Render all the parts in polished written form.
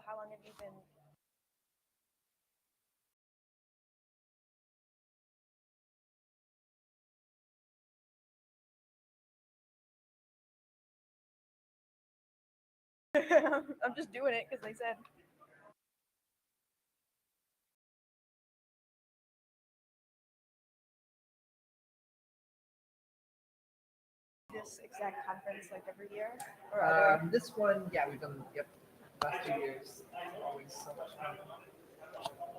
how long have you been? I'm just doing it because they said. This exact conference like every year? Or This one, yeah, we've done, yep, last 2 years. Always so much fun.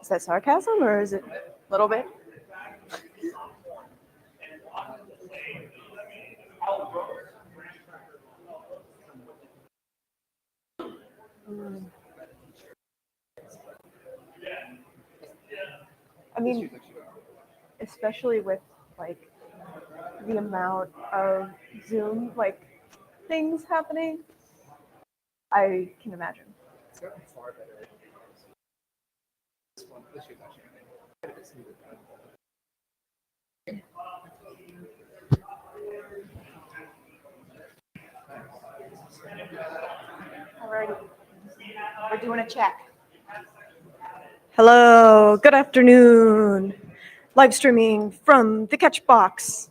Is that sarcasm or is it a little bit? Mm. I mean, especially with like the amount of Zoom like things happening, I can imagine. It's gotten far better. This year's actually quite a bit smoother. Alrighty, we're doing a check. Hello, good afternoon. Live streaming from the catch box.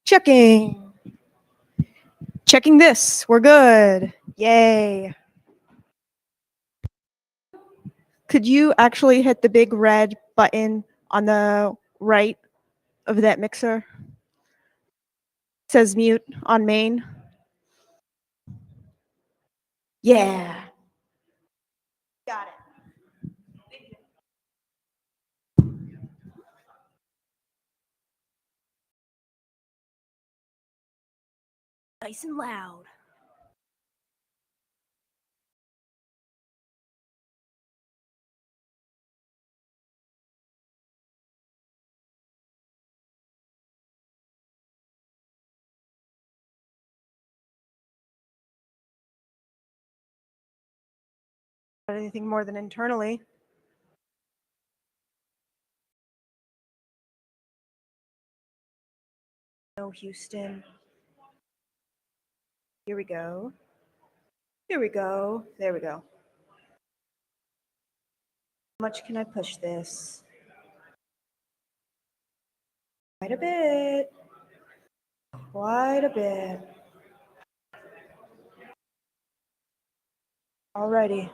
Checking. Checking this. We're good. Yay. Could you actually hit the big red button on the right of that mixer? It says mute on main. Yeah. Got it. Nice and loud. Anything more than internally. No, Houston. Here we go. Here we go. There we go. How much can I push this? Quite a bit. Quite a bit. Alrighty.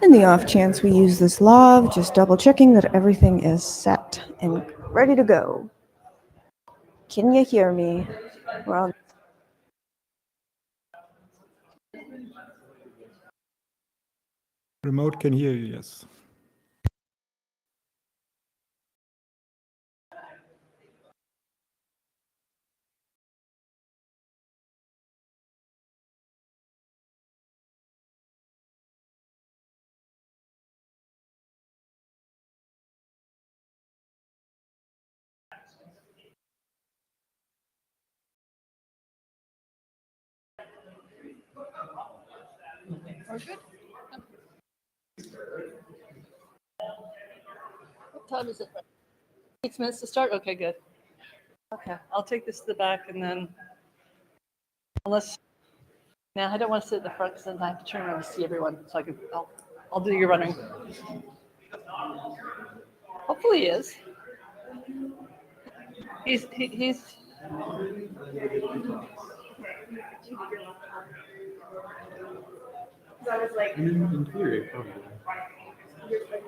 In the off chance we use this log, just double checking that everything is set and ready to go. Can you hear me? We're on. Remote can hear you, yes. We're good. What time is it? 6 minutes to start? Okay, good. Okay, I'll take this to the back and then, unless, now I don't want to sit at the front because then I have to turn around and see everyone. So I'll do your running. Hopefully he is. He's. In theory, probably.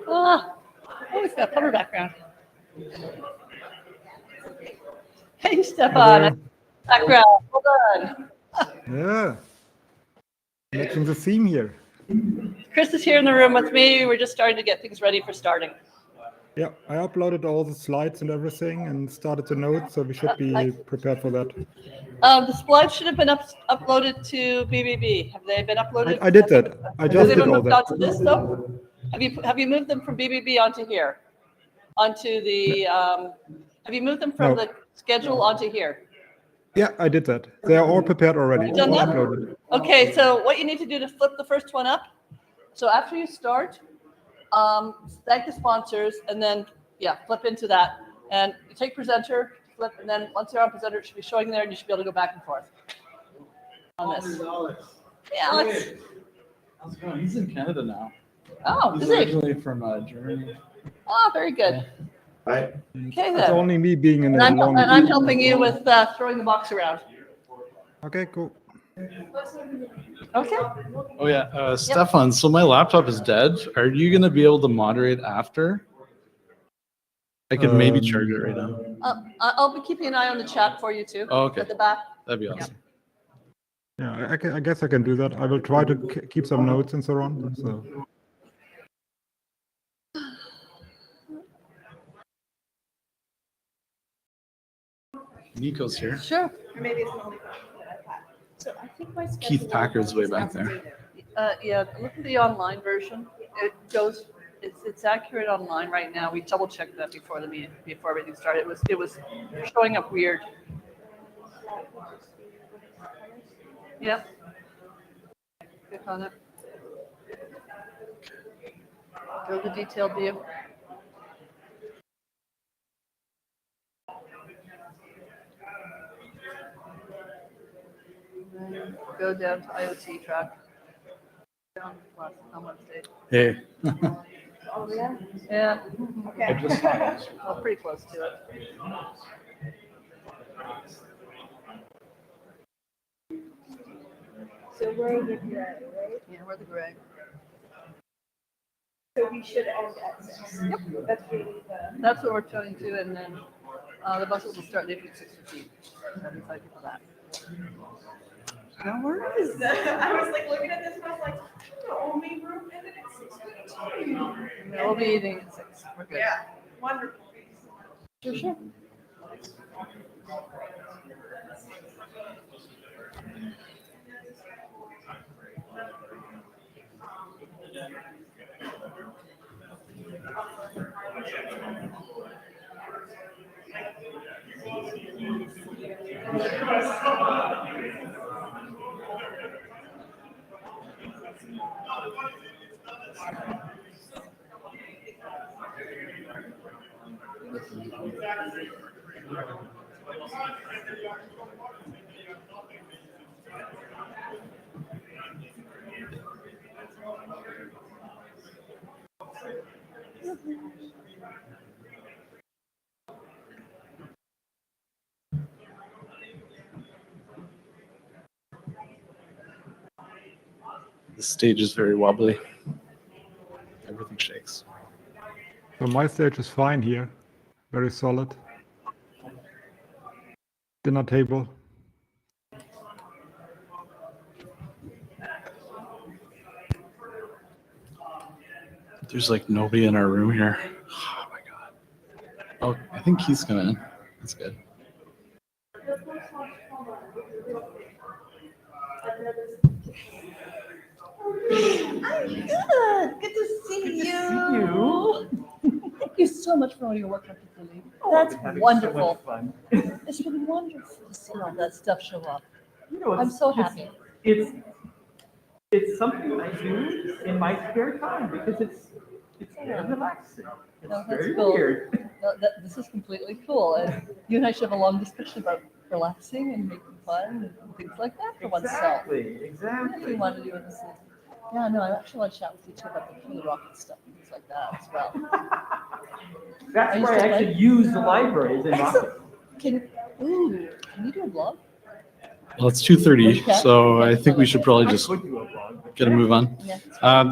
Oh, he's got a cover background. Hey, Stefan. Background. Hold on. Yeah. Matching the theme here. Chris is here in the room with me. We're just starting to get things ready for starting. Yeah, I uploaded all the slides and everything and started to note, so we should be prepared for that. The slides should have been uploaded to BBB. Have they been uploaded? I did that. I just Have they did been all moved that. onto this though? Have you moved them from BBB onto here? Onto the have you moved them from the schedule onto here? Yeah, I did that. They are all prepared already. You've done All that? uploaded. Okay, so what you need to do to flip the first one up. So after you start, thank the sponsors, and then flip into that, and you take presenter, flip, and then once you're on presenter, it should be showing there, and you should be able to go back and forth on this. Yeah, Alex. How's it going? He's in Canada now. Oh, He's is he? originally from Germany. Oh, very good. Right. Okay It's then. only me being in And a I'm, long. and I'm helping you with throwing the box around. Okay, cool. Okay. Oh yeah, Stefan. So my laptop is dead. Are you gonna be able to moderate after? I could maybe charge it right now. I'll be keeping an eye on the chat for you too. Oh, okay. At the back. That'd be awesome. Yeah, I guess I can do that. I will try to keep some notes and so on. So. Nico's here. Sure. Keith Packard's way back there. Yeah, look at the online version. It goes. It's accurate online right now. We double checked that before the meeting, before everything started. It was showing up weird. Yep. Click on it. Go to detailed view. And then go down to IoT track. Down on one stage. Hey. Oh yeah. Yeah. I just saw it. Well, pretty close to it. So we're the gray, right? Yeah, we're the gray. So we should end at 6. Yep. That's really the. That's what we're trying to, and then the buses will start leaving at 6:15. That's exciting for that. No worries. I was like looking at this and I was like, the only room ended at 6:15. We'll be eating at 6. We're good. Yeah, wonderful. Sure. The stage is very wobbly. Everything shakes. So my stage is fine here, very solid. Dinner table. There's like nobody in our room here. Oh my god. Oh, I think he's coming in. That's good. I'm good. Good to see you. Thank you so much for all your work, Dr. Philly. That's wonderful. It's been wonderful to see all that stuff show up. You know, I'm so happy. It's something I do in my spare time because it's very relaxing. It's No, that's very cool. weird. No, this is completely cool. And you and I should have a long discussion about relaxing and making fun and things like that for oneself. If Exactly. we want to do it this season. Yeah, no, I actually want to chat with you too about the rocket stuff and things like that as well. That's Are you why I still actually use the libraries in Excellent. Rocket. Can you do a blog? Well, it's 2:30, Okay. so I think we should probably I just could do a blog. get a move on. Yeah.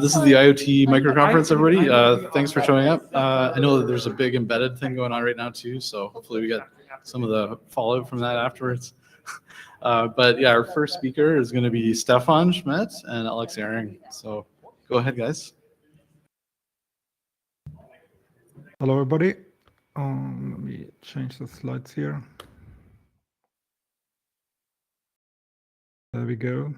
This is the IoT micro conference, everybody. Thanks for showing up. I know that there's a big embedded thing going on right now too, so hopefully we get some of the fallout from that afterwards. But yeah, our first speaker is going to be Stefan Schmidt and Alex Ehring. So go ahead, guys. Hello, everybody. Let me change the slides here. There we go.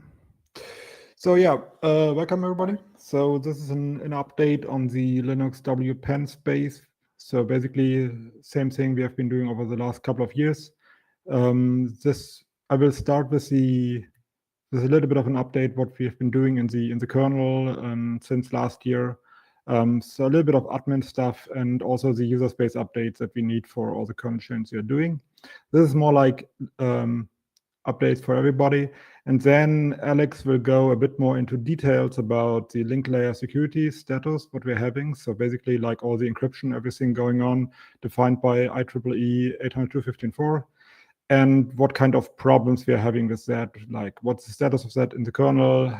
So yeah, welcome everybody. So this is an update on the Linux WPen space. So basically, same thing we have been doing over the last couple of years. I will start with a little bit of an update what we have been doing in the kernel since last year. So a little bit of admin stuff and also the user space updates that we need for all the kernel changes we are doing. This is more like updates for everybody. And then Alex will go a bit more into details about the link layer security status, what we're having. So basically like all the encryption, everything going on defined by IEEE 802.15.4 and what kind of problems we are having with that, like what's the status of that in the kernel,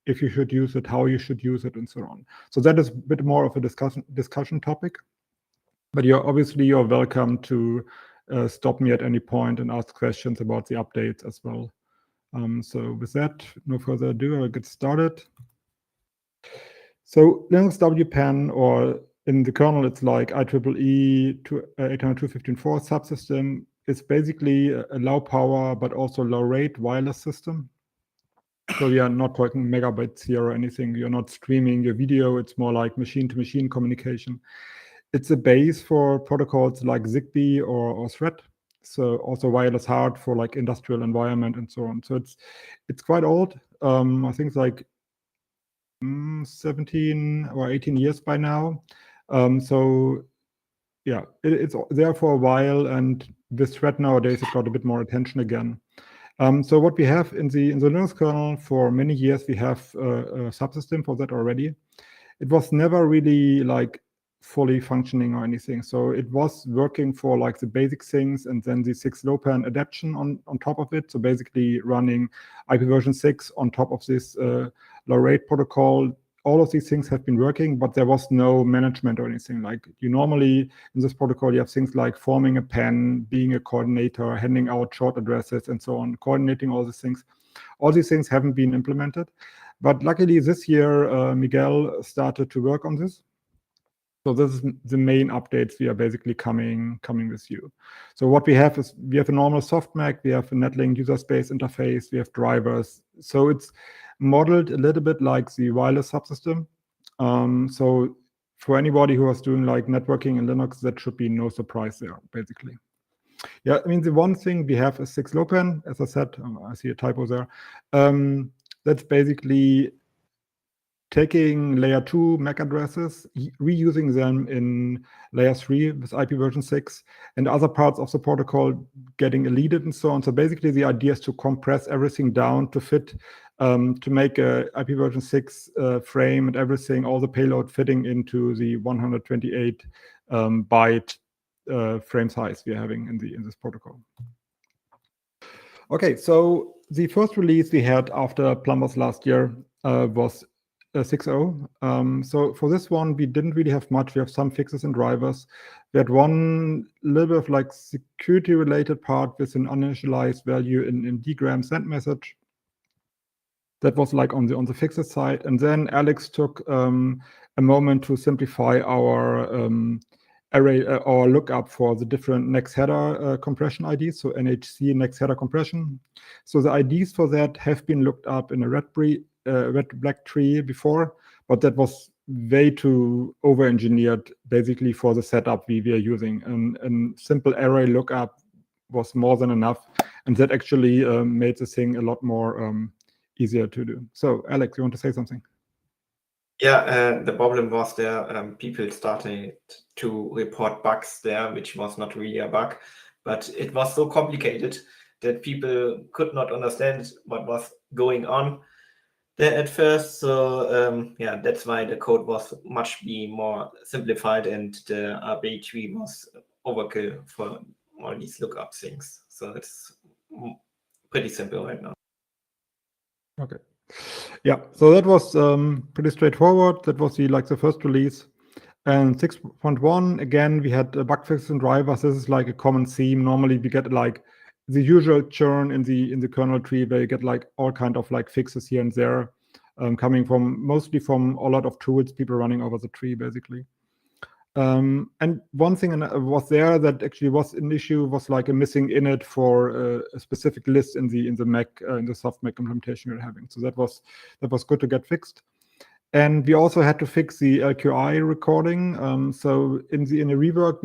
if you should use it, how you should use it, and so on. So that is a bit more of a discussion topic, but you're welcome to stop me at any point and ask questions about the updates as well. So with that, no further ado, I'll get started. So Linux WPen, or in the kernel, it's like IEEE 802.15.4 subsystem. It's basically a low power, but also low rate wireless system. So we are not talking megabytes here or anything. You're not streaming your video. It's more like machine-to-machine communication. It's a base for protocols like Zigbee or Thread. So also wireless HART for like industrial environment and so on. So it's quite old. I think it's like 17 or 18 years by now. So yeah, it's there for a while, and with Thread nowadays it got a bit more attention again. So what we have in the Linux kernel for many years, we have a subsystem for that already. It was never really like fully functioning or anything. So it was working for like the basic things, and then the 6LoWPAN adaptation on top of it. So basically running IP version 6 on top of this low rate protocol. All of these things have been working, but there was no management or anything. Like you normally in this protocol, you have things like forming a pen, being a coordinator, handing out short addresses, and so on, coordinating all these things. All these things haven't been implemented. But luckily this year, Miguel started to work on this. So this is the main updates we are basically coming with you. So what we have is we have a normal softmac, we have a Netlink user space interface, we have drivers. So it's modeled a little bit like the wireless subsystem. So for anybody who was doing like networking in Linux, that should be no surprise there, basically. Yeah, I mean, the one thing we have is 6LoWPAN, as I said. I see a typo there. That's basically taking layer 2 MAC addresses, reusing them in layer 3 with IP version 6, and other parts of the protocol getting deleted and so on. So basically the idea is to compress everything down to fit, to make a IP version 6 frame and everything, all the payload fitting into the 128 byte frame size we're having in this protocol. Okay, so the first release we had after Plumbers last year was 6.0. So for this one, we didn't really have much. We have some fixes and drivers. We had one little bit of like security related part with an uninitialized value in dgram send message. That was like on the fixes side. And then Alex took a moment to simplify our array or lookup for the different next header compression IDs, so NHC next header compression. So the IDs for that have been looked up in a red-black tree before, but that was way too over-engineered basically for the setup we were using. And simple array lookup was more than enough, and that actually made the thing a lot more easier to do. So Alex, you want to say something? Yeah, the problem was there, people started to report bugs there, which was not really a bug, but it was so complicated that people could not understand what was going on there at first. So yeah, that's why the code was much more simplified, and the RB tree was overkill for all these lookup things. So it's pretty simple right now. Okay. Yeah, so that was pretty straightforward. That was the first release. And 6.1, again, we had bug fixes and drivers. This is like a common theme. Normally we get like the usual churn in the kernel tree where you get like all kind of like fixes here and there, coming from mostly from a lot of tools, people running over the tree basically. And one thing was there that actually was an issue was like a missing init for a specific list in the Mac in the soft Mac implementation you're having. So that was good to get fixed. And we also had to fix the LQI recording. So in the rework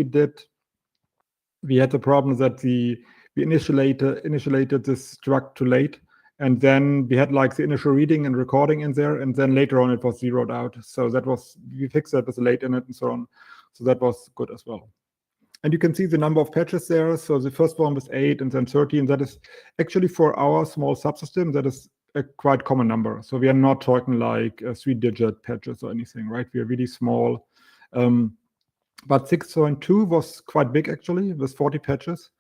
we had the problem that we initiated this struct too late, and then we had like the initial reading and recording in there, and then later on it was zeroed out. So we fixed that with the late init and so on. So that was good as well. And you can see the number of patches there. So the first one was 8 and then 13. That is actually for our small subsystem, that is a quite common number. So we are not talking like 3-digit patches or anything, right? We are really small. But 6.2 was quite big actually, with 40 patches.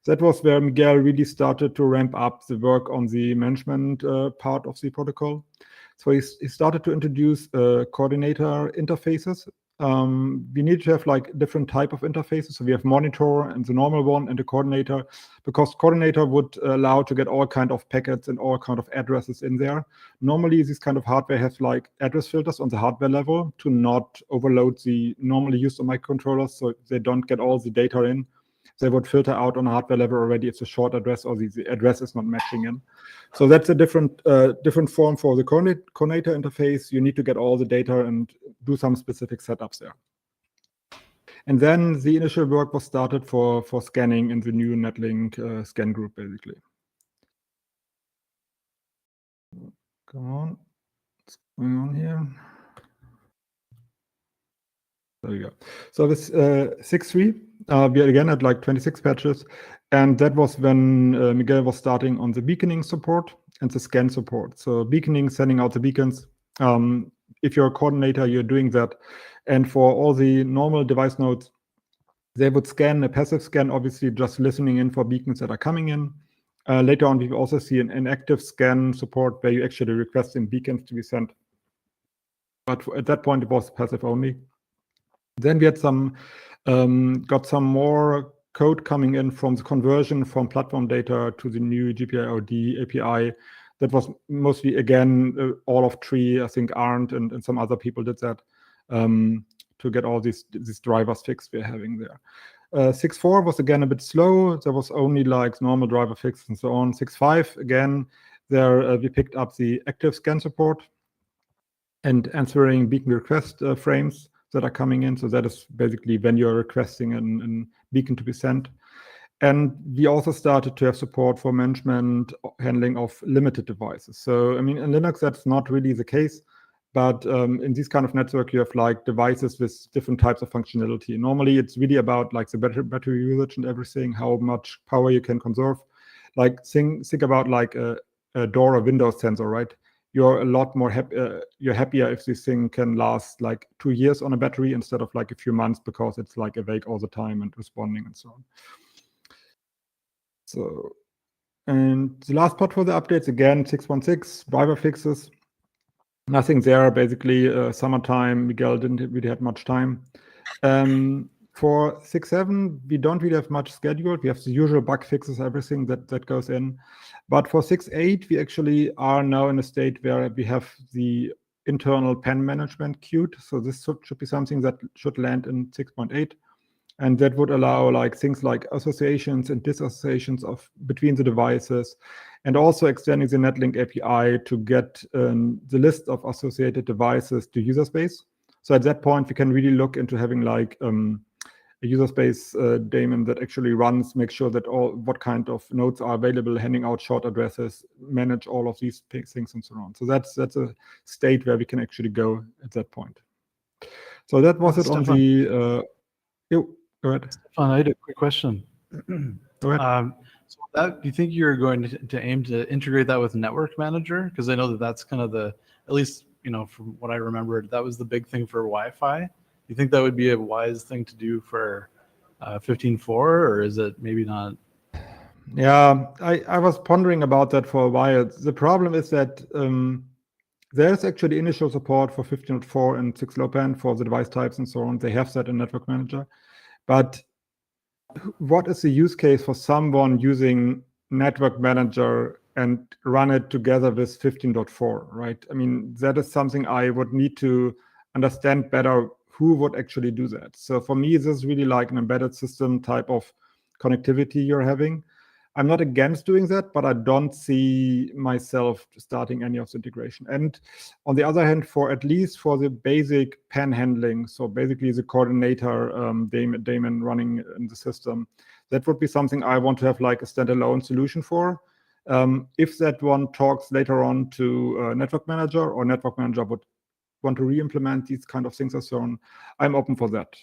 That was where Miguel really started to ramp up the work on the management part of the protocol. So he started to introduce coordinator interfaces. We need to have like different type of interfaces. So we have monitor and the normal one and the coordinator, because coordinator would allow to get all kind of packets and all kind of addresses in there. Normally this kind of hardware has like address filters on the hardware level to not overload the normally used on microcontrollers, so they don't get all the data in. They would filter out on hardware level already if the short address or the address is not matching in. So that's a different form for the coordinator interface. You need to get all the data and do some specific setups there. And then the initial work was started for scanning in the new netlink scan group, basically. Come on, what's going on here? There we go. So this 6.3, we are again at like 26 patches, and that was when Miguel was starting on the beaconing support and the scan support. So beaconing, sending out the beacons. If you're a coordinator, you're doing that. And for all the normal device nodes, they would scan a passive scan, obviously just listening in for beacons that are coming in. Later on, we also see an active scan support where you actually requesting beacons to be sent. But at that point, it was passive only. Then we had got some more code coming in from the conversion from platform data to the new GPIOD API. That was mostly, again, all of tree. I think Arndt and some other people did that to get all these drivers fixed we're having there. 6.4 was again a bit slow. There was only like normal driver fix and so on. 6.5, again, there we picked up the active scan support and answering beacon request frames that are coming in. So that is basically when you're requesting a beacon to be sent. And we also started to have support for management handling of limited devices. So, I mean, in Linux, that's not really the case, But in this kind of network, you have like devices with different types of functionality. Normally, it's really about like the battery usage and everything, how much power you can conserve. Like think about like a door or window sensor, right? You're a lot more you're happier if this thing can last like 2 years on a battery instead of like a few months, because it's like awake all the time and responding and so on. So, and the last part for the updates, again, 6.6 driver fixes. Nothing there. Basically, summertime, Miguel didn't really have much time. For 6.7, we don't really have much scheduled. We have the usual bug fixes, everything that goes in. But for 6.8, we actually are now in a state where we have the internal pen management queued. So this should be something that should land in 6.8. And that would allow like things like associations and disassociations between the devices, and also extending the Netlink API to get the list of associated devices to user space. So at that point, we can really look into having like a user space daemon that actually runs, make sure that what kind of nodes are available, handing out short addresses, manage all of these things and so on. So that's a state where we can actually go at that point. So that was it on the. Go ahead. Stefan, I had a quick question. Go ahead. So do you think you're going to aim to integrate that with Network Manager? Because I know that's kind of at least, from what I remembered, that was the big thing for Wi-Fi. Do you think that would be a wise thing to do for 15.4, or is it maybe not? Yeah, I was pondering about that for a while. The problem is that there's actually initial support for 15.4 and 6LoWPAN for the device types and so on. They have that in Network Manager. But what is the use case for someone using Network Manager and run it together with 15.4, right? I mean, that is something I would need to understand better who would actually do that. So for me, this is really like an embedded system type of connectivity you're having. I'm not against doing that, but I don't see myself starting any of the integration. And on the other hand, at least for the basic pen handling, so basically the coordinator daemon running in the system, that would be something I want to have like a standalone solution for. If that one talks later on to Network Manager, or Network Manager would want to re-implement these kind of things and so on, I'm open for that.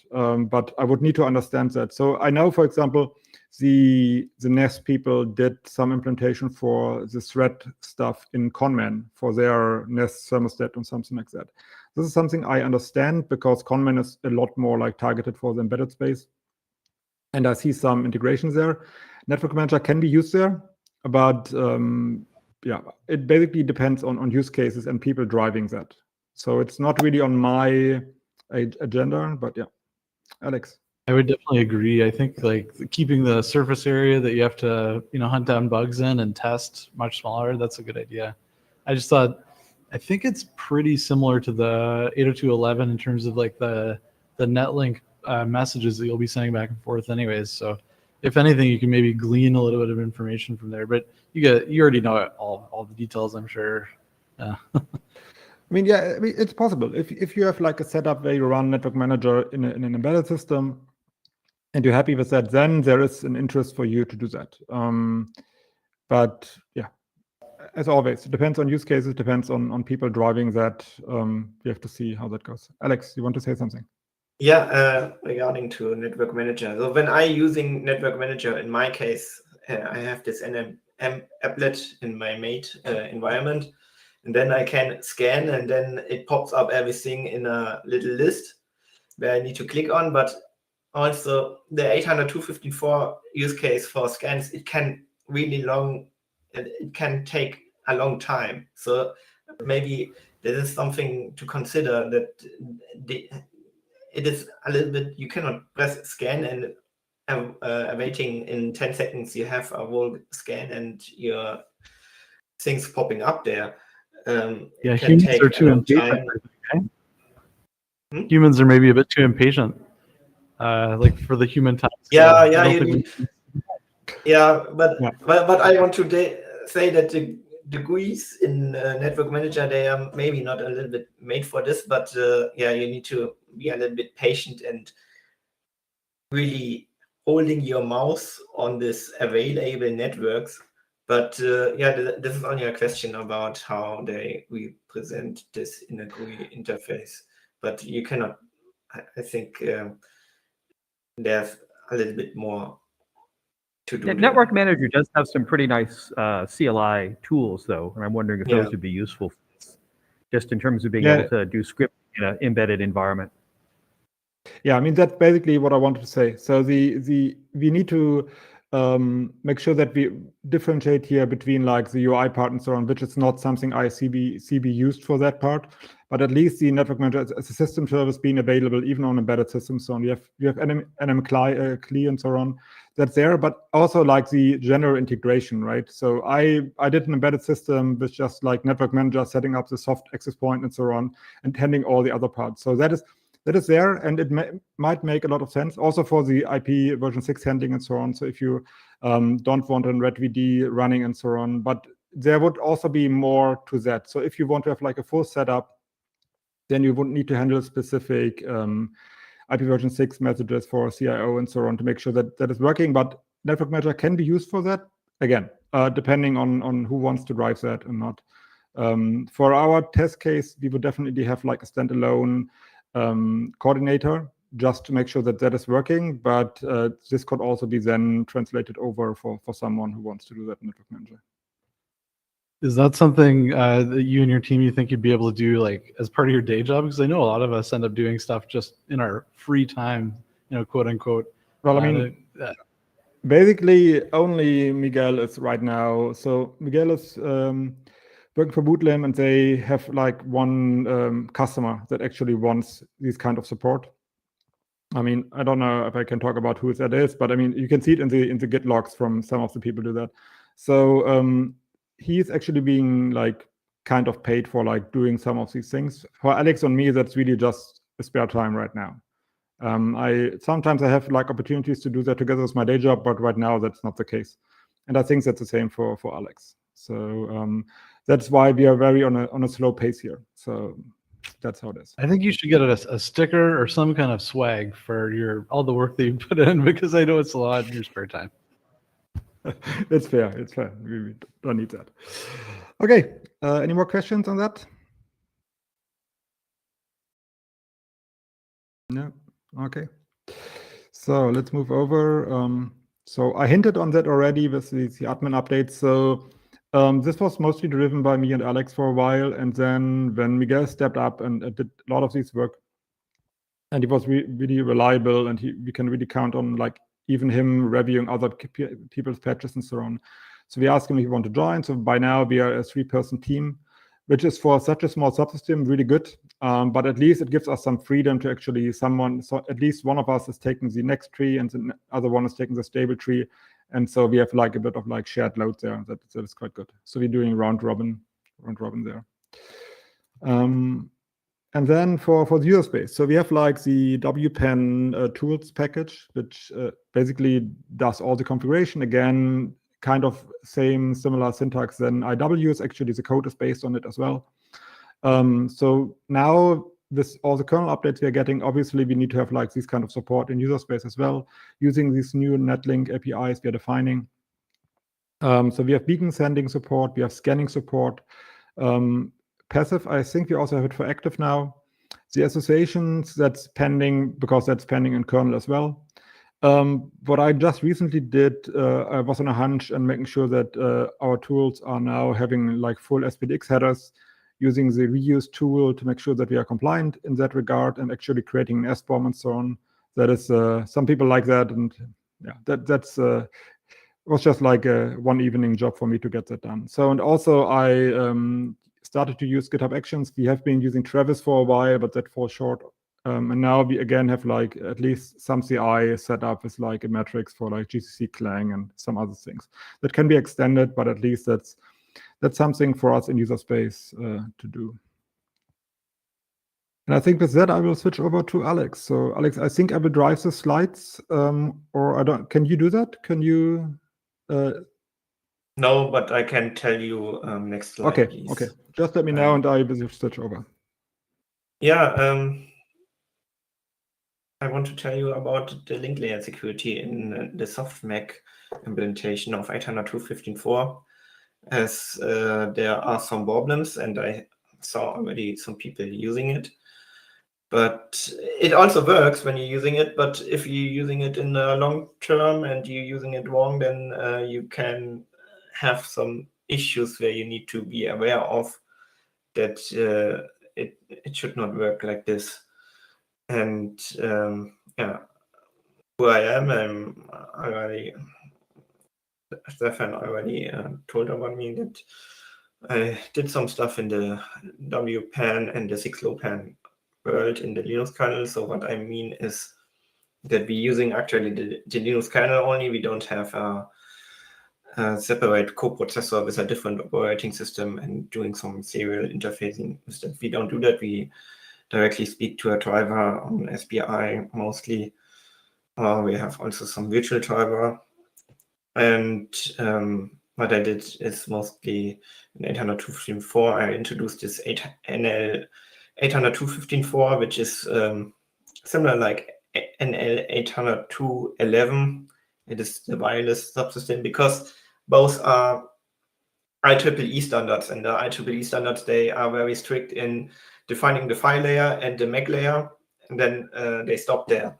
But I would need to understand that. So I know, for example, the Nest people did some implementation for the thread stuff in Conman for their Nest thermostat or something like that. This is something I understand because Conman is a lot more like targeted for the embedded space. And I see some integrations there. Network Manager can be used there, but yeah, it basically depends on use cases and people driving that. So it's not really on my agenda, but yeah. Alex. I would definitely agree. I think like keeping the surface area that you have to, hunt down bugs in and test much smaller, that's a good idea. I just thought, I think it's pretty similar to the 802.11 in terms of like the Netlink messages that you'll be sending back and forth anyways. So if anything, you can maybe glean a little bit of information from there, but you already know all the details, I'm sure. I mean, yeah, it's possible. If you have like a setup where you run Network Manager in an embedded system and you're happy with that, then there is an interest for you to do that. But yeah, as always, it depends on use cases, depends on people driving that. You have to see how that goes. Alex, you want to say something? Yeah, regarding to Network Manager. So when I using Network Manager, in my case, I have this NM applet in my mate environment. And then I can scan, and then it pops up everything in a little list where I need to click on. But also the 802.15.4 use case for scans, it can it can take a long time. So maybe this is something to consider, that it is a little bit, you cannot press scan and waiting in 10 seconds, you have a whole scan and your things popping up there. Yeah, humans are too impatient. Humans are maybe a bit too impatient, like for the human time. Yeah, but I want to say that the GUIs in Network Manager, they are maybe not a little bit made for this, but yeah, you need to be a little bit patient and really holding your mouse on this available networks But yeah, this is only a question about how they represent this in a GUI interface. But you cannot, I think there's a little bit more to do. Yeah, there. Network Manager does have some pretty nice CLI tools, though, and I'm wondering if Yeah. those would be useful, just in terms of being Yeah. able to do script in an embedded environment. Yeah, I mean, that's basically what I wanted to say. So we need to make sure that we differentiate here between like the UI part and so on, which is not something CB used for that part, but at least the network manager as a system service being available even on embedded systems. So on, you have NM CLI and so on that's there, but also like the general integration, right? So I did an embedded system with just like network manager setting up the soft access point and so on, and handling all the other parts. So that is there, and it might make a lot of sense also for the IP version 6 handling and so on. So if you don't want an RedVD running and so on, but there would also be more to that. So if you want to have like a full setup, then you wouldn't need to handle specific IP version 6 messages for CIO and so on to make sure that that is working. But Network Manager can be used for that, again, depending on who wants to drive that and not. For our test case, we would definitely have like a standalone coordinator just to make sure that that is working. But this could also be then translated over for someone who wants to do that in Network Manager. Is that something that you and your team, you think you'd be able to do like as part of your day job? Because I know a lot of us end up doing stuff just in our free time, you know, quote unquote. Well, I mean, basically only Miguel is right now. So Miguel is working for Bootlim, and they have like one customer that actually wants this kind of support. I mean, I don't know if I can talk about who that is, but I mean, you can see it in the Git logs from some of the people do that. So he's actually being like kind of paid for like doing some of these things. For Alex and me, that's really just a spare time right now. Sometimes I have like opportunities to do that together with my day job, but right now that's not the case. And I think that's the same for Alex. So that's why we are very on a slow pace here. So that's how it is. I think you should get a sticker or some kind of swag for all the work that you put in, because I know it's a lot in your spare time. It's fair. It's fair. We don't need that. Okay. Any more questions on that? No. Okay. So let's move over. So I hinted on that already with the admin updates. So this was mostly driven by me and Alex for a while, and then when Miguel stepped up and did a lot of this work, and he was really reliable, and we can really count on like even him reviewing other people's patches and so on. So we asked him if he wanted to join. So by now we are a 3-person team, which is for such a small subsystem really good. But at least it gives us some freedom to actually so at least one of us is taking the next tree and the other one is taking the stable tree. And so we have like a bit of like shared load there. That is quite good. So we're doing round robin there. And then for the user space, so we have like the WPen tools package, which basically does all the configuration. Again, kind of similar syntax than IW's. Actually, the code is based on it as well. So now with all the kernel updates we are getting, obviously we need to have like this kind of support in user space as well, using these new netlink APIs we are defining. So we have beacon sending support, we have scanning support. Passive, I think we also have it for active now. The associations, that's pending because that's pending in kernel as well. What I just recently did, I was on a hunch and making sure that our tools are now having like full SPDX headers, using the reuse tool to make sure that we are compliant in that regard, and actually creating an SBOM and so on. That is, some people like that, and yeah, that's was just like a one evening job for me to get that done. So, and also I started to use GitHub Actions. We have been using Travis for a while, but that falls short. And now we again have like at least some CI set up with like a metrics for like GCC Clang and some other things that can be extended, but at least that's something for us in user space to do. And I think with that, I will switch over to Alex. So Alex, I think I will drive the slides, or I don't. Can you do that? Can you? No, but I can tell you next slide, Okay, please. okay. Just let me know, and I will switch over. Yeah, I want to tell you about the link layer security in the soft Mac implementation of 802.15.4. as there are some problems, and I saw already some people using it. But it also works when you're using it. But if you're using it in the long term and you're using it wrong, then you can have some issues where you need to be aware of that it should not work like this. And yeah, who I am, I'm already, Stefan already told about me that I did some stuff in the WPAN and the 6LoWPAN world in the Linux kernel. So what I mean is that we're using actually the Linux kernel only. We don't have a separate coprocessor with a different operating system and doing some serial interfacing. Instead, we don't do that. We directly speak to a driver on SPI mostly. We have also some virtual driver. And what I did is mostly in 802.15.4, I introduced this NL 802.15.4, which is similar like NL 802.11. It is the wireless subsystem because both are IEEE standards, and the IEEE standards, they are very strict in defining the file layer and the MAC layer, and then they stop there.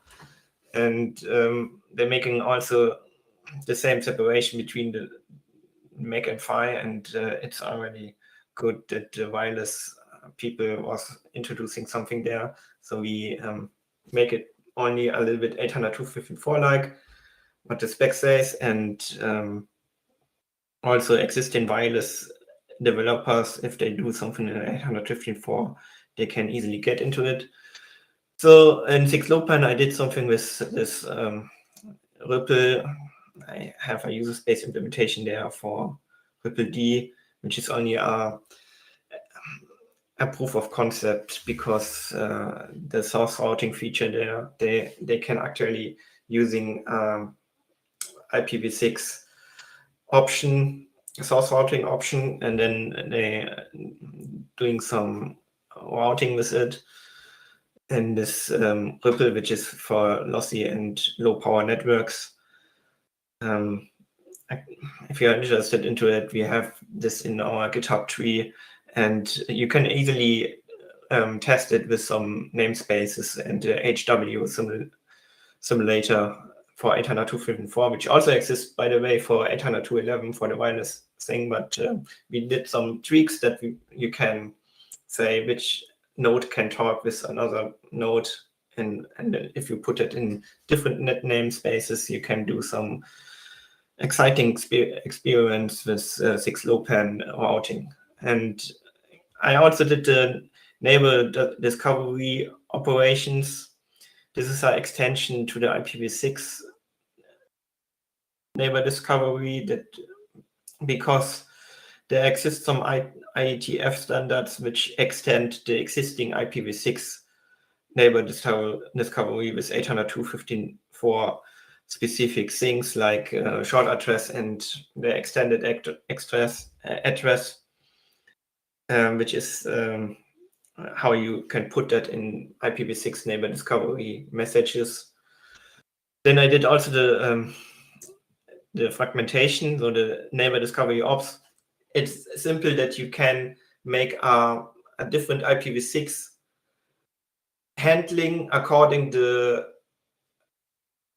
And they're making also the same separation between the MAC and PHY, and it's already good that the wireless people was introducing something there. So we make it only a little bit 802.15.4 like what the spec says, and also existing wireless developers, if they do something in 802.15.4, they can easily get into it. So in 6LoWPAN, I did something with this Ripple. I have a user space implementation there for Ripple D, which is only a proof of concept because the source routing feature there, they can actually using IPv6 option, source routing option, and then they doing some routing with it. And this Ripple, which is for lossy and low power networks. If you're interested into it, we have this in our GitHub tree, and you can easily test it with some namespaces and the HW simulator for 802.15.4, which also exists, by the way, for 802.11 for the wireless thing. But we did some tweaks that you can say which node can talk with another node, and if you put it in different net namespaces, you can do some exciting experience with 6LoWPAN routing. And I also did the neighbor discovery operations. This is an extension to the IPv6 neighbor discovery, that because there exist some IETF standards which extend the existing IPv6 neighbor discovery with 802.15.4 specific things like short address and the extended address, which is how you can put that in IPv6 neighbor discovery messages. Then I did also the fragmentation, so the neighbor discovery ops. It's simple that you can make a different IPv6 handling according to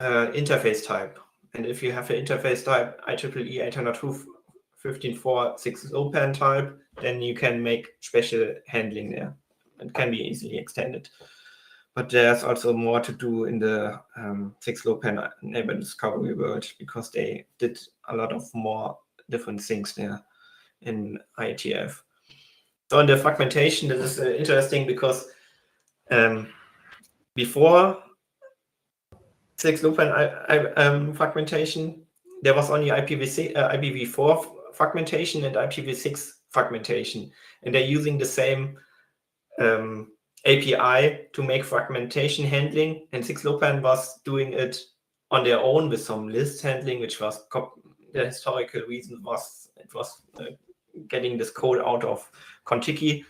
interface type. And if you have an interface type IEEE 802.15.4 6LoWPAN type, then you can make special handling there. It can be easily extended. But there's also more to do in the 6LoWPAN neighbor discovery world, because they did a lot of more different things there in IETF. So in the fragmentation, this is interesting because before 6LoWPAN fragmentation, there was only IPv4 fragmentation and IPv6 fragmentation, and they're using the same API to make fragmentation handling, and 6LoWPAN was doing it on their own with some list handling, which was the historical reason was it was getting this code out of Contiki.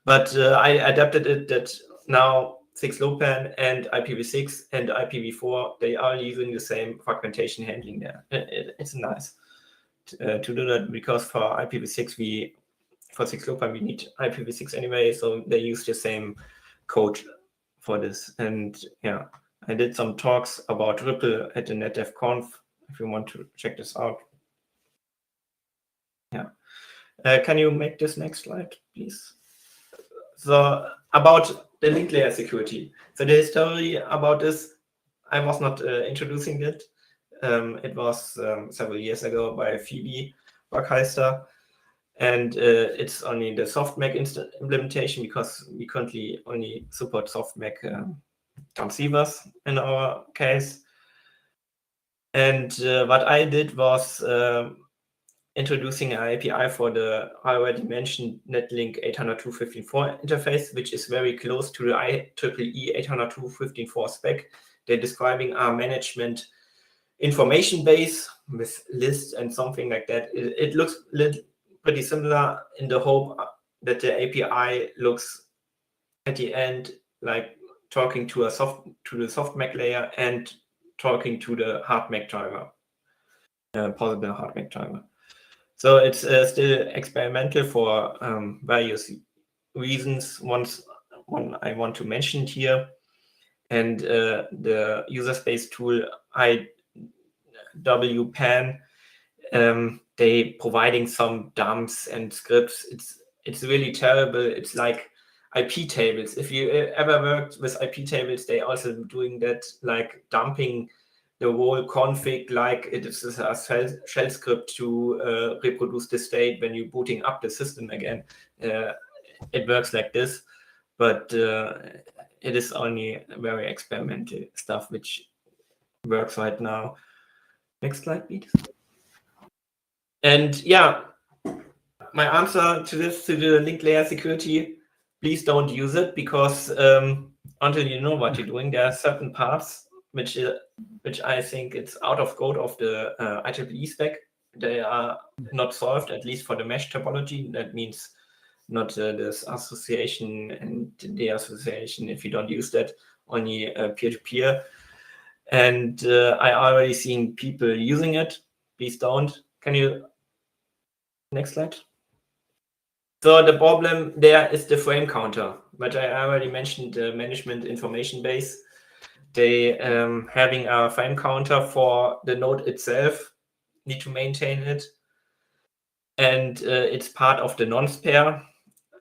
But I adapted it that now 6LoWPAN and IPv6 and IPv4, they are using the same fragmentation handling there. It's nice. to do that, because for IPv6 for 6LoWPAN we need IPv6 anyway, so they use the same code for this. And yeah, I did some talks about Ripple at the NetDevConf if you want to check this out. Yeah. Can you make this next slide, please? So about the link layer security. So the history about this, I was not introducing it. It was several years ago by Phoebe Backheister. And it's only the softmac implementation, because we currently only support softmac transceivers in our case. And what I did was introducing an API for the already mentioned Netlink 802.15.4 interface, which is very close to the IEEE 802.15.4 spec. They're describing our management information base with lists and something like that. It looks pretty similar, in the hope that the API looks at the end like talking to the softmac layer and talking to the hardmac driver, possible hardmac driver. So it's still experimental for various reasons. One I want to mention here, and the user space tool IWPAN, they providing some dumps and scripts. It's really terrible. It's like IP tables. If you ever worked with IP tables, they also doing that, like dumping the whole config like it is a shell script to reproduce the state when you're booting up the system again. It works like this, but it is only very experimental stuff which works right now. Next slide, please. And yeah, my answer to this, to the link layer security, please don't use it, because until you know what you're doing, there are certain parts which I think it's out of code of the IEEE spec. They are not solved, at least for the mesh topology. That means not this association and the association, if you don't use that, only peer-to-peer. And I already seen people using it. Please don't. Can you, next slide? So the problem there is the frame counter, but I already mentioned the management information base. They having a frame counter for the node itself, need to maintain it. And it's part of the nonce pair.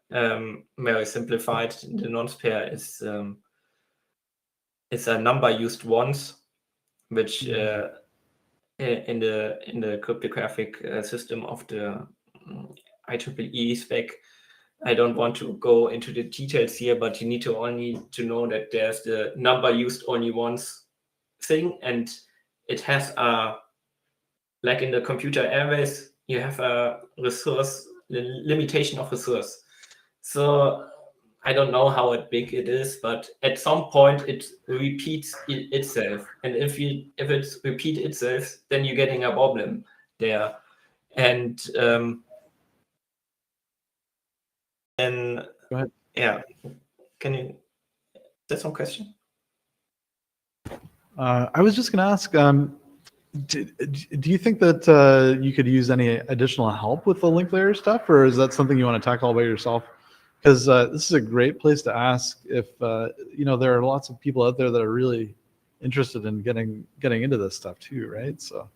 Very simplified. The nonce pair is a number used once, which in the cryptographic system of the IEEE spec, I don't want to go into the details here, but you need to only to know that there's the number used only once thing, and it has a, like in the computer airways, you have a resource, limitation of resource. So I don't know how big it is, but at some point it repeats itself. And if it's repeat itself, then you're getting a problem there. And then, Go ahead. Yeah, can you, is there some question? I was just going to ask, do you think that you could use any additional help with the link layer stuff, or is that something you want to tackle all by yourself? Because this is a great place to ask if there are lots of people out there that are really interested in getting into this stuff too, right? So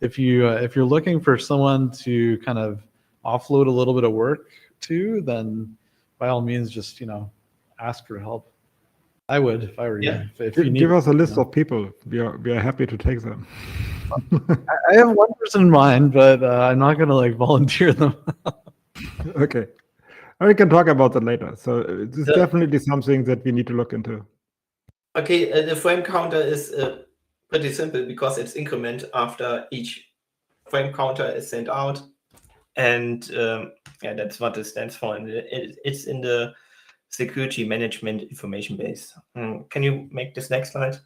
if you're looking for someone to kind of offload a little bit of work to, then by all means just ask for help. I would if I were you. If you need, give us a list of people. We are happy to take them. I have one person in mind, but I'm not going to volunteer them. Okay, we can talk about that later. So this is definitely something that we need to look into. Okay, the frame counter is pretty simple, because it's increment after each frame counter is sent out, and yeah, that's what it stands for. And it's in the security management information base. Can you make this next slide?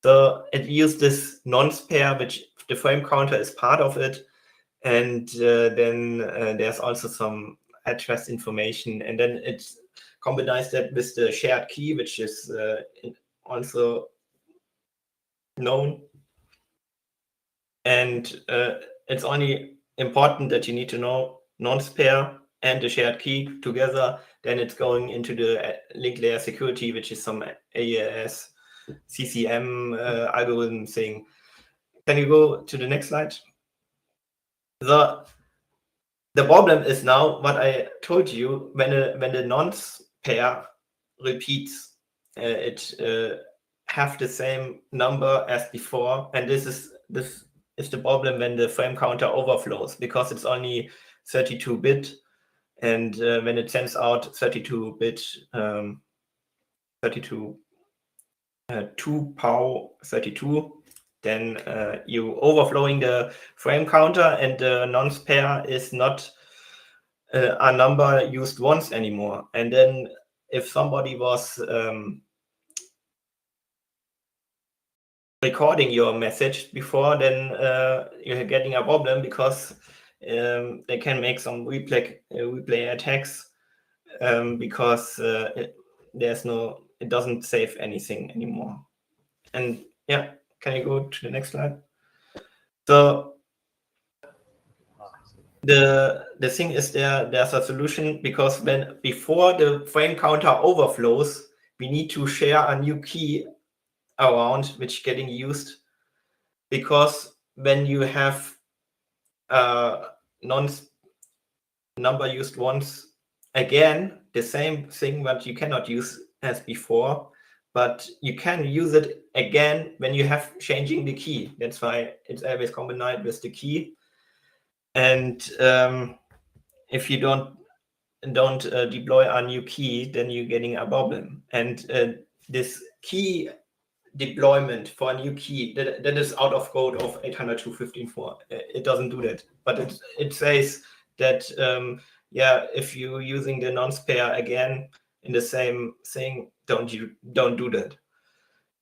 So it uses this nonce pair, which the frame counter is part of it, and then there's also some address information, and then it combines that with the shared key, which is also known. And it's only important that you need to know nonce pair and the shared key together. Then it's going into the link layer security, which is some AES CCM algorithm thing. Can you go to the next slide? The problem is now what I told you, when the nonce pair repeats, it have the same number as before, and this is the problem when the frame counter overflows, because it's only 32-bit, and when it sends out 32-bit 2 pow 32, then you overflowing the frame counter, and the nonce pair is not a number used once anymore. And then if somebody was recording your message before, then you're getting a problem, because they can make some replay attacks, because it doesn't save anything anymore. And yeah, can you go to the next slide? So the thing is, there's a solution, because before the frame counter overflows, we need to share a new key around which getting used, because when you have nonce number used once again, the same thing, but you cannot use as before, but you can use it again when you have changing the key. That's why it's always combined with the key. And if you don't deploy a new key, then you're getting a problem. And this key deployment for a new key, that is out of code of 802.15.4. It doesn't do that, but it says that if you're using the nonce pair again in the same thing, don't do that.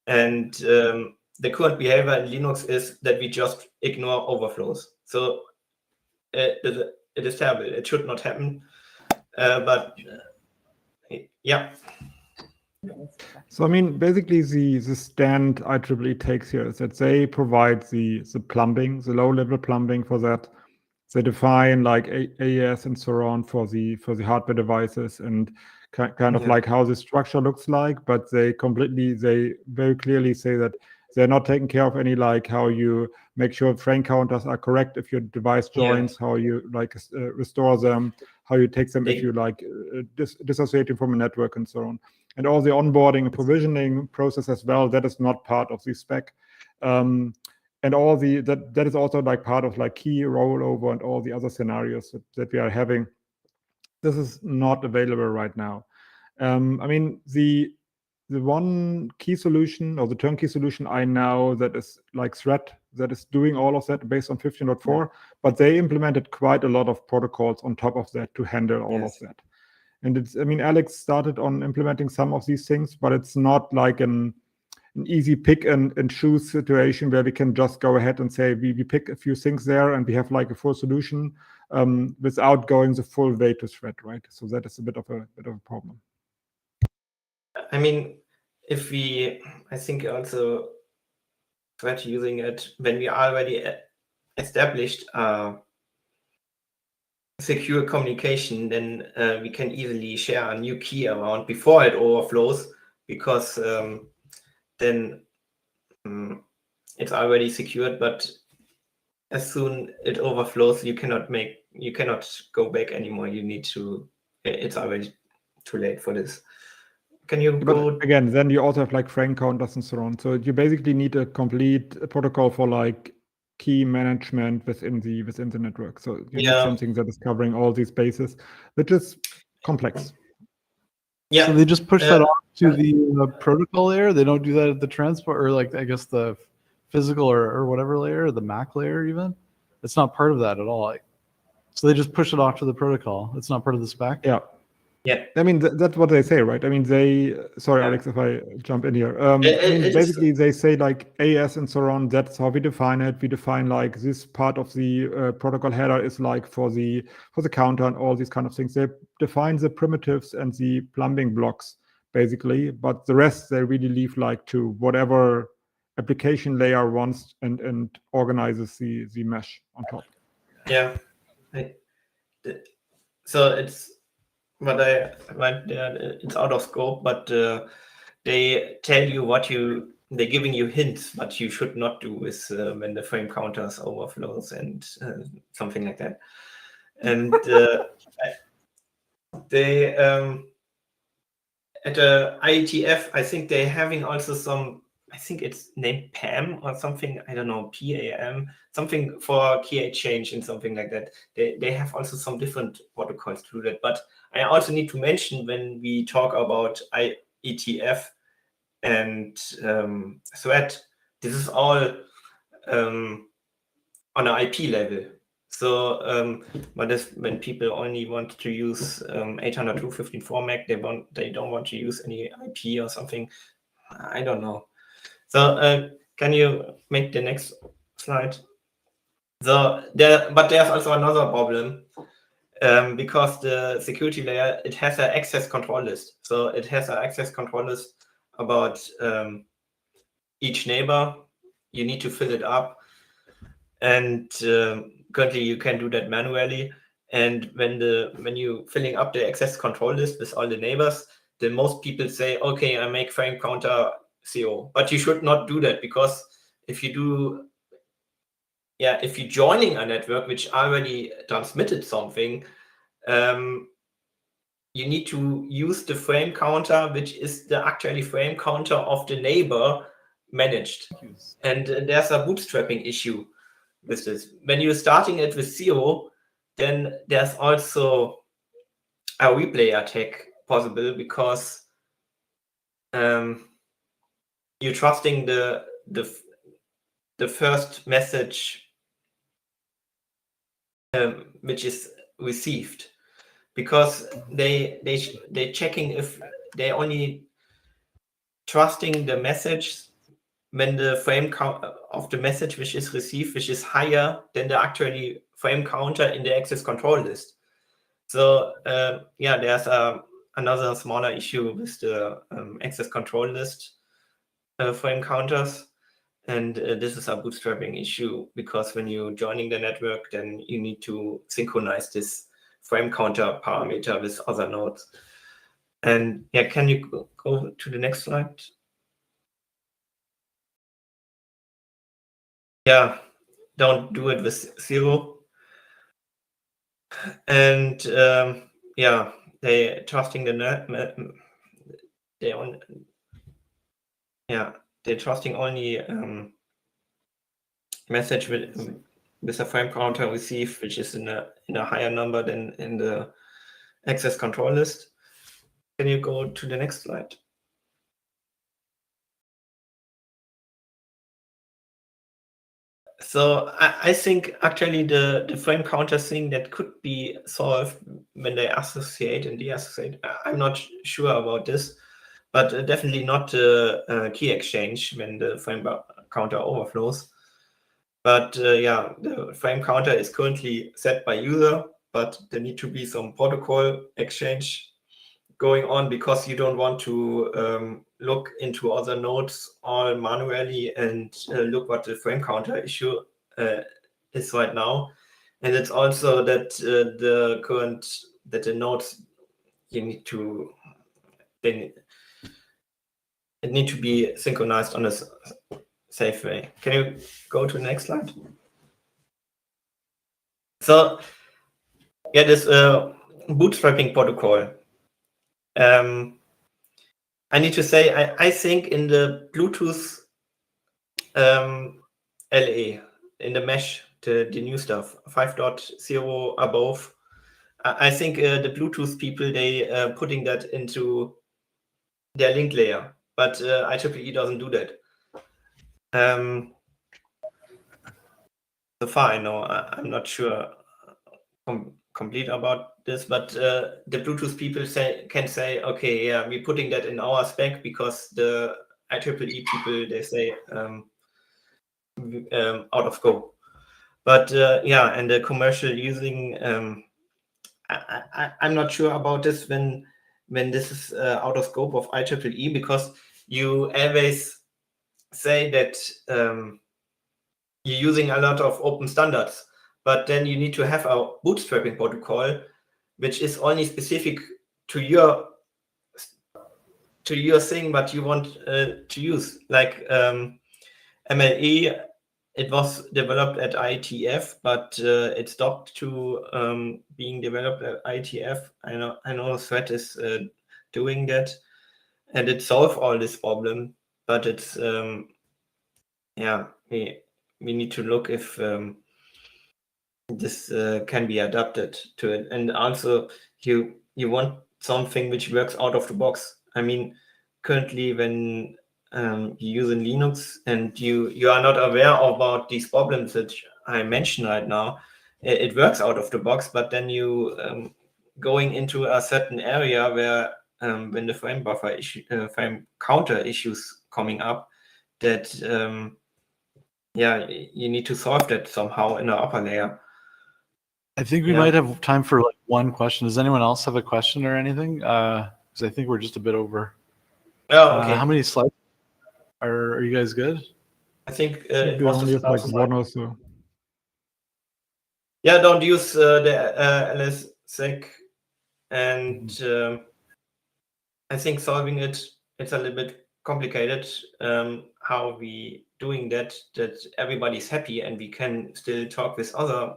And the current behavior in Linux is that we just ignore overflows. So it is terrible. It should not happen. But yeah. So I mean, basically, the stand IEEE takes here is that they provide the plumbing, the low-level plumbing for that. They define like AES and so on for the hardware devices, and kind of like how the structure looks like. But they very clearly say that they're not taking care of any, like how you make sure frame counters are correct if your device joins, how you like restore them, how you take them if you like dissociate them from a network and so on. And all the onboarding and provisioning process as well, that is not part of the spec. And all that is also like part of like key rollover and all the other scenarios that we are having. This is not available right now. I mean, the one key solution, or the turnkey solution I know, that is like Thread, that is doing all of that based on 15.4, but they implemented quite a lot of protocols on top of that to handle all of that. And it's, I mean, Alex started on implementing some of these things, but it's not like an easy pick and choose situation where we can just go ahead and say we pick a few things there and we have like a full solution without going the full way to Thread, right? So that is a bit of a problem. I mean, I think also Thread using it when we already established secure communication, then we can easily share a new key around before it overflows, because then it's already secured. But as soon it overflows, you cannot go back anymore. It's already too late for this. Can you go? But again, then you also have like frame counters and so on. So you basically need a complete protocol for like key management within the network. So you need something that is covering all these bases, which is complex. Yeah. So they just push that off to the protocol layer. They don't do that at the transport, or like, I guess the physical or whatever layer, the MAC layer even. It's not part of that at all. So they just push it off to the protocol. It's not part of the spec. Yeah. Yeah, I mean that's what they say, right? I mean sorry, Alex, if I jump in here. I mean, basically they say like AES and so on. That's how we define it. We define like this part of the protocol header is like for the counter and all these kind of things. They define the primitives and the plumbing blocks basically, but the rest they really leave like to whatever application layer wants and organizes the mesh on top. Yeah. So it's what I write there. It's out of scope, but they tell you they're giving you hints what you should not do with when the frame counters overflows and something like that. And they at the IETF, I think they're having also some. I think it's named PAM or something. I don't know, PAM, something for key exchange and something like that. They have also some different protocols to do that. But I also need to mention when we talk about IETF and thread, this is all on an IP level. So but when people only want to use 802.15 MAC, they don't want to use any IP or something. I don't know. So can you make the next slide? But there's also another problem because the security layer, it has an access control list. So it has an access control list about each neighbor. You need to fill it up, and currently you can do that manually. And when you filling up the access control list with all the neighbors, then most people say, okay, I make frame counter 0. But you should not do that, because if you joining a network which already transmitted something, you need to use the frame counter, which is the actually frame counter of the neighbor managed. And there's a bootstrapping issue with this. When you're starting it with 0, then there's also a replay attack possible, because you're trusting the first message which is received, because they checking if they only trusting the message when the frame count of the message which is received, which is higher than the actually frame counter in the access control list. So there's another smaller issue with the access control list frame counters. And this is a bootstrapping issue, because when you're joining the network, then you need to synchronize this frame counter parameter with other nodes. And can you go to the next slide? Yeah, don't do it with 0. And they trusting the net. They're trusting only message with a frame counter received, which is in a higher number than in the access control list. Can you go to the next slide? So I think actually the frame counter thing that could be solved when they associate and deassociate. I'm not sure about this, but definitely not the key exchange when the frame counter overflows. But the frame counter is currently set by user, but there need to be some protocol exchange going on, because you don't want to look into other nodes all manually and look what the frame counter issue is right now. And it's also that the nodes it need to be synchronized on a safe way. Can you go to the next slide? So this bootstrapping protocol. I need to say, I think in the Bluetooth LA, in the mesh, the new stuff, 5.0 above, I think the Bluetooth people, they putting that into their link layer, but IEEE doesn't do that. So far I know, I'm not sure complete about this, but the Bluetooth people can say, okay, yeah, we're putting that in our spec, because the IEEE people, they say out of scope. But and the commercial using, I'm not sure about this when this is out of scope of IEEE, because you always say that you're using a lot of open standards, but then you need to have a bootstrapping protocol, which is only specific to your thing, but you want to use, like MLE. It was developed at IETF, but it stopped to being developed at IETF. I know Thread is doing that, and it solved all this problem. But it's we need to look if this can be adapted to it, and also you want something which works out of the box. I mean, currently when you use in Linux and you are not aware about these problems that I mentioned right now, it works out of the box, but then you going into a certain area where when the frame buffer issue, frame counter issues coming up, that you need to solve that somehow in the upper layer. I think we might have time for like one question. Does anyone else have a question or anything? Because I think we're just a bit over. Oh, okay. How many slides are you guys good? I think We only have like one or so. Yeah, don't use the LSSEC, and I think solving it's a little bit complicated. How we doing that everybody's happy and we can still talk with other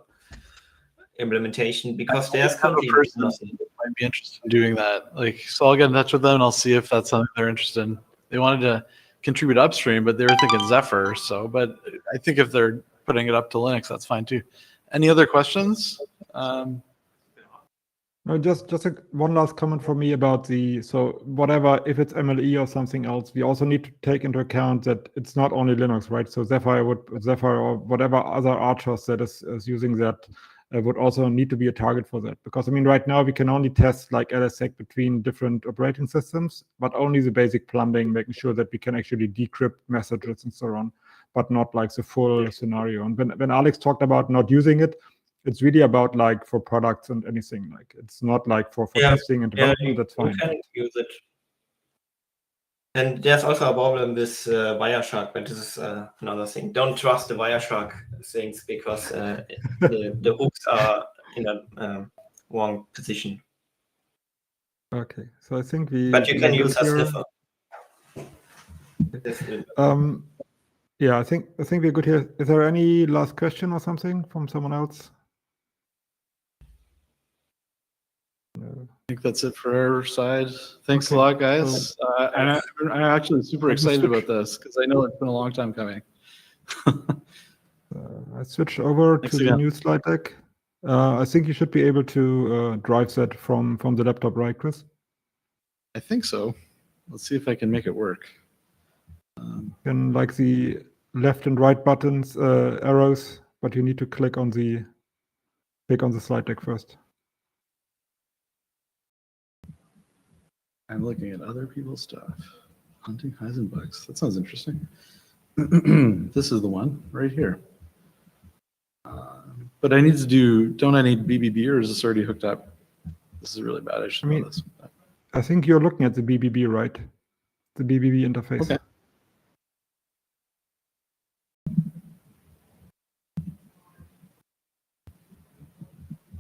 implementation, because there's currently person that might be interested in doing that. Like, so I'll get in touch with them and I'll see if that's something they're interested in. They wanted to contribute upstream, but they were thinking Zephyr. So, but I think if they're putting it up to Linux, that's fine too. Any other questions? No, just one last comment from me about so whatever, if it's MLE or something else, we also need to take into account that it's not only Linux, right? So Zephyr or whatever other archers that is using that would also need to be a target for that. Because I mean, right now we can only test like LSEC between different operating systems, but only the basic plumbing, making sure that we can actually decrypt messages and so on, but not like the full scenario. And when Alex talked about not using it, it's really about like for products and anything. Like it's not like for testing and development. That's fine. You can use it. And there's also a problem with Wireshark, but this is another thing. Don't trust the Wireshark things, because the hooks are in a wrong position. Okay, so I think we. But you can use a sniffer. Yeah, I think we're good here. Is there any last question or something from someone else? No. I think that's it for our side. Thanks a lot, guys. And I'm actually super excited about this because I know it's been a long time coming. I switch over to the new slide deck. I think you should be able to drive that from the laptop, right, Chris? I think so. Let's see if I can make it work. And like the left and right buttons, arrows, but you need to click on the slide deck first. I'm looking at other people's stuff. Hunting Heisenbugs. That sounds interesting. This is the one right here. But I need to do, don't I need BBB, or is this already hooked up? This is really bad. I should know this. I think you're looking at the BBB, right? The BBB interface. Okay.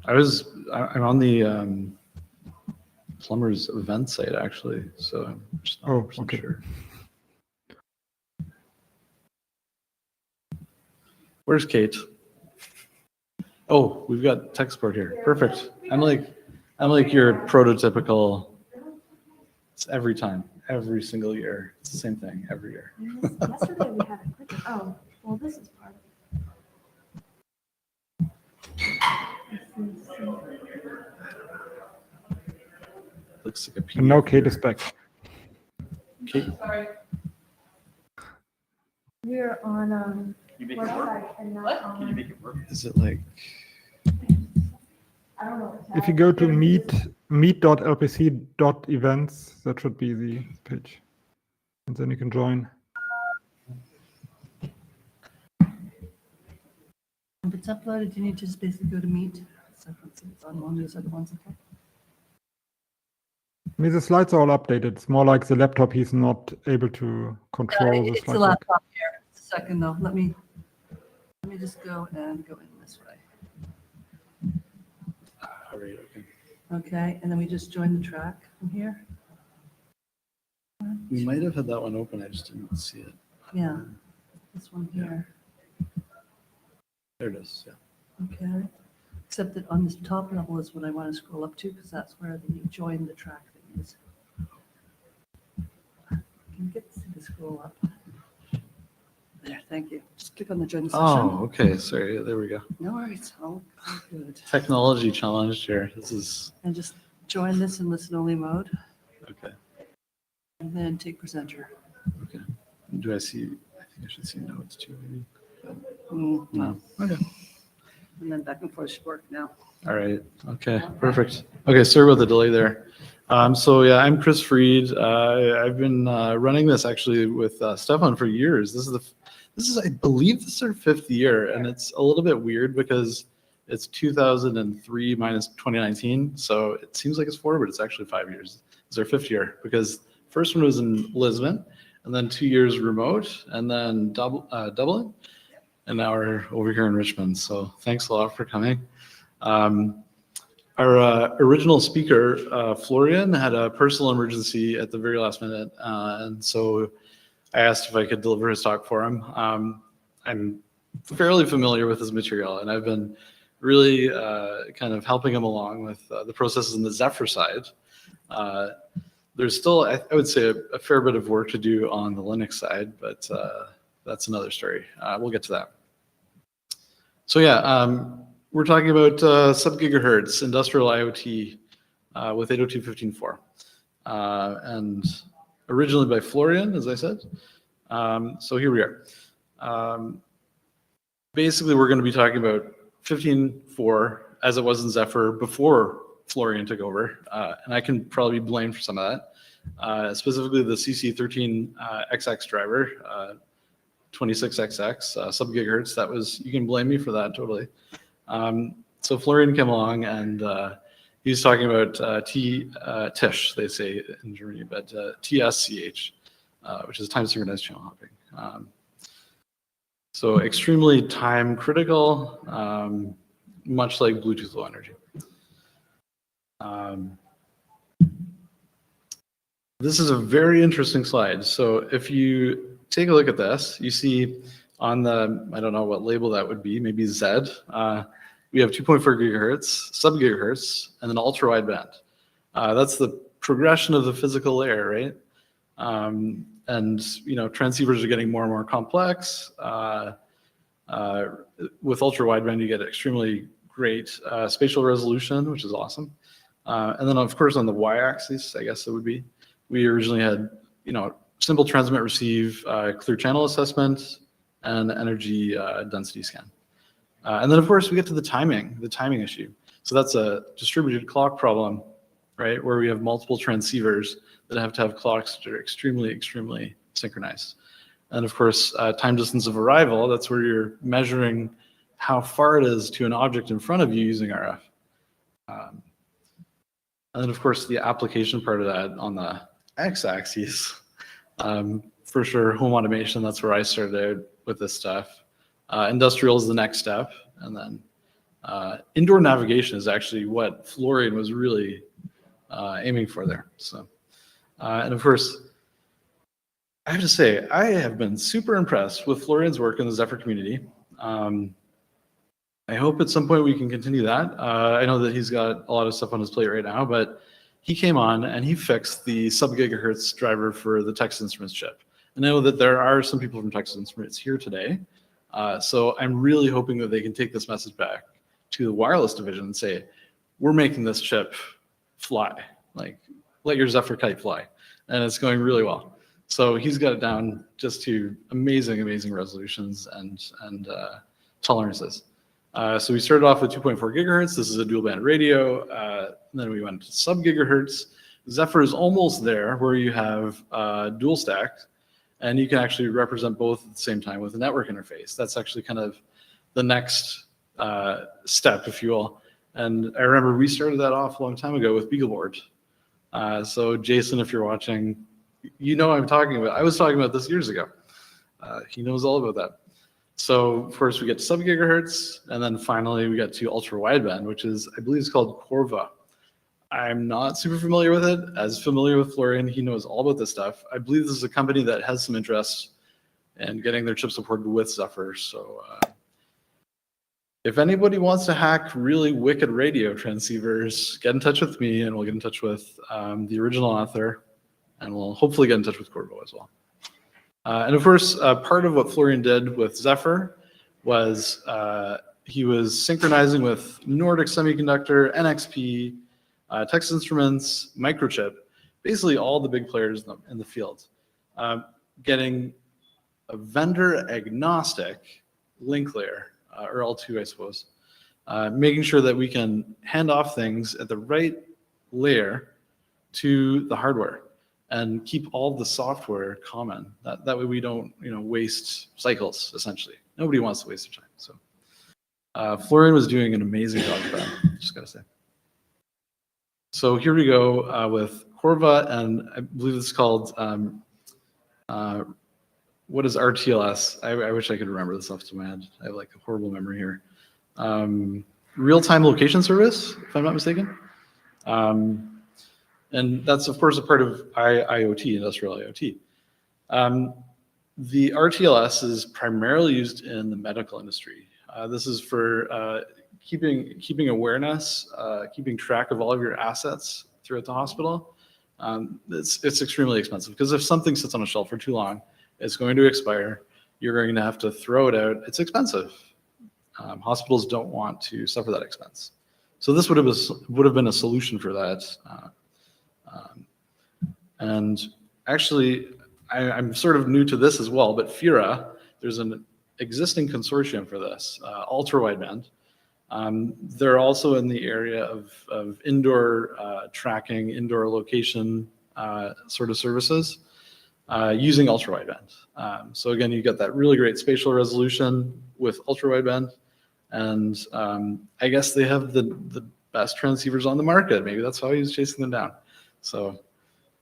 I'm on the plumber's event site actually, so I'm just not sure. Where's Kate? Oh, we've got tech support here. Perfect. I'm like your prototypical. It's every time, every single year. It's the same thing every year. Yesterday we had a quick. Oh, well, this is part of it. Looks like a PDF. And now Kate is back. Kate. Sorry. We're on website and not on. Is it like? I don't know. If you go to meet.lpc.events, that should be the page, and then you can join. If it's uploaded, you need to just basically go to Meet. So it's on one of these other ones. Okay. I mean, the slides are all updated. It's more like the laptop he's not able to control the It's slide the deck. laptop here. Just a second though. Let me just go and go in this way. All right, okay. Okay, and then we just join the track from here. We might have had that one open. I just didn't see it. Yeah, this one here. There it is. Yeah. Okay. Except that on this top level is what I want to scroll up to because that's where the join the track thing is. Can you get to scroll up? There, thank you. Just click on the join session. Oh, okay. Sorry. There we go. No worries. All good. Technology challenged here. This is And just join this in listen only mode okay. and then take presenter. Okay. Do I see? I think I should see notes too, maybe. No. Okay. And then back and forth should work now. All right. Okay. Perfect. Okay. Sorry about the delay there. So yeah, I'm Chris Freed. I've been running this actually with Stefan for years. This is I believe this is our 5th year, and it's a little bit weird because it's 2003 minus 2019. So it seems like it's 4, but it's actually 5 years. It's our 5th year because first one was in Lisbon, and then 2 years remote, and then Dublin, and now we're over here in Richmond. So thanks a lot for coming. Our original speaker, Florian, had a personal emergency at the very last minute, and so I asked if I could deliver his talk for him. I'm fairly familiar with his material, and I've been really kind of helping him along with the processes in the Zephyr side. There's still, I would say, a fair bit of work to do on the Linux side, but that's another story. We'll get to that. So yeah, we're talking about sub-gigahertz industrial IoT with 802.15.4. And originally by Florian, as I said. So here we are. Basically, we're going to be talking about 15.4 as it was in Zephyr before Florian took over. And I can probably be blamed for some of that. Specifically the CC13XX driver, 26XX, sub-gigahertz. That was, you can blame me for that totally. So Florian came along and he was talking about TISH, they say in Germany, but TSCH, which is time synchronized channel hopping. So extremely time critical, much like Bluetooth Low Energy. This is a very interesting slide. So if you take a look at this, you see on the, I don't know what label that would be, maybe Z, we have 2.4 gigahertz, sub-gigahertz, and then ultra-wideband. That's the progression of the physical layer, right? And, you know, transceivers are getting more and more complex. With ultra-wideband, you get extremely great spatial resolution, which is awesome. And then, of course, on the y-axis, I guess it would be, we originally had, you know, simple transmit receive, clear channel assessment, and energy density scan. And then, of course, we get to the timing issue. So that's a distributed clock problem, right, where we have multiple transceivers that have to have clocks that are extremely, extremely synchronized. And, of course, time distance of arrival, that's where you're measuring how far it is to an object in front of you using RF. And then, of course, the application part of that on the x-axis, for sure, home automation, that's where I started out with this stuff. Industrial is the next step. And then indoor navigation is actually what Florian was really aiming for there. So, and of course, I have to say, I have been super impressed with Florian's work in the Zephyr community. I hope at some point we can continue that. I know that he's got a lot of stuff on his plate right now, but he came on and he fixed the sub-gigahertz driver for the Texas Instruments chip. I know that there are some people from Texas Instruments here today. So I'm really hoping that they can take this message back to the wireless division and say, we're making this chip fly, like let your Zephyr kite fly. And it's going really well. So he's got it down just to amazing, amazing resolutions and tolerances. So we started off with 2.4 gigahertz. This is a dual band radio. Then we went to sub gigahertz. Zephyr is almost there where you have dual stack, and you can actually represent both at the same time with a network interface. That's actually kind of the next step, if you will. And I remember we started that off a long time ago with BeagleBoard. So Jason, if you're watching, you know what I'm talking about. I was talking about this years ago. He knows all about that. So first we get to sub-gigahertz, and then finally we get to ultra-wideband, which is, I believe it's called Corva. I'm not super familiar with it. As familiar with Florian, he knows all about this stuff. I believe this is a company that has some interest in getting their chip supported with Zephyr. So if anybody wants to hack really wicked radio transceivers, get in touch with me, and we'll get in touch with the original author, and we'll hopefully get in touch with Corvo as well. And of course, part of what Florian did with Zephyr was he was synchronizing with Nordic Semiconductor, NXP, Texas Instruments, Microchip, basically all the big players in the field, getting a vendor agnostic link layer, or L2, I suppose, making sure that we can hand off things at the right layer to the hardware and keep all the software common. That way we don't, waste cycles, essentially. Nobody wants to waste their time. So Florian was doing an amazing job with that, just gotta say. So here we go with Corva, and I believe it's called, what is RTLS? I wish I could remember this off the top of my head. I have like a horrible memory here. Real-time location service, if I'm not mistaken. And that's, of course, a part of IoT, industrial IoT. The RTLS is primarily used in the medical industry. This is for keeping awareness, keeping track of all of your assets throughout the hospital. It's extremely expensive because if something sits on a shelf for too long, it's going to expire. You're going to have to throw it out. It's expensive. Hospitals don't want to suffer that expense. So this would have been a solution for that. And actually, I'm sort of new to this as well, but FIRA, there's an existing consortium for this, ultra-wideband. They're also in the area of indoor tracking, indoor location sort of services using ultra-wideband. So again, you get that really great spatial resolution with ultra-wideband, and I guess they have the best transceivers on the market. Maybe that's how he's chasing them down. So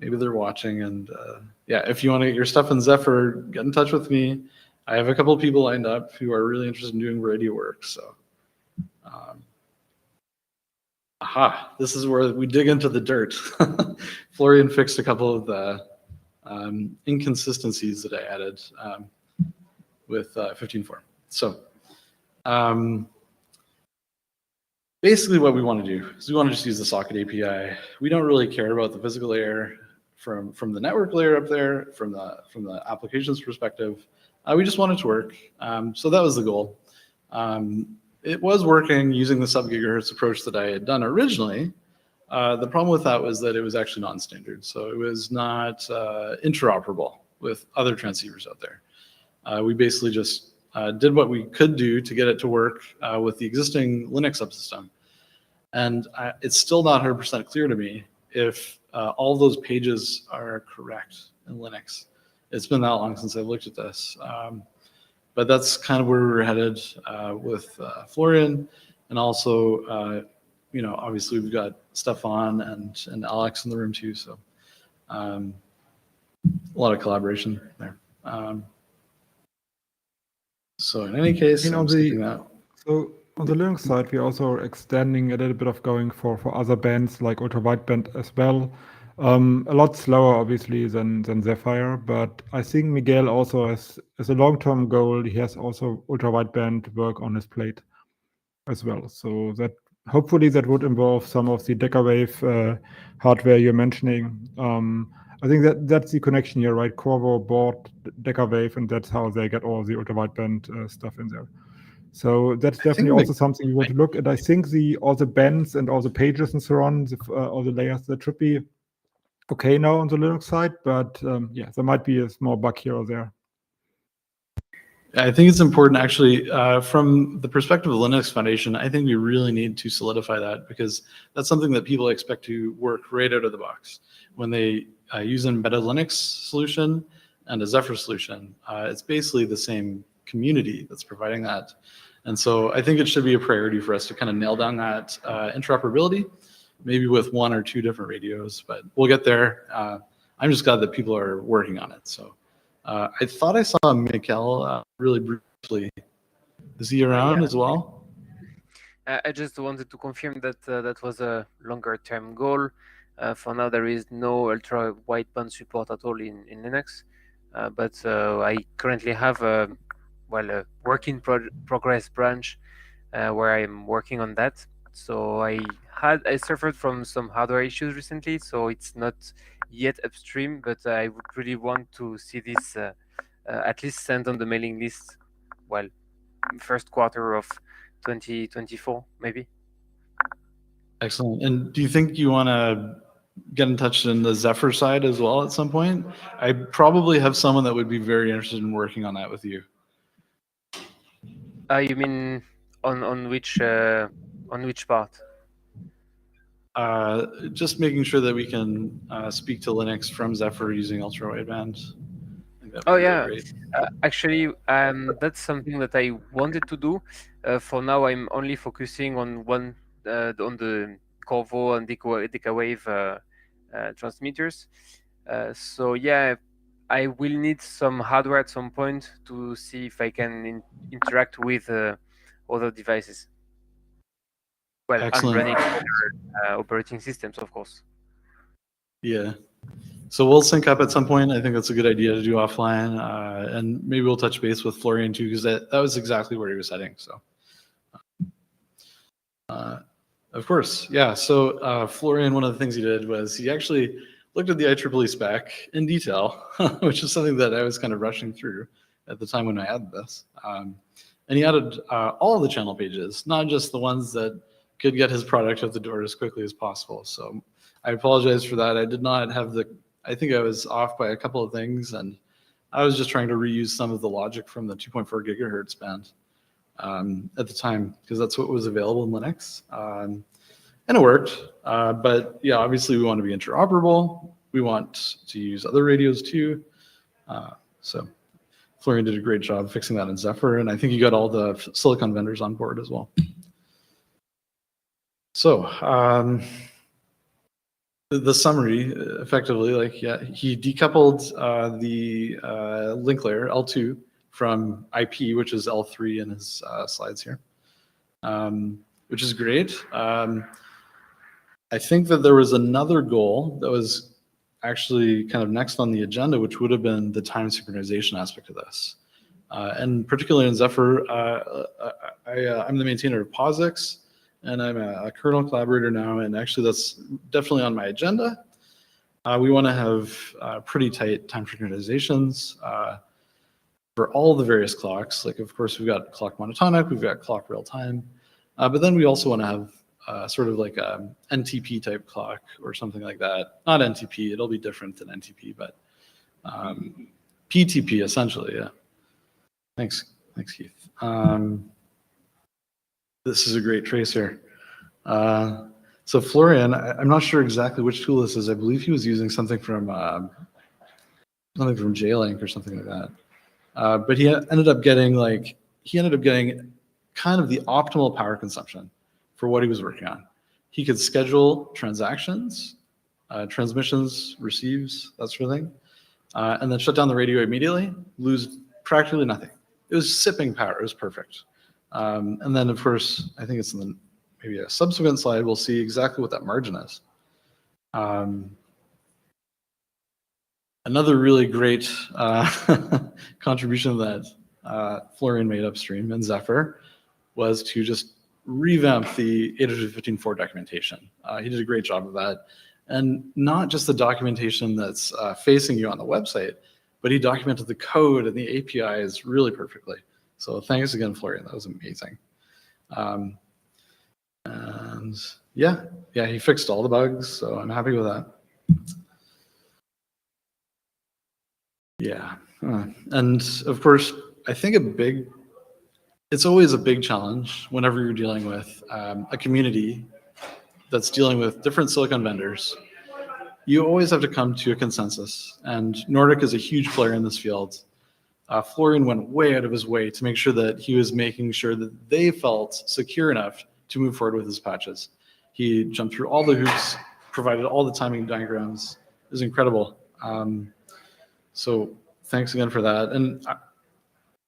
maybe they're watching, and yeah, if you want to get your stuff in Zephyr, get in touch with me. I have a couple of people lined up who are really interested in doing radio work. So, this is where we dig into the dirt. Florian fixed a couple of the inconsistencies that I added with 15.4. So, basically what we want to do is we want to just use the socket API. We don't really care about the physical layer from the network layer up there, from the applications perspective. We just want it to work. So that was the goal. It was working using the sub-gigahertz approach that I had done originally. The problem with that was that it was actually non-standard. So it was not interoperable with other transceivers out there. We basically just did what we could do to get it to work with the existing Linux subsystem. And it's still not 100% clear to me if all those pages are correct in Linux. It's been that long since I've looked at this. But that's kind of where we're headed with Florian. And also, obviously we've got Stefan and Alex in the room too. So a lot of collaboration there. So in any case, So on the Linux side, we also are extending a little bit of going for other bands like ultra-wideband as well. A lot slower, obviously, than Zephyr, but I think Miguel also has, as a long-term goal, he has also ultra-wideband work on his plate as well. So that hopefully that would involve some of the Decawave hardware you're mentioning. I think that's the connection here, right? Corvo bought Decawave, and that's how they get all the ultra-wideband stuff in there. So that's definitely also something you want to look at. I think all the bands and all the pages and so on, all the layers, that should be okay now on the Linux side, but yeah, there might be a small bug here or there. I think it's important, actually, from the perspective of Linux Foundation, I think we really need to solidify that, because that's something that people expect to work right out of the box. When they use an embedded Linux solution and a Zephyr solution, it's basically the same community that's providing that. And so I think it should be a priority for us to kind of nail down that interoperability, maybe with one or two different radios, but we'll get there. I'm just glad that people are working on it. So I thought I saw Mikkel really briefly actually. Is he around as well? I just wanted to confirm that that was a longer-term goal. For now, there is no ultra-wideband support at all in Linux, but I currently have a work in progress branch where I'm working on that. So I suffered from some hardware issues recently, so it's not yet upstream, but I would really want to see this at least sent on the mailing list, well, first quarter of 2024, maybe. Excellent. And do you think you want to get in touch in the Zephyr side as well at some point? I probably have someone that would be very interested in working on that with you. You mean on which part? Just making sure that we can speak to Linux from Zephyr using ultra wideband. Oh yeah, actually, that's something that I wanted to do. For now, I'm only focusing on on the Corvo and Decawave transmitters. So yeah, I will need some hardware at some point to see if I can interact with other devices. Well, Excellent. and running other operating systems, of course. Yeah. So we'll sync up at some point. I think that's a good idea to do offline, and maybe we'll touch base with Florian too, because that was exactly where he was heading. So, of course, yeah. So Florian, one of the things he did was he actually looked at the IEEE spec in detail, which is something that I was kind of rushing through at the time when I added this. And he added all the channel pages, not just the ones that could get his product out the door as quickly as possible. So I apologize for that. I did not have I think I was off by a couple of things, and I was just trying to reuse some of the logic from the 2.4 gigahertz band at the time, because that's what was available in Linux. And it worked. But yeah, obviously we want to be interoperable. We want to use other radios too. So Florian did a great job fixing that in Zephyr, and I think you got all the silicon vendors on board as well. So the summary, effectively, like, yeah, he decoupled the link layer L2 from IP, which is L3 in his slides here, which is great. I think that there was another goal that was actually kind of next on the agenda, which would have been the time synchronization aspect of this. And particularly in Zephyr, I'm the maintainer of POSIX, and I'm a kernel collaborator now, and actually that's definitely on my agenda. We want to have pretty tight time synchronizations for all the various clocks. Like, of course, we've got clock monotonic, we've got clock real time, but then we also want to have sort of like a NTP type clock or something like that. Not NTP, it'll be different than NTP, but PTP essentially, yeah. Thanks, Keith. This is a great tracer. So Florian, I'm not sure exactly which tool this is. I believe he was using something from J-Link or something like that. But he ended up getting kind of the optimal power consumption for what he was working on. He could schedule transactions, transmissions, receives, that sort of thing, and then shut down the radio immediately, lose practically nothing. It was sipping power. It was perfect. And then, of course, I think it's in maybe a subsequent slide, we'll see exactly what that margin is. Another really great contribution that Florian made upstream in Zephyr was to just revamp the 802.15.4 documentation. He did a great job of that. And not just the documentation that's facing you on the website, but he documented the code and the APIs really perfectly. So thanks again, Florian. That was amazing. And yeah, he fixed all the bugs, so I'm happy with that. Yeah, and of course, I think it's always a big challenge whenever you're dealing with a community that's dealing with different silicon vendors. You always have to come to a consensus, and Nordic is a huge player in this field. Florian went way out of his way to make sure that he was making sure that they felt secure enough to move forward with his patches. He jumped through all the hoops, provided all the timing diagrams. It was incredible. So thanks again for that. And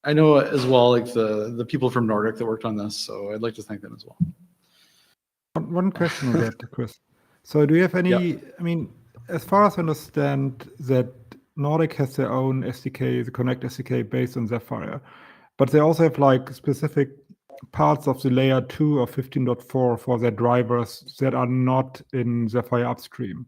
I know as well, like the people from Nordic that worked on this, so I'd like to thank them as well. One question on that, Chris. So do you have any, I mean, as far as I understand that Nordic has their own SDK, the Connect SDK based on Zephyr, but they also have like specific parts of the layer 2 of 15.4 for their drivers that are not in Zephyr upstream.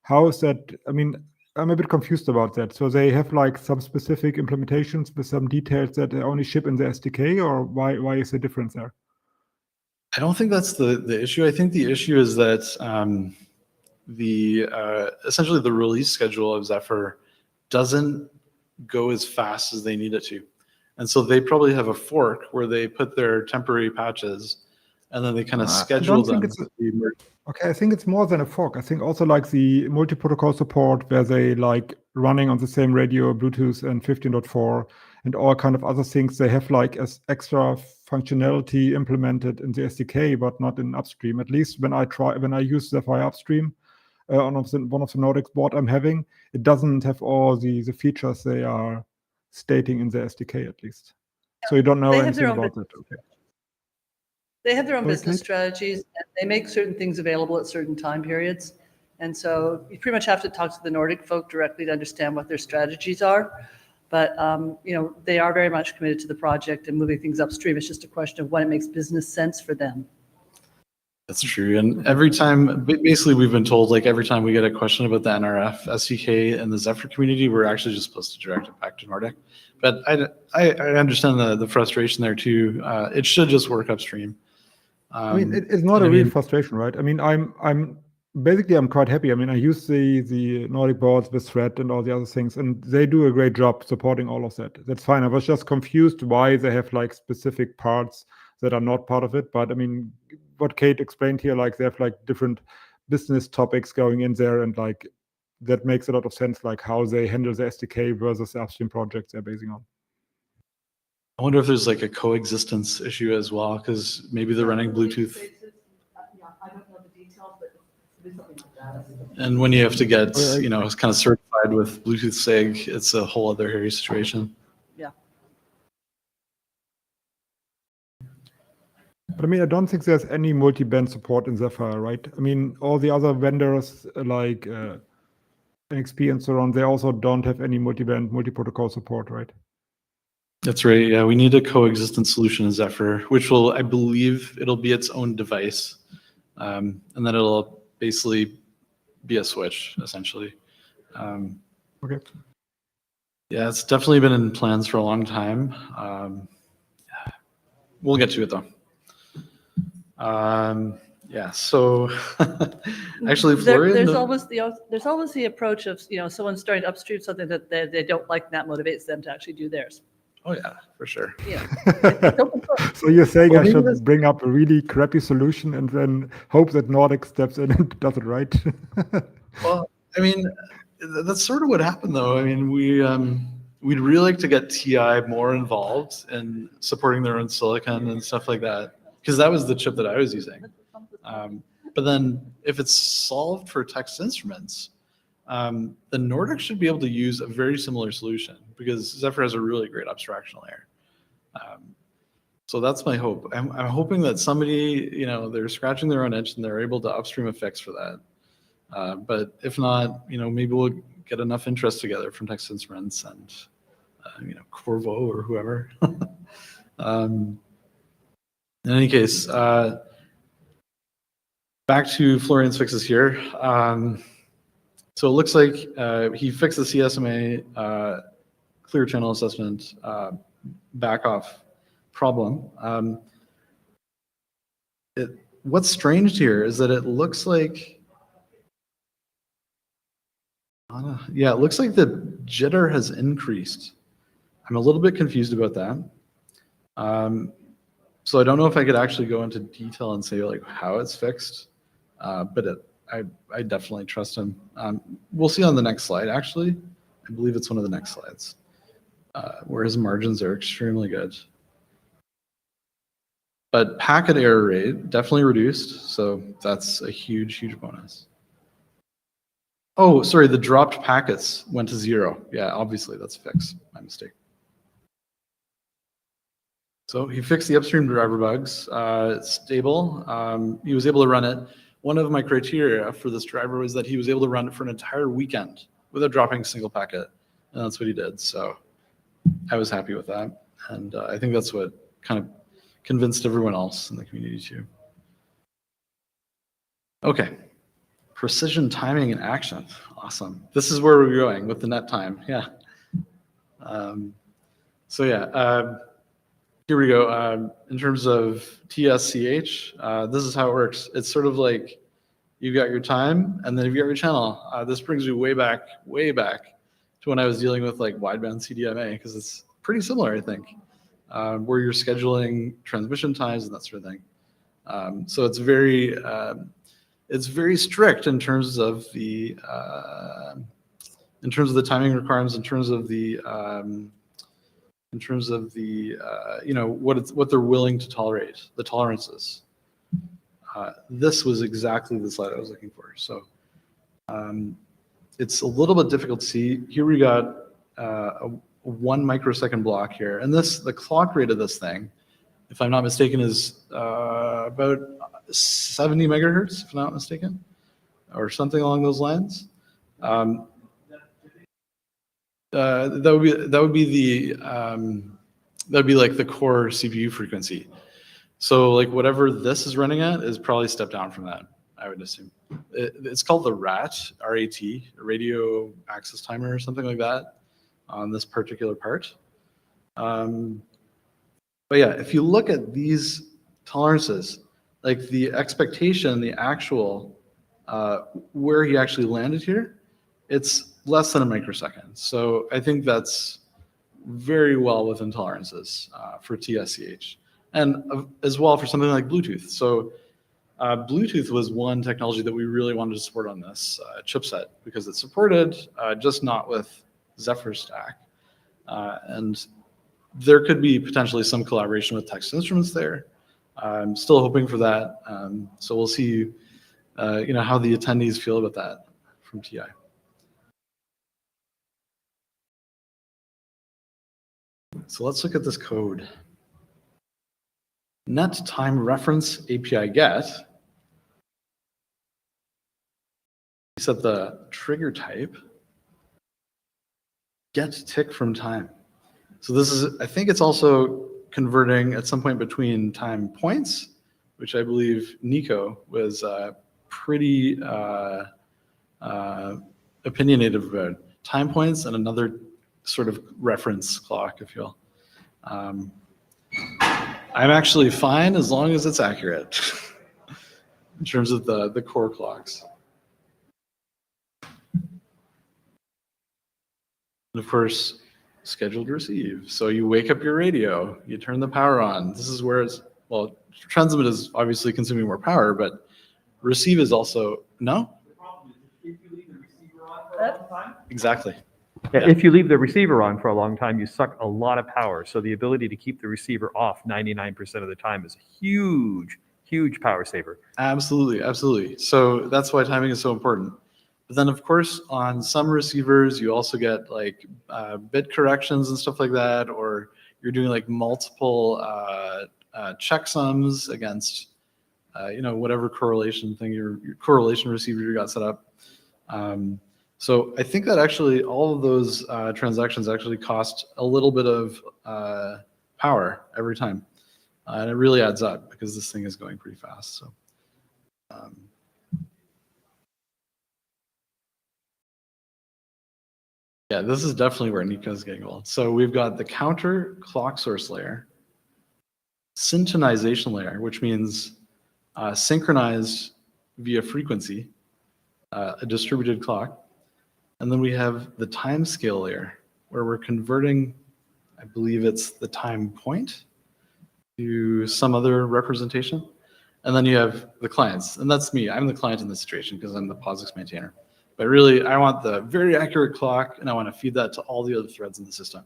How is that? I mean, I'm a bit confused about that. So they have like some specific implementations with some details that they only ship in the SDK, or why is the difference there? I don't think that's the issue. I think the issue is that essentially the release schedule of Zephyr doesn't go as fast as they need it to. And so they probably have a fork where they put their temporary patches and then they kind of schedule them. Okay, I think it's more than a fork. I think also like the multi-protocol support where they like running on the same radio, Bluetooth and 15.4 and all kind of other things. They have like as extra functionality implemented in the SDK, but not in upstream. At least when I use Zephyr upstream on one of the Nordic board I'm having, it doesn't have all the features they are stating in the SDK at least. So you don't know anything about it. Okay. They have their own Sorry, business Kate? strategies, and they make certain things available at certain time periods. And so you pretty much have to talk to the Nordic folk directly to understand what their strategies are. But they are very much committed to the project and moving things upstream. It's just a question of when it makes business sense for them. That's true. And every time, basically we've been told, like every time we get a question about the NRF SDK in the Zephyr community, we're actually just supposed to direct it back to Nordic. But I understand the frustration there too. It should just work upstream. I mean, it's not a real frustration, right? I mean, I'm quite happy. I mean, I use the Nordic boards with Thread and all the other things, and they do a great job supporting all of that. That's fine. I was just confused why they have like specific parts that are not part of it. But I mean, what Kate explained here, like they have like different business topics going in there, and like that makes a lot of sense, like how they handle the SDK versus the upstream projects they're basing on. I wonder if there's like a coexistence issue as well, because maybe they're running Bluetooth. I don't know the details, but there's something like that. And when you have to get, kind of certified with Bluetooth SIG, it's a whole other hairy situation. Yeah. But I mean, I don't think there's any multi-band support in Zephyr, right? I mean, all the other vendors like NXP and so on, they also don't have any multi-band, multi-protocol support, right? That's right. Yeah, we need a coexistent solution in Zephyr, which will, I believe, it'll be its own device, and then it'll basically be a switch, essentially. Okay. Yeah, it's definitely been in plans for a long time. We'll get to it though. Yeah. So actually, Florian, there's always the approach of someone starting upstream something that they don't like, and that motivates them to actually do theirs. Oh yeah, for sure. Yeah. So you're saying I should bring up a really crappy solution and then hope that Nordic steps in and does it right? Well, I mean, that's sort of what happened though. I mean, we'd really like to get TI more involved in supporting their own silicon and stuff like that, because that was the chip that I was using. But then if it's solved for text instruments, the Nordic should be able to use a very similar solution, because Zephyr has a really great abstraction layer. So that's my hope. I'm hoping that somebody, they're scratching their own itch and they're able to upstream a fix for that. But if not, maybe we'll get enough interest together from text instruments and, Corvo or whoever. In any case, back to Florian's fixes here. So it looks like he fixed the CSMA clear channel assessment back off problem. What's strange here is that it looks like, it looks like the jitter has increased. I'm a little bit confused about that. So I don't know if I could actually go into detail and say like how it's fixed, but I definitely trust him. We'll see on the next slide, actually. I believe it's one of the next slides, where his margins are extremely good. But packet error rate definitely reduced, so that's a huge, huge bonus. Oh, sorry, the dropped packets went to 0. Yeah, obviously that's fixed. My mistake. So he fixed the upstream driver bugs. It's stable. He was able to run it. One of my criteria for this driver was that he was able to run it for an entire weekend without dropping a single packet. And that's what he did. So I was happy with that. And I think that's what kind of convinced everyone else in the community too. Okay. Precision timing in action. Awesome. This is where we're going with the net time. Yeah. So yeah, here we go. In terms of TSCH, this is how it works. It's sort of like you've got your time, and then you've got your channel. This brings you way back to when I was dealing with like wideband CDMA, because it's pretty similar, I think, where you're scheduling transmission times and that sort of thing. So it's very strict in terms of the timing requirements, in terms of the you know, what they're willing to tolerate, the tolerances. This was exactly the slide I was looking for. So it's a little bit difficult to see. Here we got a 1 microsecond block here, and the clock rate of this thing, if I'm not mistaken, is about 70 megahertz, if I'm not mistaken, or something along those lines. That would be like the core CPU frequency. So like whatever this is running at is probably a step down from that, I would assume. It's called the RAT, R-A-T, Radio Access Timer or something like that on this particular part. But yeah, if you look at these tolerances, like the expectation, the actual, where he actually landed here, it's less than a microsecond. So I think that's very well within tolerances for TSCH, and as well for something like Bluetooth. So Bluetooth was one technology that we really wanted to support on this chipset because it's supported, just not with Zephyr Stack. And there could be potentially some collaboration with Texas Instruments there. I'm still hoping for that. So we'll see, you know, how the attendees feel about that from TI. So let's look at this code. Net time reference API get. Set the trigger type. Get tick from time. So this is, I think it's also converting at some point between time points, which I believe Nico was pretty opinionated about. Time points and another sort of reference clock, if you will. I'm actually fine as long as it's accurate in terms of the core clocks. And of course, scheduled receive. So you wake up your radio, you turn the power on. This is where it's, well, transmit is obviously consuming more power, but receive is also, no? If you leave the receiver on for a long time. Exactly. Yeah, if you leave the receiver on for a long time, you suck a lot of power. So the ability to keep the receiver off 99% of the time is a huge, huge power saver. Absolutely, absolutely. So that's why timing is so important. But then, of course, on some receivers, you also get like bit corrections and stuff like that, or you're doing like multiple checksums against, you know, whatever correlation thing your correlation receiver you got set up. So I think that actually all of those transactions actually cost a little bit of power every time. And it really adds up because this thing is going pretty fast. So, yeah, this is definitely where Nico's getting old. So we've got the counter clock source layer, synchronization layer, which means synchronized via frequency, a distributed clock. And then we have the time scale layer where we're converting, I believe it's the time point to some other representation. And then you have the clients, and that's me. I'm the client in this situation because I'm the POSIX maintainer. But really, I want the very accurate clock, and I want to feed that to all the other threads in the system.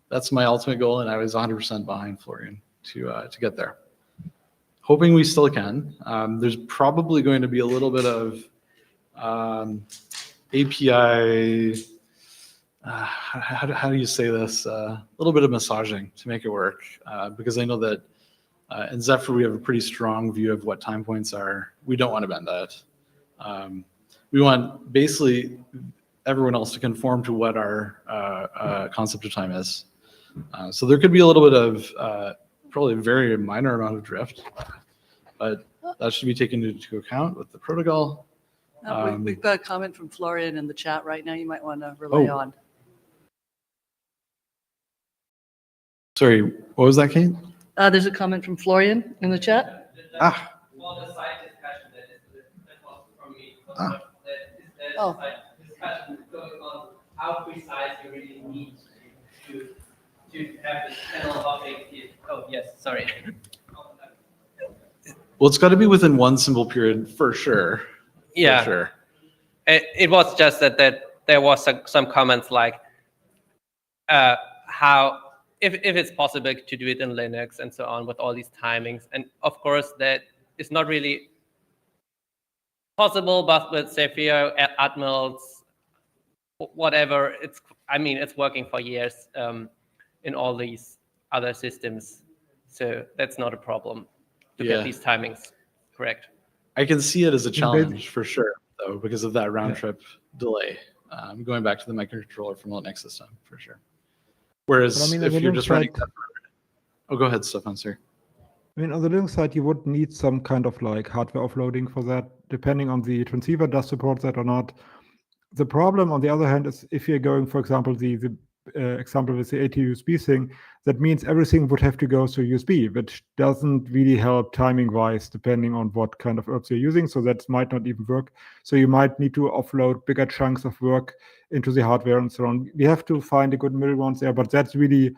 That's my ultimate goal, and I was 100% behind Florian to get there. Hoping we still can. There's probably going to be a little bit of API how do you say this? A little bit of massaging to make it work, because I know that in Zephyr we have a pretty strong view of what time points are. We don't want to bend that. We want basically everyone else to conform to what our concept of time is. So there could be a little bit of probably a very minor amount of drift, but that should be taken into account with the protocol. We've got a comment from Florian in the chat right now. You might want to relay Oh. on. Sorry, what was that, Kate? There's a comment from Florian in the chat. Ah. Well, the side discussion that was from me. Ah. Oh. Side discussion going on how precise you really need to have this channel hopping. Oh yes, sorry. Well, it's got to be within one symbol period for sure. Yeah. For sure. It was just that there was some comments like how if it's possible to do it in Linux and so on with all these timings, and of course that is not really possible, but with Zephyr, Admirals, whatever, it's working for years in all these other systems, so that's not a problem to get these timings correct. I can see it as a challenge for sure, though, because of that round trip delay. Going back to the microcontroller from the Linux system, for sure. Whereas if you're just running that, oh, go ahead, Stefan, sir. I mean, on the Linux side, you would need some kind of like hardware offloading for that, depending on the transceiver does support that or not. The problem, on the other hand, is if you're going, for example, the example with the AT USB thing, that means everything would have to go through USB, which doesn't really help timing-wise, depending on what kind of ERPs you're using. So that might not even work. So you might need to offload bigger chunks of work into the hardware and so on. We have to find a good middle ones there, but that's really,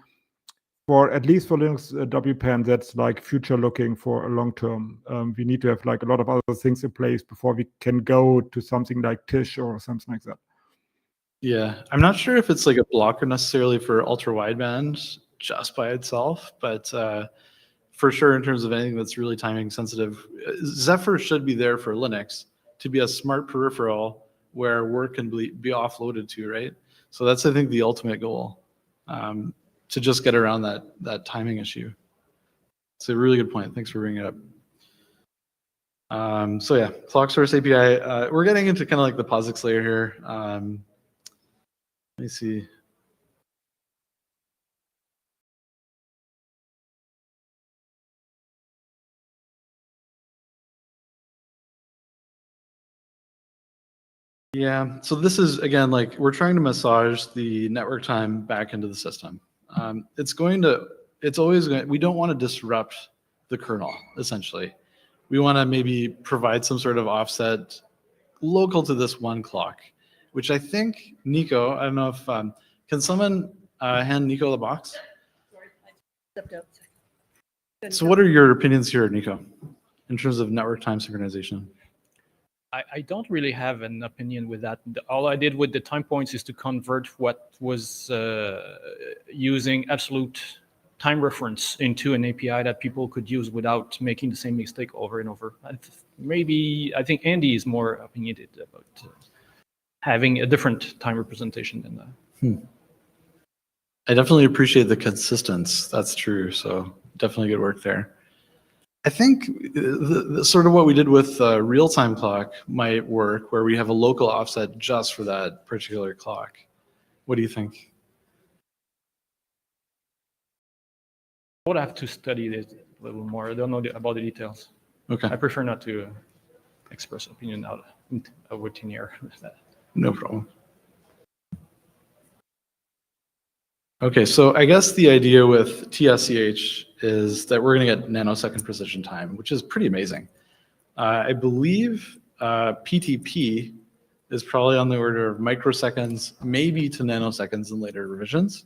for at least for Linux WPAN, that's like future looking for a long term. We need to have like a lot of other things in place before we can go to something like Tish or something like that. Yeah, I'm not sure if it's like a blocker necessarily for ultra wideband just by itself, but for sure in terms of anything that's really timing sensitive, Zephyr should be there for Linux to be a smart peripheral where work can be offloaded to, right? So that's, I think, the ultimate goal, to just get around that timing issue. It's a really good point. Thanks for bringing it up. So yeah, clock source API. We're getting into kind of like the POSIX layer here. Let me see. Yeah, so this is, again, like we're trying to massage the network time back into the system. It's always going, we don't want to disrupt the kernel, essentially. We want to maybe provide some sort of offset local to this one clock, which I think, Nico, I don't know if, can someone hand Nico the box? Sorry, I stepped out. So what are your opinions here, Nico, in terms of network time synchronization? I don't really have an opinion with that. All I did with the time points is to convert what was using absolute time reference into an API that people could use without making the same mistake over and over. Maybe, I think Andy is more opinionated about having a different time representation than that. I definitely appreciate the consistency. That's true. So definitely good work there. I think the sort of what we did with real-time clock might work, where we have a local offset just for that particular clock. What do you think? I would have to study this a little more. I don't know about the details. Okay. I prefer not to express opinion out over thin air. No problem. Okay, so I guess the idea with TSCH is that we're going to get nanosecond precision time, which is pretty amazing. I believe PTP is probably on the order of microseconds, maybe to nanoseconds in later revisions.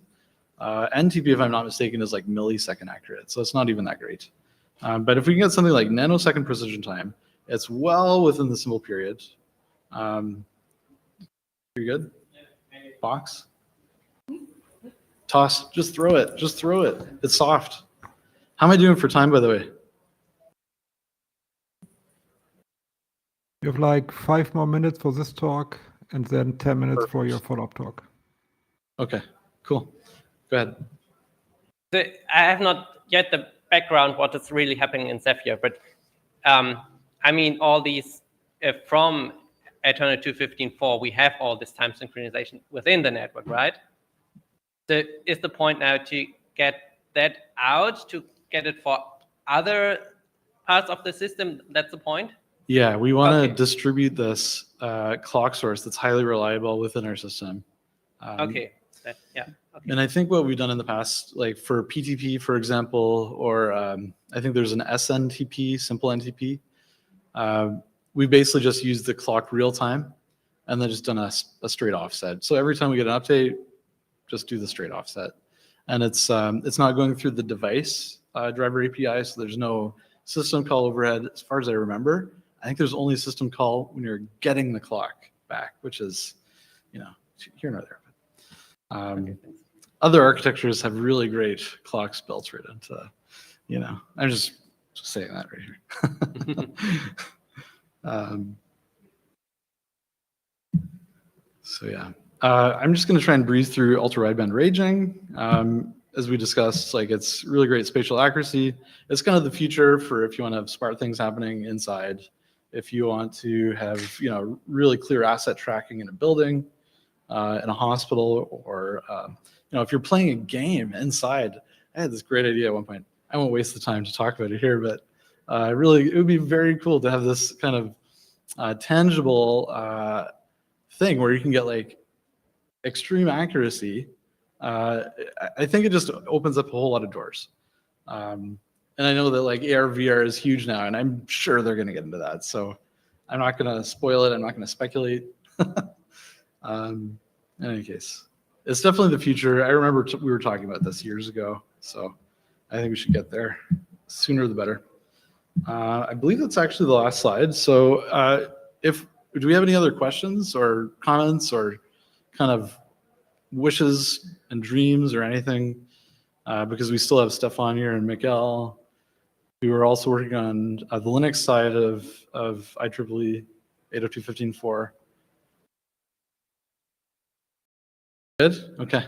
NTP, if I'm not mistaken, is like millisecond accurate, so it's not even that great. But if we can get something like nanosecond precision time, it's well within the symbol period. You good? Box? Toss, just throw it, just throw it. It's soft. How am I doing for time, by the way? You have like 5 more minutes for this talk and then 10 minutes for your follow-up talk. Okay, cool. Go ahead. I have not yet the background what is really happening in Zephyr, but I mean, all these from Ethernet 2.15.4, we have all this time synchronization within the network, right? So is the point now to get that out, to get it for other parts of the system? That's the point? Yeah, we want to Okay. distribute this clock source that's highly reliable within our system. Okay. Yeah. Okay. And I think what we've done in the past, like for PTP, for example, or I think there's an SNTP, simple NTP. We basically just used the clock real time and then just done a straight offset. So every time we get an update, just do the straight offset. And it's not going through the device driver API, so there's no system call overhead. As far as I remember, I think there's only a system call when you're getting the clock back, which is, here nor there. Other architectures have really great clocks built right into, I'm just saying that right here. So yeah, I'm just going to try and breeze through ultra wideband ranging. As we discussed, like it's really great spatial accuracy. It's kind of the future for if you want to have smart things happening inside. If you want to have really clear asset tracking in a building, in a hospital, or if you're playing a game inside. I had this great idea at one point. I won't waste the time to talk about it here, but really, it would be very cool to have this kind of tangible thing where you can get like extreme accuracy. I think it just opens up a whole lot of doors. And I know that like AR, VR is huge now, and I'm sure they're going to get into that. So I'm not going to spoil it. I'm not going to speculate. In any case, it's definitely the future. I remember we were talking about this years ago. So I think we should get there sooner the better. I believe that's actually the last slide. So do we have any other questions or comments or kind of wishes and dreams or anything? Because we still have Stefan here and Miguel, who are also working on the Linux side of IEEE 802.15.4. Good? Okay.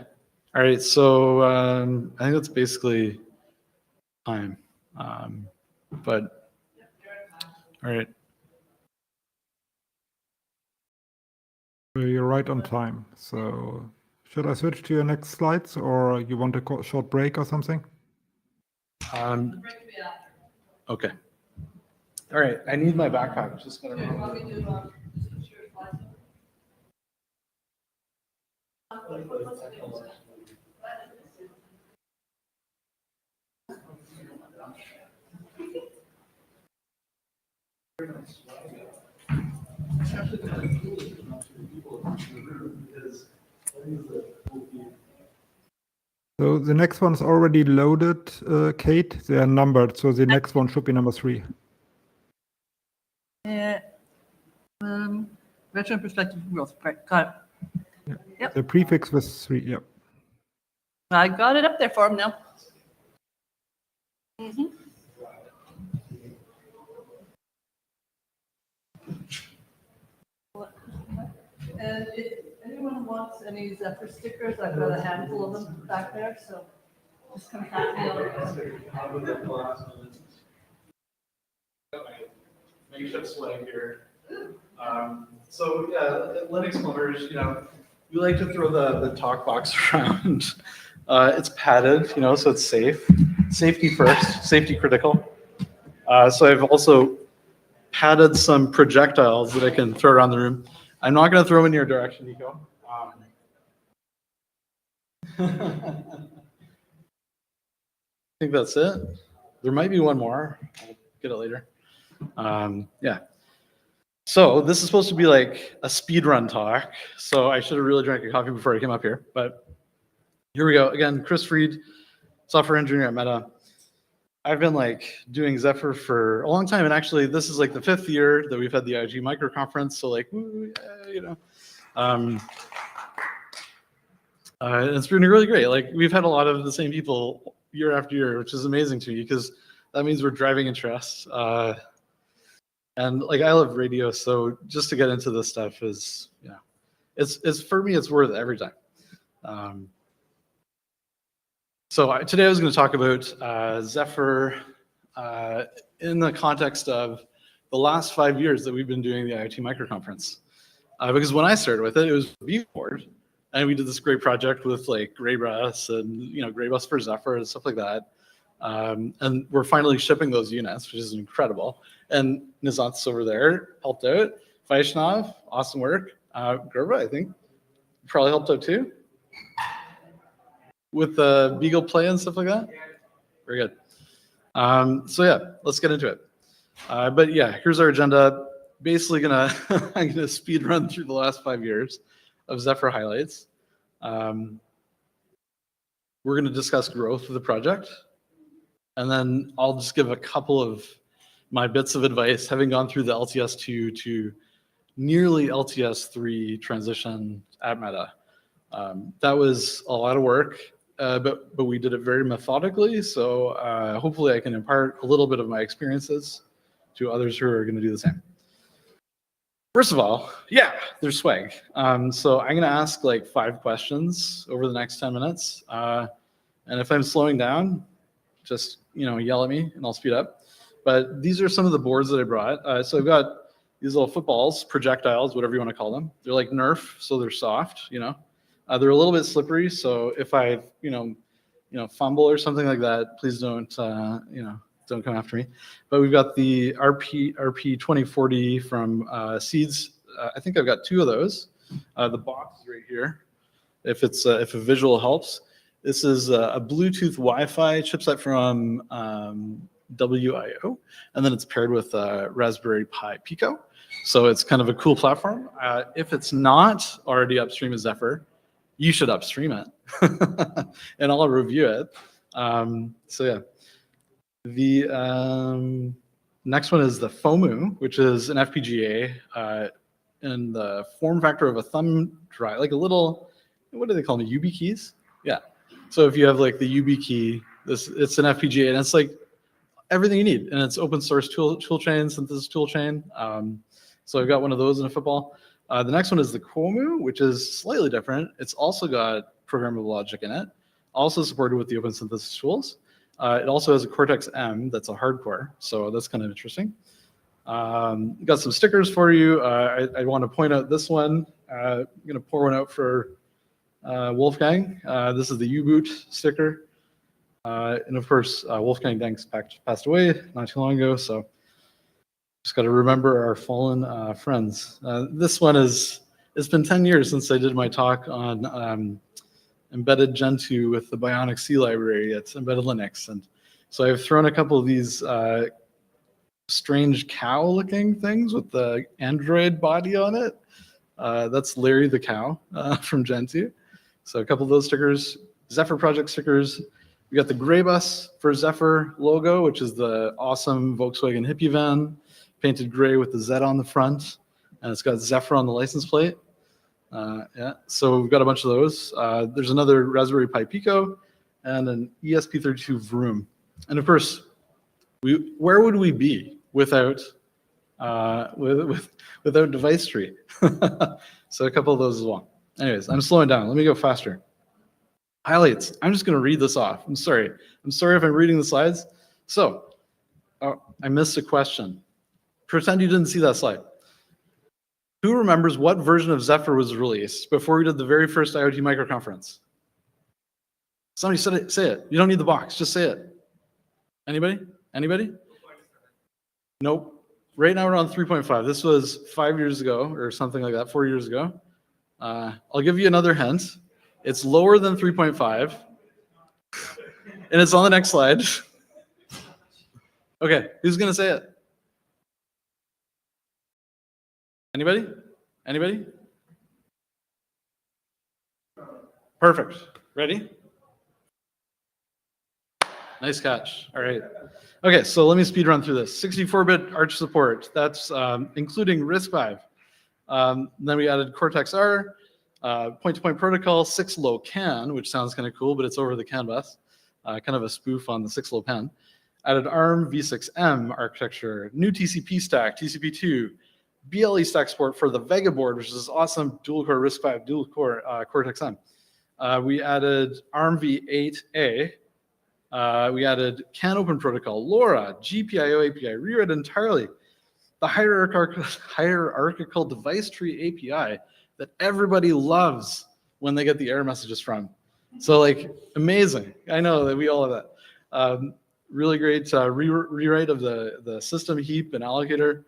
All right. So I think that's basically time. But all right. You're right on time. So should I switch to your next slides, or you want a short break or something? Okay. All right. I need my backpack. Just gonna. So the next one's already loaded, Kate. They are numbered, so the next one should be number 3. Veteran perspective growth. Right, got it. Yeah. Yep. The prefix was 3. Yep. I got it up there for him now. And if anyone wants any Zephyr stickers, I've got a handful of them back there, so just contact me. Makeshift swag here. So yeah, Linux members, we like to throw the talk box around. It's padded, so it's safe. Safety first, safety critical. So I've also padded some projectiles that I can throw around the room. I'm not going to throw them in your direction, Nico. I think that's it. There might be one more. I'll get it later. Yeah. So this is supposed to be like a speed run talk. So I should have really drank a coffee before I came up here. But here we go. Again, Chris Fried, software engineer at Meta. I've been like doing Zephyr for a long time, and actually this is like the 5th year that we've had the IG micro conference. So like, it's been really great. Like we've had a lot of the same people year after year, which is amazing to me because that means we're driving interest. And like I love radio, so just to get into this stuff is, it's for me, it's worth it every time. Today I was going to talk about Zephyr in the context of the last 5 years that we've been doing the IoT microconference. Because when I started with it, it was vBoard, and we did this great project with like Graybus and Graybus for Zephyr and stuff like that. And we're finally shipping those units, which is incredible. And Nizant's over there helped out. Vaishnav, awesome work. Gerba, I think, probably helped out too with the Beagle Play and stuff like that. Very good. So yeah, let's get into it. But yeah, here's our agenda. Basically I'm gonna speed run through the last 5 years of Zephyr highlights. We're gonna discuss growth of the project, and then I'll just give a couple of my bits of advice, having gone through the LTS2 to nearly LTS3 transition at Meta. That was a lot of work, but we did it very methodically. So hopefully I can impart a little bit of my experiences to others who are going to do the same. First of all, yeah, there's swag. So I'm going to ask like 5 questions over the next 10 minutes. And if I'm slowing down, just yell at me and I'll speed up. But these are some of the boards that I brought. So I've got these little footballs, projectiles, whatever you want to call them. They're like Nerf, so they're soft. They're a little bit slippery. So if I fumble or something like that, please don't don't come after me. But we've got the RP 2040 from Seeds. I think I've got 2 of those. The box is right here. If a visual helps, this is a Bluetooth Wi-Fi chipset from WIO, and then it's paired with Raspberry Pi Pico. So it's kind of a cool platform. If it's not already upstream as Zephyr, you should upstream it, and I'll review it. So yeah. The next one is the FOMU, which is an FPGA in the form factor of a thumb drive, like a little, what do they call them, YubiKeys? Yeah. So if you have like the YubiKey, it's an FPGA, and it's like everything you need, and it's open source tool chain, synthesis tool chain. So I've got one of those in a football. The next one is the Komu, which is slightly different. It's also got programmable logic in it, also supported with the open synthesis tools. It also has a Cortex-M that's a hardcore, so that's kind of interesting. Got some stickers for you. I want to point out this one. I'm going to pour one out for Wolfgang. This is the U-Boot sticker. And of course, Wolfgang Danks passed away not too long ago, so just got to remember our fallen friends. This one it's been 10 years since I did my talk on embedded Gen 2 with the Bionic C library at Embedded Linux. And so I've thrown a couple of these strange cow-looking things with the Android body on it. That's Larry the cow from Gen 2. So a couple of those stickers, Zephyr project stickers. We got the Graybus for Zephyr logo, which is the awesome Volkswagen hippie van, painted gray with the Z on the front, and it's got Zephyr on the license plate. Yeah, so we've got a bunch of those. There's another Raspberry Pi Pico and an ESP32 Vroom. And of course, where would we be without without device tree? So a couple of those as well. Anyways, I'm slowing down. Let me go faster. Highlights. I'm just going to read this off. I'm sorry. I'm sorry if I'm reading the slides. So, I missed a question. Pretend you didn't see that slide. Who remembers what version of Zephyr was released before we did the very first IoT microconference? Somebody said it, say it. You don't need the box, just say it. Anybody? Anybody? Nope. Right now we're on 3.5. This was 5 years ago or something like that, 4 years ago. I'll give you another hint. It's lower than 3.5. And it's on the next slide. Okay, who's gonna say it? Anybody? Anybody? Perfect. Ready? Nice catch. All right. Okay, so let me speed run through this. 64-bit Arch support. That's including RISC-V. Then we added Cortex-R, point-to-point protocol, 6LoWCAN, which sounds kind of cool, but it's over the CAN bus. Kind of a spoof on the 6LoWPAN. Added ARM V6M architecture, new TCP stack, TCP2, BLE stack support for the Vega board, which is awesome dual-core RISC-V, dual-core Cortex-M. We added ARM v8a. We added CAN Open Protocol, LoRa, GPIO API, rewrite entirely. The hierarchical device tree API that everybody loves when they get the error messages from. So like amazing. I know that we all have that. Really great rewrite of the system heap and allocator.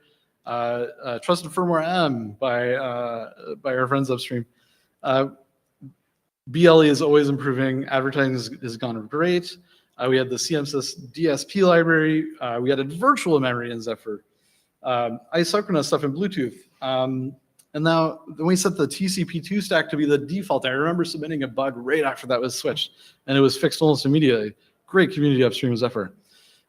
Trusted firmware M by our friends upstream. BLE is always improving. Advertising has gone great. We had the CMSys DSP library. We added virtual memory in Zephyr. Asynchronous stuff in Bluetooth. And now then we set the TCP2 stack to be the default. I remember submitting a bug right after that was switched, and it was fixed almost immediately. Great community upstream of Zephyr.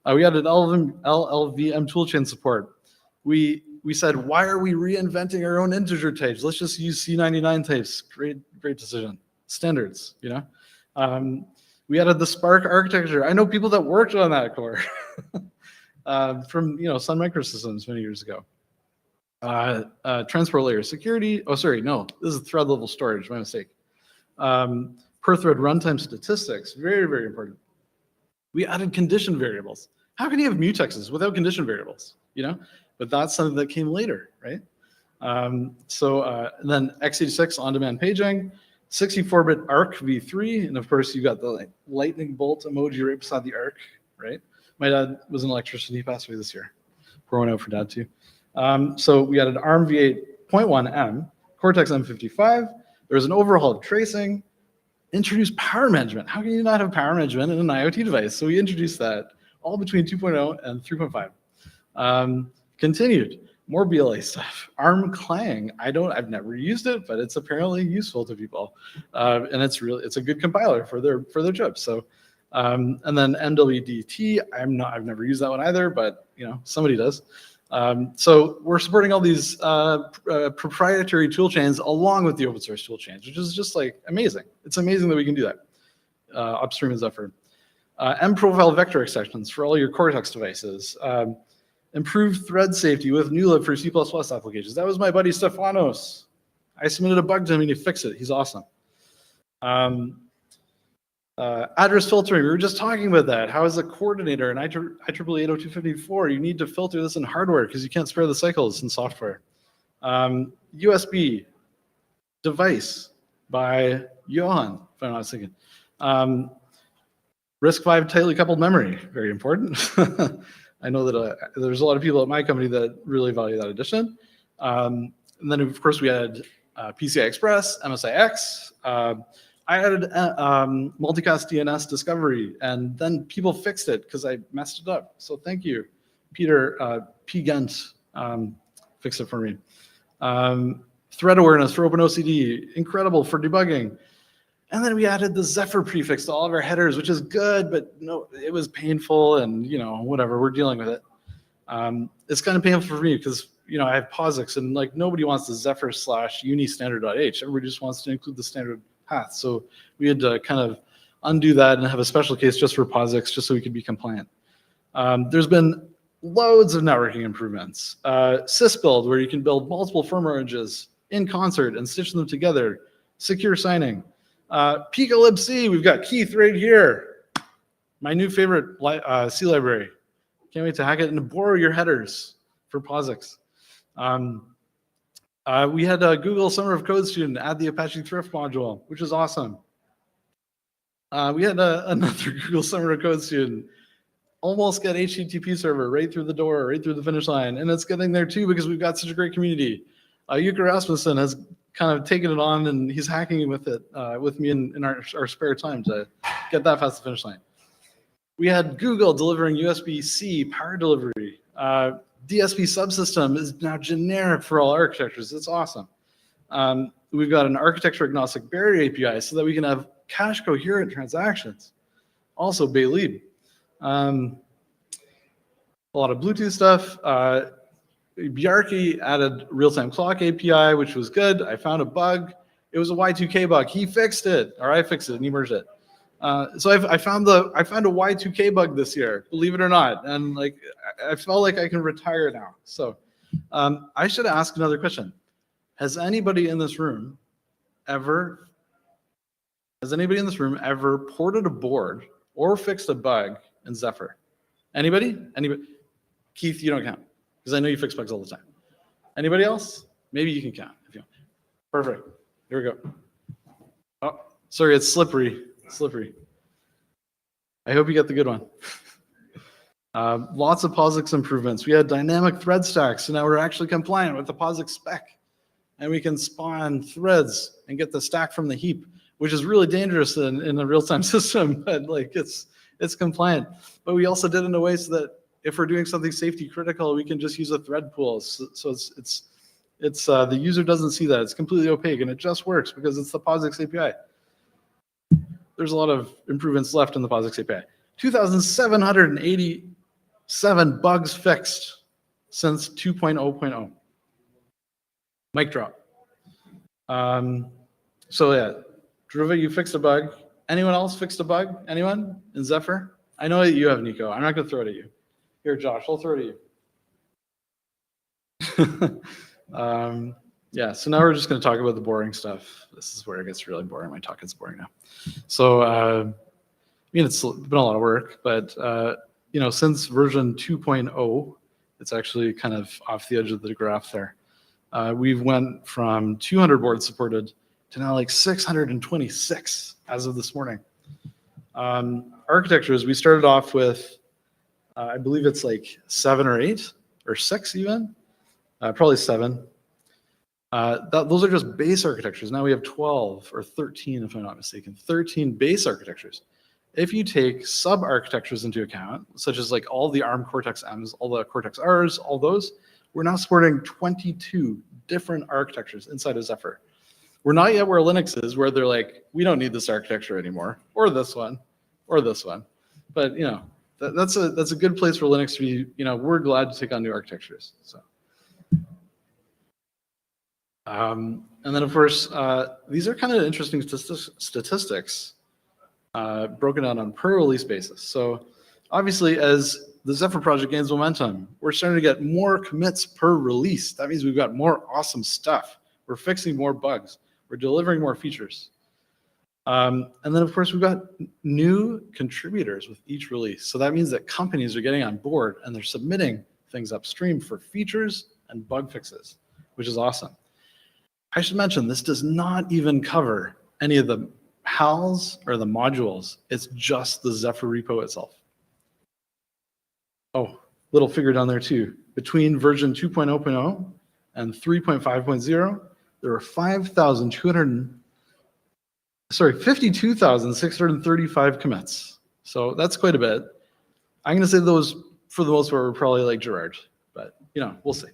We added LLVM toolchain support. We said, why are we reinventing our own integer types? Let's just use C99 types. Great decision. Standards, you know. We added the Spark architecture. I know people that worked on that core from Sun Microsystems many years ago. Transport layer security. Oh, sorry, no, this is thread level storage. My mistake. Per thread runtime statistics. Very important. We added condition variables. How can you have mutexes without condition variables? You know, but that's something that came later, right? And then x86 on-demand paging, 64-bit ARC v3, and of course you got the lightning bolt emoji right beside the ARC, right? My dad was an electrician. He passed away this year. Pour one out for dad too. So we added ARM v8.1M, Cortex M55. There was an overhaul of tracing. Introduced power management. How can you not have power management in an IoT device? So we introduced that all between 2.0 and 3.5. Continued. More BLA stuff. ARM Clang. I've never used it, but it's apparently useful to people, and it's a good compiler for their chips. So, and then MWDT. I've never used that one either, but somebody does. So we're supporting all these proprietary tool chains along with the open source tool chains, which is just like amazing. It's amazing that we can do that upstream in Zephyr. M-profile vector extensions for all your Cortex devices. Improved thread safety with NewLib for C++ applications. That was my buddy Stefanos. I submitted a bug to him and he fixed it. He's awesome. Address filtering, we were just talking about that. How is a coordinator in IEEE 802.54? You need to filter this in hardware because you can't spare the cycles in software. USB device by Johan, if I'm not mistaken. RISC-V tightly coupled memory, very important. I know that there's a lot of people at my company that really value that addition. And then, of course, we had PCI Express, MSIX. I added multicast DNS discovery, and then people fixed it because I messed it up. So thank you, Peter P. Gent fixed it for me. Thread awareness for OpenOCD, incredible for debugging. And then we added the Zephyr prefix to all of our headers, which is good, but no, it was painful, and whatever, we're dealing with it. It's kind of painful for me because I have POSIX, and like nobody wants the Zephyr /unistandard.h. Everybody just wants to include the standard path. So we had to kind of undo that and have a special case just for POSIX, just so we could be compliant. There's been loads of networking improvements. Sysbuild, where you can build multiple firmware images in concert and stitch them together. Secure signing. PicoLibC, we've got Keith right here. My new favorite C library. Can't wait to hack it and borrow your headers for POSIX. We had a Google Summer of Code student add the Apache Thrift module, which is awesome. We had another Google Summer of Code student almost get HTTP server right through the door, right through the finish line. And it's getting there too because we've got such a great community. Yuka Rasmussen has kind of taken it on and he's hacking with it with me in our spare time to get that past the finish line. We had Google delivering USB-C power delivery. DSP subsystem is now generic for all architectures. It's awesome. We've got an architecture agnostic barrier API so that we can have cache coherent transactions. Also Baylib. A lot of Bluetooth stuff. Bjarke added real-time clock API, which was good. I found a bug. It was a Y2K bug. He fixed it, or I fixed it and he merged it. So I found a Y2K bug this year, believe it or not, and like I felt like I can retire now. So I should ask another question. Has anybody in this room ever Has anybody in this room ever ported a board or fixed a bug in Zephyr? Anybody? Anybody? Keith, you don't count because I know you fix bugs all the time. Anybody else? Maybe you can count if you want. Perfect. Here we go. Oh, sorry, it's slippery. Slippery. I hope you get the good one. Lots of POSIX improvements. We had dynamic thread stacks, so now we're actually compliant with the POSIX spec. And we can spawn threads and get the stack from the heap, which is really dangerous in a real-time system, but like it's compliant. But we also did it in a way so that if we're doing something safety critical, we can just use a thread pool. So it's the user doesn't see that. It's completely opaque, and it just works because it's the POSIX API. There's a lot of improvements left in the POSIX API. 2,787 bugs fixed since 2.0.0. Mic drop. So yeah, Druva, you fixed a bug. Anyone else fixed a bug? Anyone in Zephyr? I know that you have, Nico. I'm not going to throw it at you. Here, Josh, I'll throw it at you. Yeah, so now we're just going to talk about the boring stuff. This is where it gets really boring. My talk gets boring now. So, I mean, it's been a lot of work, but, you know, since version 2.0, it's actually kind of off the edge of the graph there. We've went from 200 boards supported to now like 626 as of this morning. Architectures, we started off with, I believe it's like 7 or 8 or 6 even, probably 7. Those are just base architectures. Now we have 12 or 13, if I'm not mistaken, 13 base architectures. If you take sub-architectures into account, such as like all the ARM Cortex-Ms, all the Cortex-Rs, all those, we're now supporting 22 different architectures inside of Zephyr. We're not yet where Linux is, where they're like, we don't need this architecture anymore, or this one, or this one. But you know, that's a good place for Linux to be. You know, we're glad to take on new architectures. So, and then of course, these are kind of interesting statistics broken down on per release basis. So, obviously, as the Zephyr project gains momentum, we're starting to get more commits per release. That means we've got more awesome stuff. We're fixing more bugs. We're delivering more features. And then, of course, we've got new contributors with each release. So that means that companies are getting on board and they're submitting things upstream for features and bug fixes, which is awesome. I should mention, this does not even cover any of the HALs or the modules. It's just the Zephyr repo itself. Oh, little figure down there too. Between version 2.0.0 and 3.5.0, there were 52,635 commits. So that's quite a bit. I'm going to say those, for the most part, were probably like Gerard, but you know, we'll see.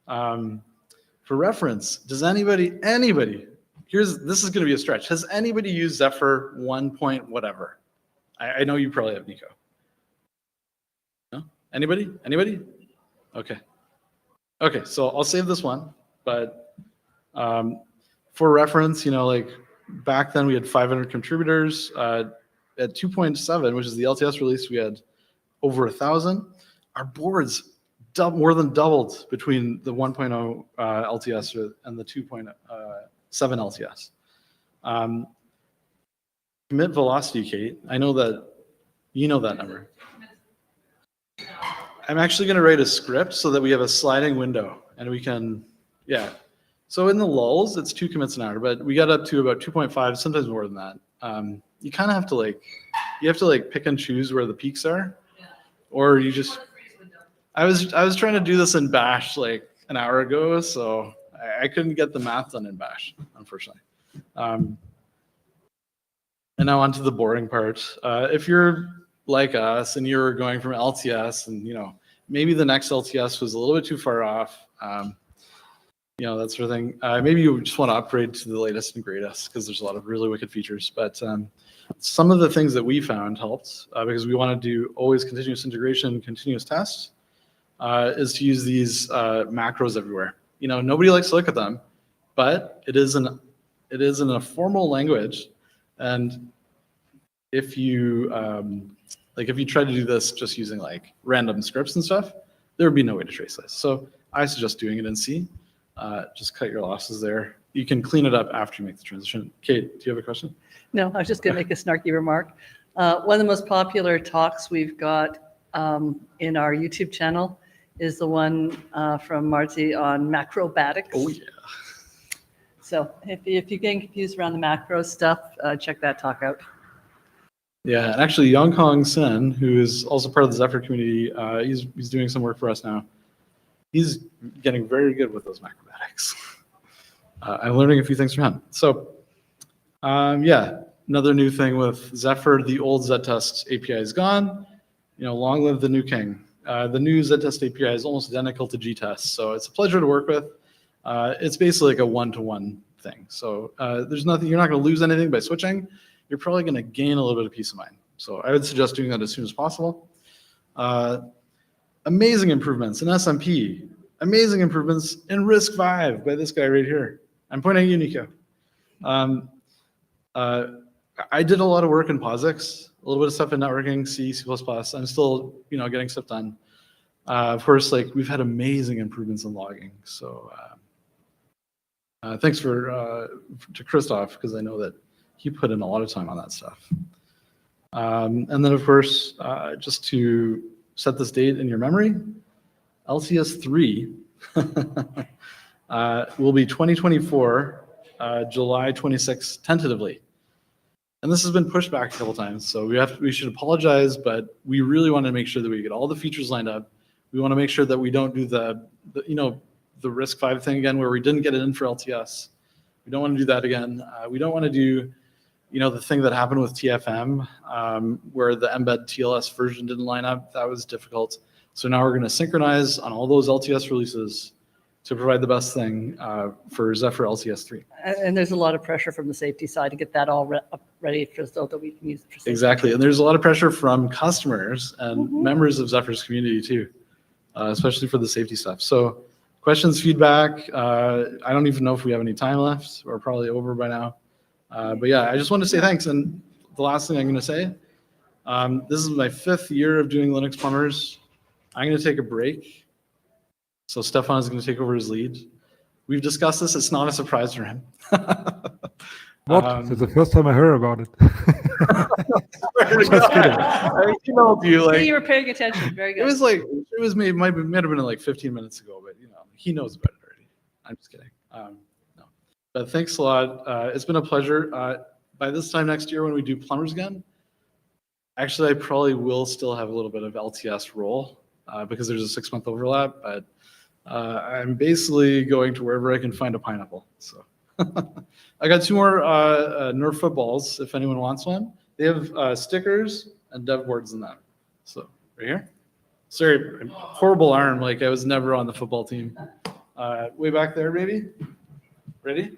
For reference, does anybody, this is going to be a stretch. Has anybody used Zephyr 1 point whatever? I know you probably have, Nico. No? Anybody? Okay. Okay, so I'll save this one, but for reference, you know, like back then we had 500 contributors. At 2.7, which is the LTS release, we had over 1,000. Our boards more than doubled between the 1.0 LTS and the 2.7 LTS. Commit velocity, Kate. I know that you know that number. I'm actually going to write a script so that we have a sliding window and we can, yeah. So in the lulls, it's 2 commits an hour, but we got up to about 2.5, sometimes more than that. You kind of have to like, pick and choose where the peaks are, or you just. I was trying to do this in Bash like an hour ago, so I couldn't get the math done in Bash, unfortunately. And now on to the boring part. If you're like us and you're going from LTS and, you know, maybe the next LTS was a little bit too far off, you know, that sort of thing. Maybe you just want to upgrade to the latest and greatest because there's a lot of really wicked features. But some of the things that we found helped because we want to do always continuous integration, continuous test, is to use these macros everywhere. You know, nobody likes to look at them, but it is in a formal language, and if you if you try to do this just using like random scripts and stuff, there would be no way to trace this. So I suggest doing it in C. Just cut your losses there. you can clean it up after you make the transition. Kate, do you have a question? No, I was just going to make a snarky remark. One of the most popular talks we've got in our YouTube channel is the one from Marty on macrobatics. Oh, yeah. So if you're getting confused around the macro stuff, check that talk out. Yeah, and actually, Yang Hong Sen, who is also part of the Zephyr community, he's doing some work for us now. He's getting very good with those macrobatics. I'm learning a few things from him. So, yeah, another new thing with Zephyr, the old Z-Test API is gone. Long live the new king. The new Z-Test API is almost identical to G-Test, so it's a pleasure to work with. It's basically like a one-to-one thing. So there's nothing, you're not going to lose anything by switching. You're probably going to gain a little bit of peace of mind. So I would suggest doing that as soon as possible. Amazing improvements in SMP. Amazing improvements in RISC-V by this guy right here. I'm pointing at you, Nico. I did a lot of work in POSIX, a little bit of stuff in networking, C, C++. I'm still, getting stuff done. Of course, we've had amazing improvements in logging. So thanks to Christoph, because I know that he put in a lot of time on that stuff. And then, of course, just to set this date in your memory, LTS 3 will be 2024, July 26, tentatively. And this has been pushed back a couple times, so we should apologize, but we really want to make sure that we get all the features lined up. We want to make sure that we don't do the RISC-V thing again, where we didn't get it in for LTS. We don't want to do that again. We don't want to do, the thing that happened with TFM, where the embed TLS version didn't line up. That was difficult. So now we're going to synchronize on all those LTS releases to provide the best thing for Zephyr LTS 3. And there's a lot of pressure from the safety side to get that all ready so that we can use it for safety. Exactly. And there's a lot of pressure from customers and members of Zephyr's community too, especially for the safety stuff. So questions, feedback. I don't even know if we have any time left. We're probably over by now. But yeah, I just want to say thanks. And the last thing I'm going to say, this is my 5th year of doing Linux Plumbers. I'm going to take a break. So Stefan is going to take over his lead. We've discussed this. It's not a surprise for him. What? It's the first time I heard about it. Just kidding. I emailed you See, you were paying attention. Very good. It was might have been like 15 minutes ago, but he knows about it already. I'm just kidding. No. But thanks a lot. It's been a pleasure. By this time next year, when we do Plumbers again, actually, I probably will still have a little bit of LTS role because there's a 6-month overlap, but I'm basically going to wherever I can find a pineapple. So I got 2 more Nerf footballs if anyone wants one. They have stickers and dev boards in them. So right here. Sorry, horrible arm. I was never on the football team. Way back there, baby. Ready?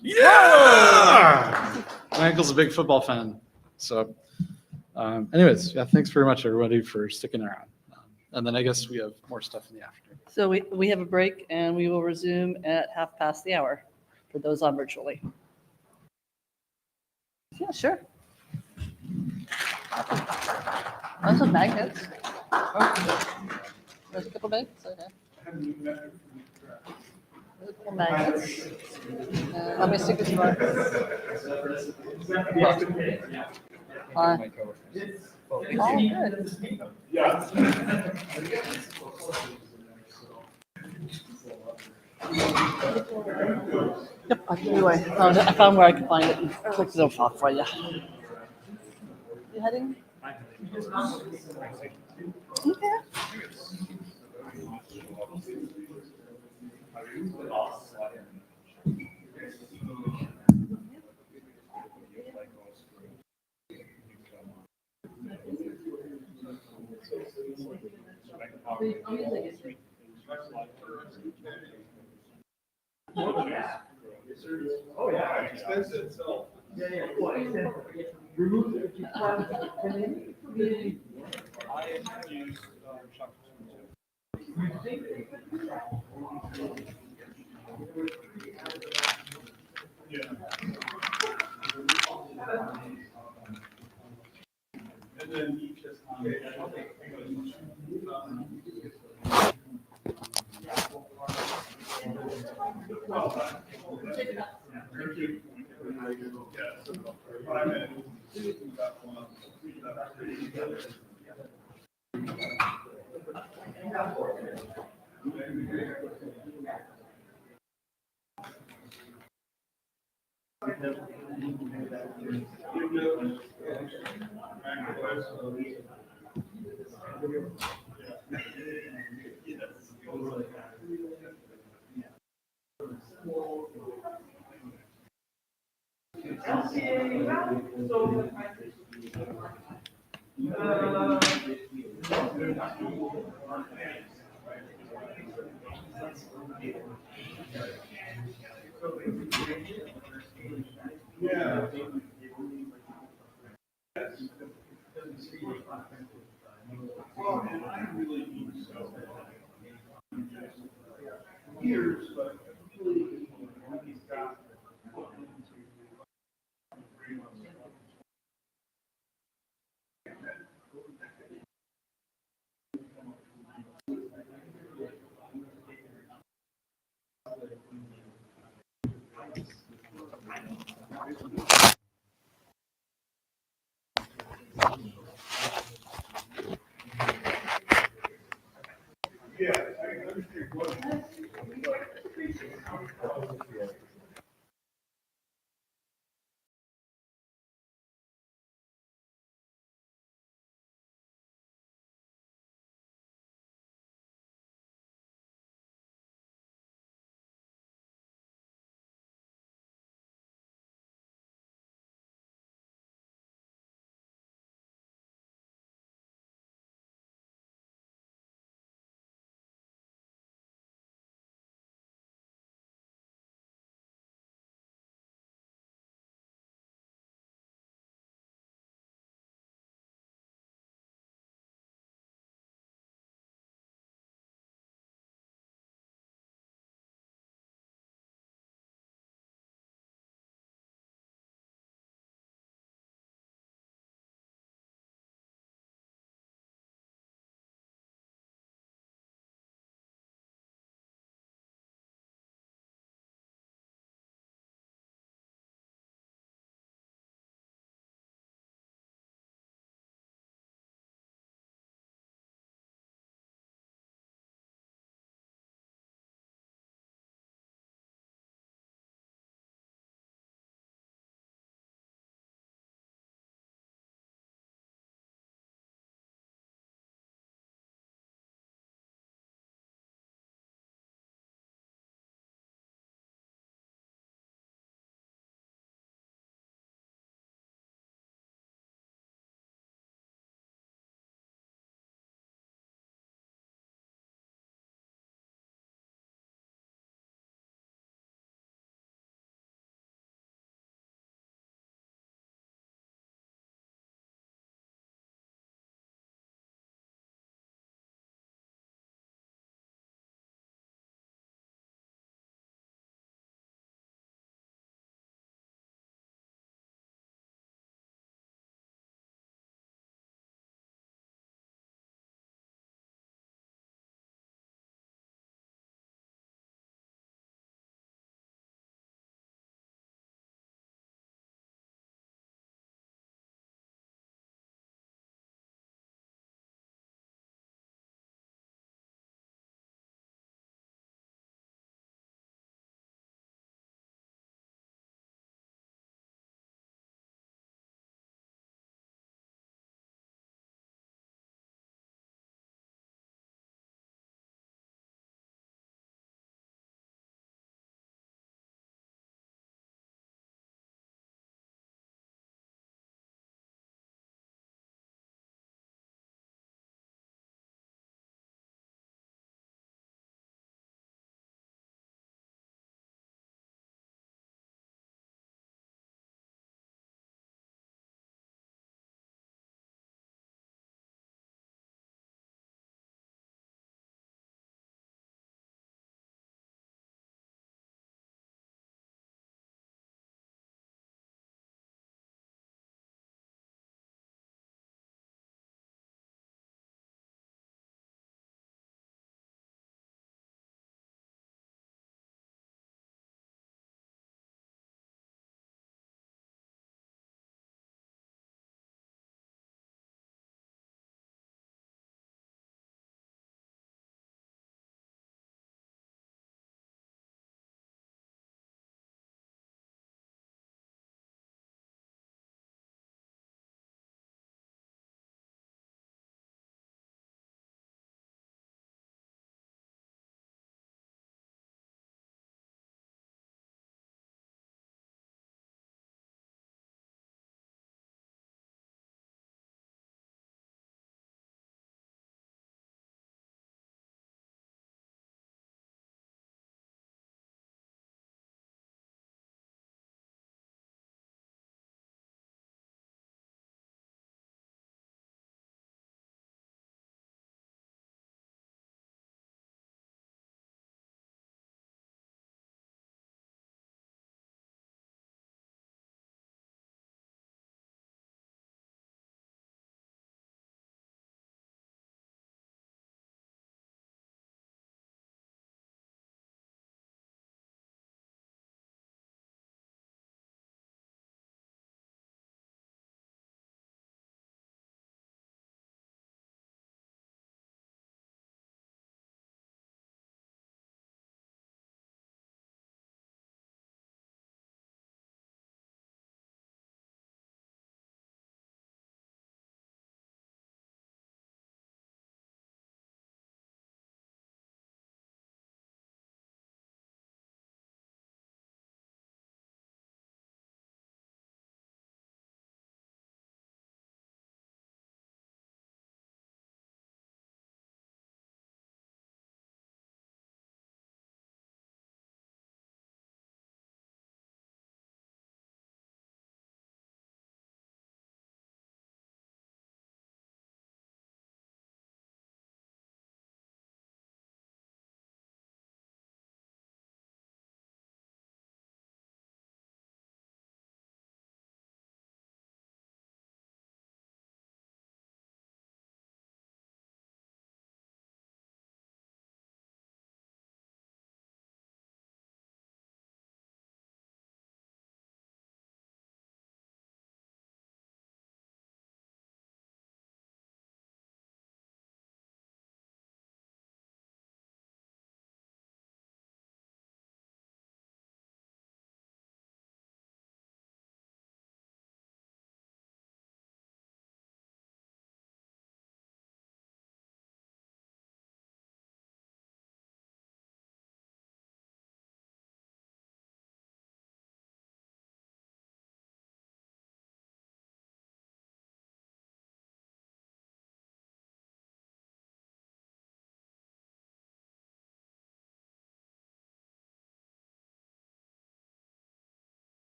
Yeah! My uncle's a big football fan. So anyways, yeah, thanks very much, everybody, for sticking around. And then I guess we have more stuff in the afternoon. So we have a break, and we will resume at 1:30 for those on virtually. Yeah, sure. There's some magnets. There's a couple magnets. Okay. There's a couple magnets. How many stickers do you want? Oh, good. Yep, I'll give you away. I found where I could find it and clicked it off for you. You heading? Okay. Oh yeah, it's expensive. So yeah. Remove it. I use yeah. And then each has Years, but yeah, I understand what.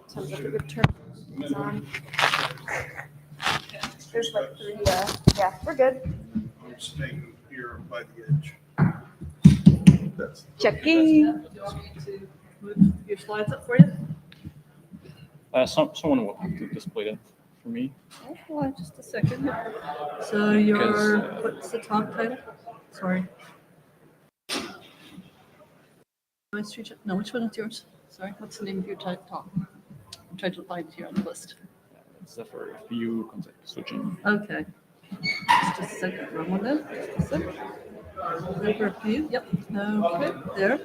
Sounds like a good turn. It's on. There's like 3, yeah, we're good. I'm staying here by the edge. That's Checking. Do you want me to move your slides up for you? Someone will have to display that for me. Oh, hold on just a second. So your, Because, what's the talk title? Sorry. No, which one is yours? Sorry, what's the name of your talk? I'm trying to find it here on the list. Zephyr view concept switching. Okay. Just a second. Wrong one then. Just a second. Zephyr view. Yep. Okay. There.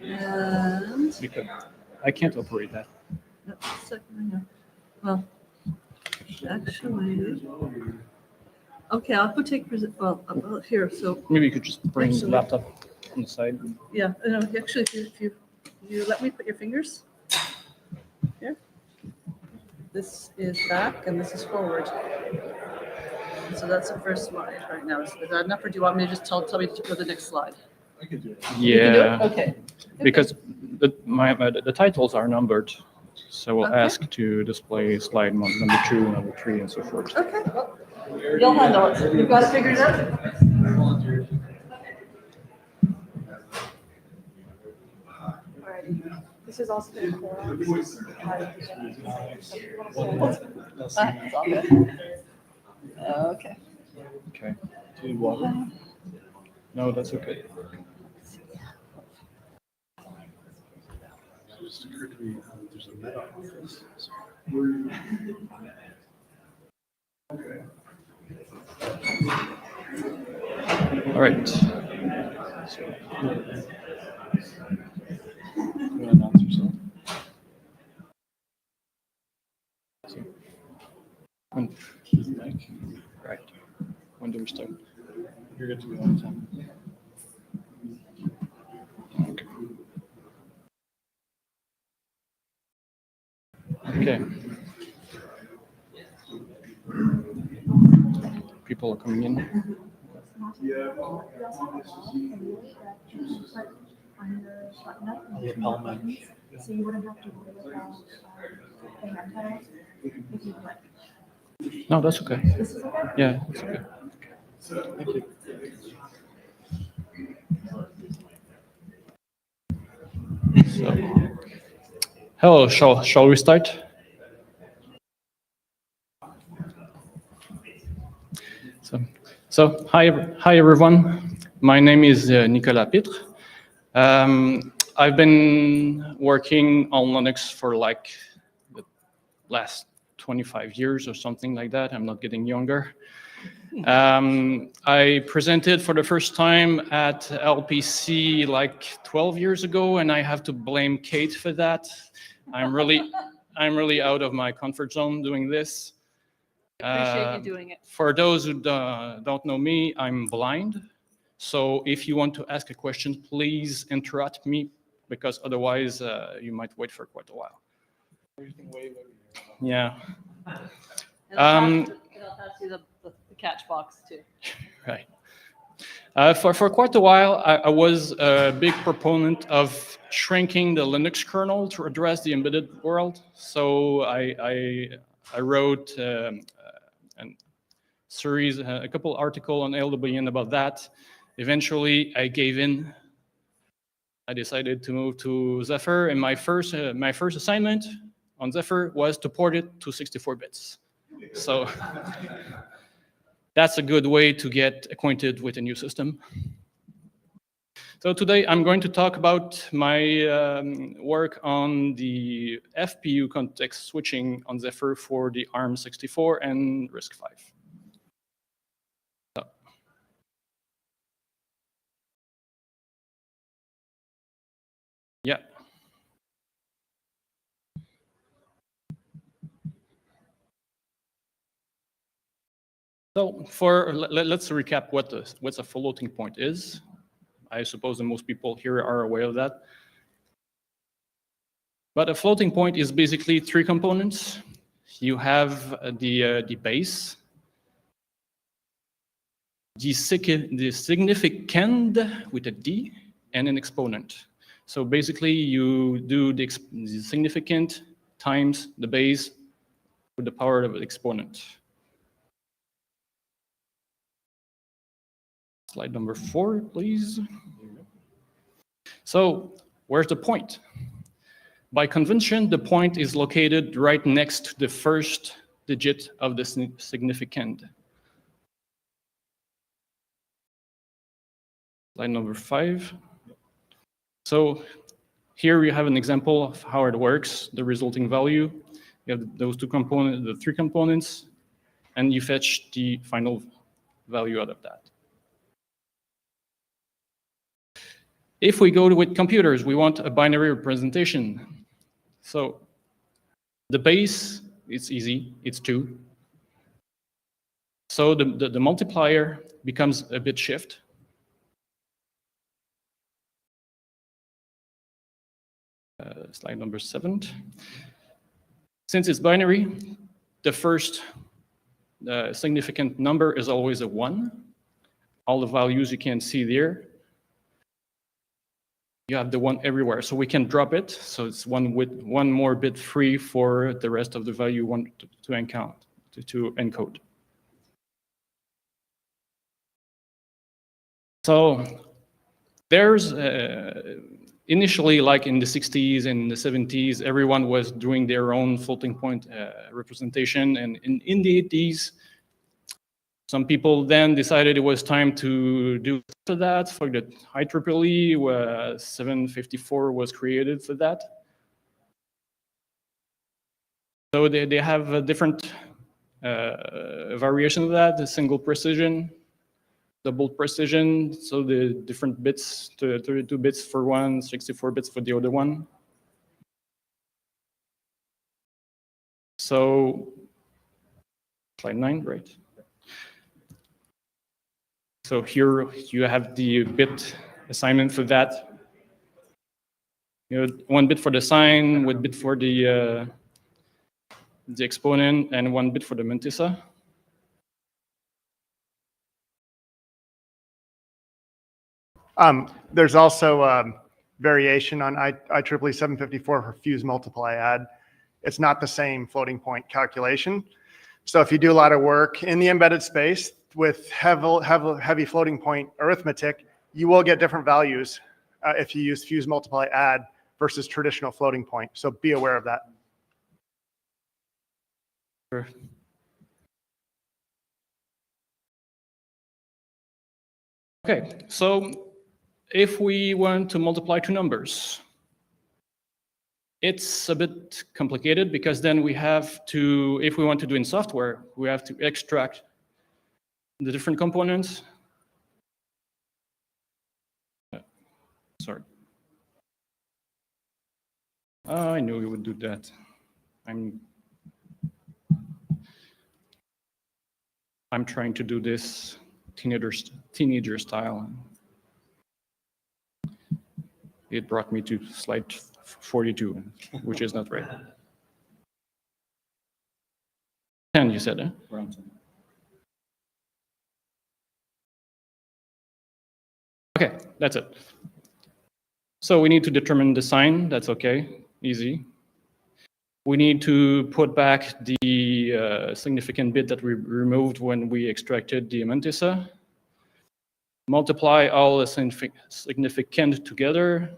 And. Because I can't operate that. Yep, just a second. I know. Well, actually. Okay, I'll put take well here. So Maybe you could just bring the Actually- laptop on the side. yeah. No, actually, if you let me put your fingers here. This is back and this is forward. So that's the first slide right now. Is that enough, or do you want me to just tell me to go to the next slide? I can do it. You can do it? Yeah, Okay. because the titles are numbered, so we'll Okay. ask to display slide number 2, number 3, and so forth. Okay. Well, you'll handle it. You've got it figured out. This is also the core. It's all good. Okay. Okay. Do you want water? No, that's okay. It just occurred to me, there's a meta office. All right. So, you want to announce yourself? So, when, Mike? Right. When do we start? You're good to go on time. Okay. People are coming in. So you wouldn't have to worry about the hand titles if you like. No, that's okay. This is okay? Yeah, it's okay. Thank you. So, hello, shall we start? So hi everyone. My name is Nicolas Pitre. I've been working on Linux for like the last 25 years or something like that. I'm not getting younger. I presented for the first time at LPC like 12 years ago, and I have to blame Kate for that. I'm really out of my comfort zone doing this. Appreciate you doing it. For those who don't know me, I'm blind. So if you want to ask a question, please interrupt me, because otherwise you might wait for quite a while. Yeah. And I'll pass you the catch box too. Right. For quite a while, I was a big proponent of shrinking the Linux kernel to address the embedded world. So I wrote a couple articles on LWN about that. Eventually, I gave in. I decided to move to Zephyr, and my first assignment on Zephyr was to port it to 64 bits. So that's a good way to get acquainted with a new system. So today I'm going to talk about my work on the FPU context switching on Zephyr for the ARM64 and RISC-V. So. Yeah. So let's recap what a floating point is. I suppose that most people here are aware of that. But a floating point is basically three components. you have the base, the significand with a D, and an exponent. So basically, you do the significant times the base with the power of the exponent. Slide number 4, please. So where's the point? By convention, the point is located right next to the first digit of the significand. Slide number 5. So here we have an example of how it works, the resulting value. You have those two components, the 3 components, and you fetch the final value out of that. If we go with computers, we want a binary representation. So the base, it's easy, it's 2. So the multiplier becomes a bit shift. Slide number 7. Since it's binary, the first significant number is always a 1. All the values you can see there, you have the 1 everywhere. So we can drop it. So it's one more bit free for the rest of the value you want to encode. So there's initially, like in the 60s and the 70s, everyone was doing their own floating point representation. And in the 80s, some people then decided it was time to do that for the IEEE, where 754 was created for that. So they have a different variation of that, the single precision, double precision, so the different bits, 32 bits for one, 64 bits for the other one. So, slide 9, right? So here you have the bit assignment for that. You know, 1 bit for the sign, 1 bit for the exponent, and 1 bit for the mantissa. There's also variation on IEEE 754 for fuse multiply add. It's not the same floating point calculation. So if you do a lot of work in the embedded space with heavy floating point arithmetic, you will get different values if you use fuse multiply add versus traditional floating point. So be aware of that. Sure. Okay, so if we want to multiply 2 numbers, it's a bit complicated because then we have to, if we want to do in software, we have to extract the different components. Sorry. I knew we would do that. I'm trying to do this teenager style. It brought me to slide 42, which is not right. 10, you said, eh? Okay, that's it. So we need to determine the sign. That's okay, easy. We need to put back the significant bit that we removed when we extracted the mantissa. Multiply all the significand together.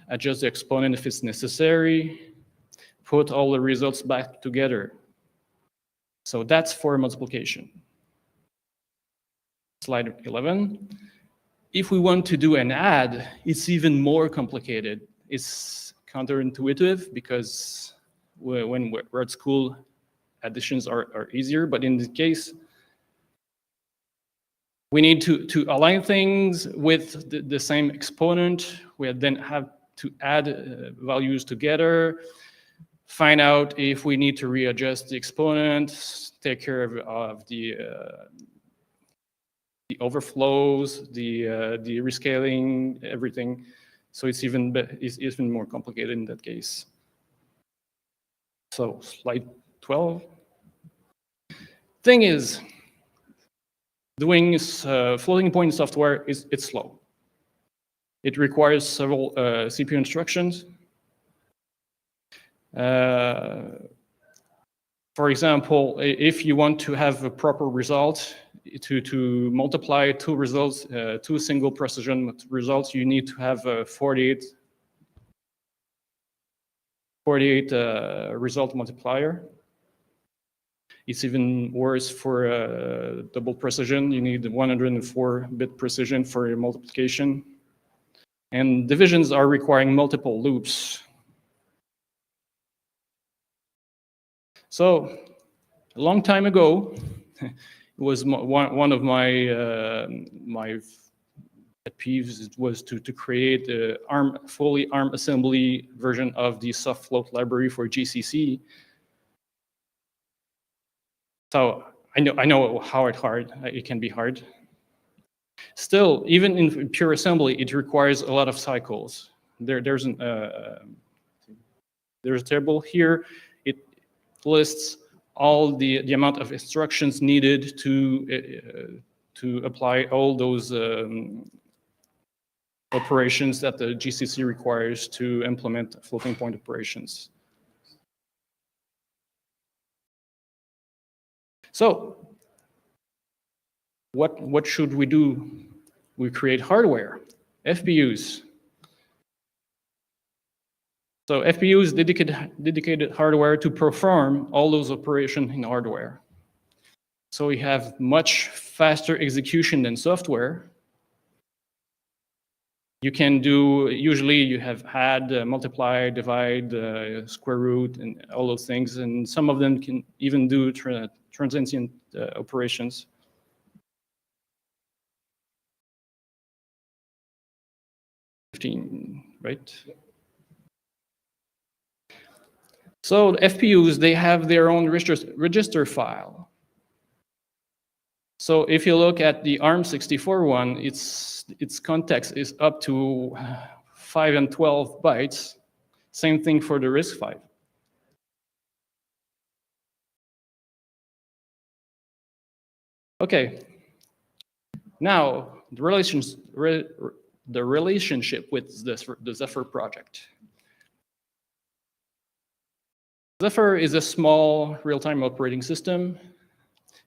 Adjust the exponent if it's necessary. Put all the results back together. So that's for multiplication. Slide 11. If we want to do an add, it's even more complicated. It's counterintuitive because when we're at school, additions are easier, but in this case, we need to align things with the same exponent. We then have to add values together, find out if we need to readjust the exponent, take care of the overflows, the rescaling, everything. So it's even more complicated in that case. So slide 12. Thing is, doing floating point software it's slow. It requires several CPU instructions. For example, if you want to have a proper result, to multiply two results, two single precision results, you need to have a 48 result multiplier. It's even worse for double precision. You need 104-bit precision for your multiplication. And divisions are requiring multiple loops. So a long time ago, it was one of my my pet peeves was to create a fully ARM assembly version of the soft float library for GCC. So I know how hard it can be hard. Still, even in pure assembly, it requires a lot of cycles. There's a table here. It lists all the amount of instructions needed to apply all those operations that the GCC requires to implement floating point operations. So what should we do? We create hardware, FPUs. So FPUs dedicated hardware to perform all those operations in hardware. So we have much faster execution than software. You can do, usually you have add, multiply, divide, square root, and all those things. And some of them can even do transient operations. Right? So the FPUs, they have their own register file. So if you look at the ARM64 one, its context is up to 5 and 12 bytes. Same thing for the RISC-V. Okay. Now the relationship with the Zephyr project. Zephyr is a small real-time operating system.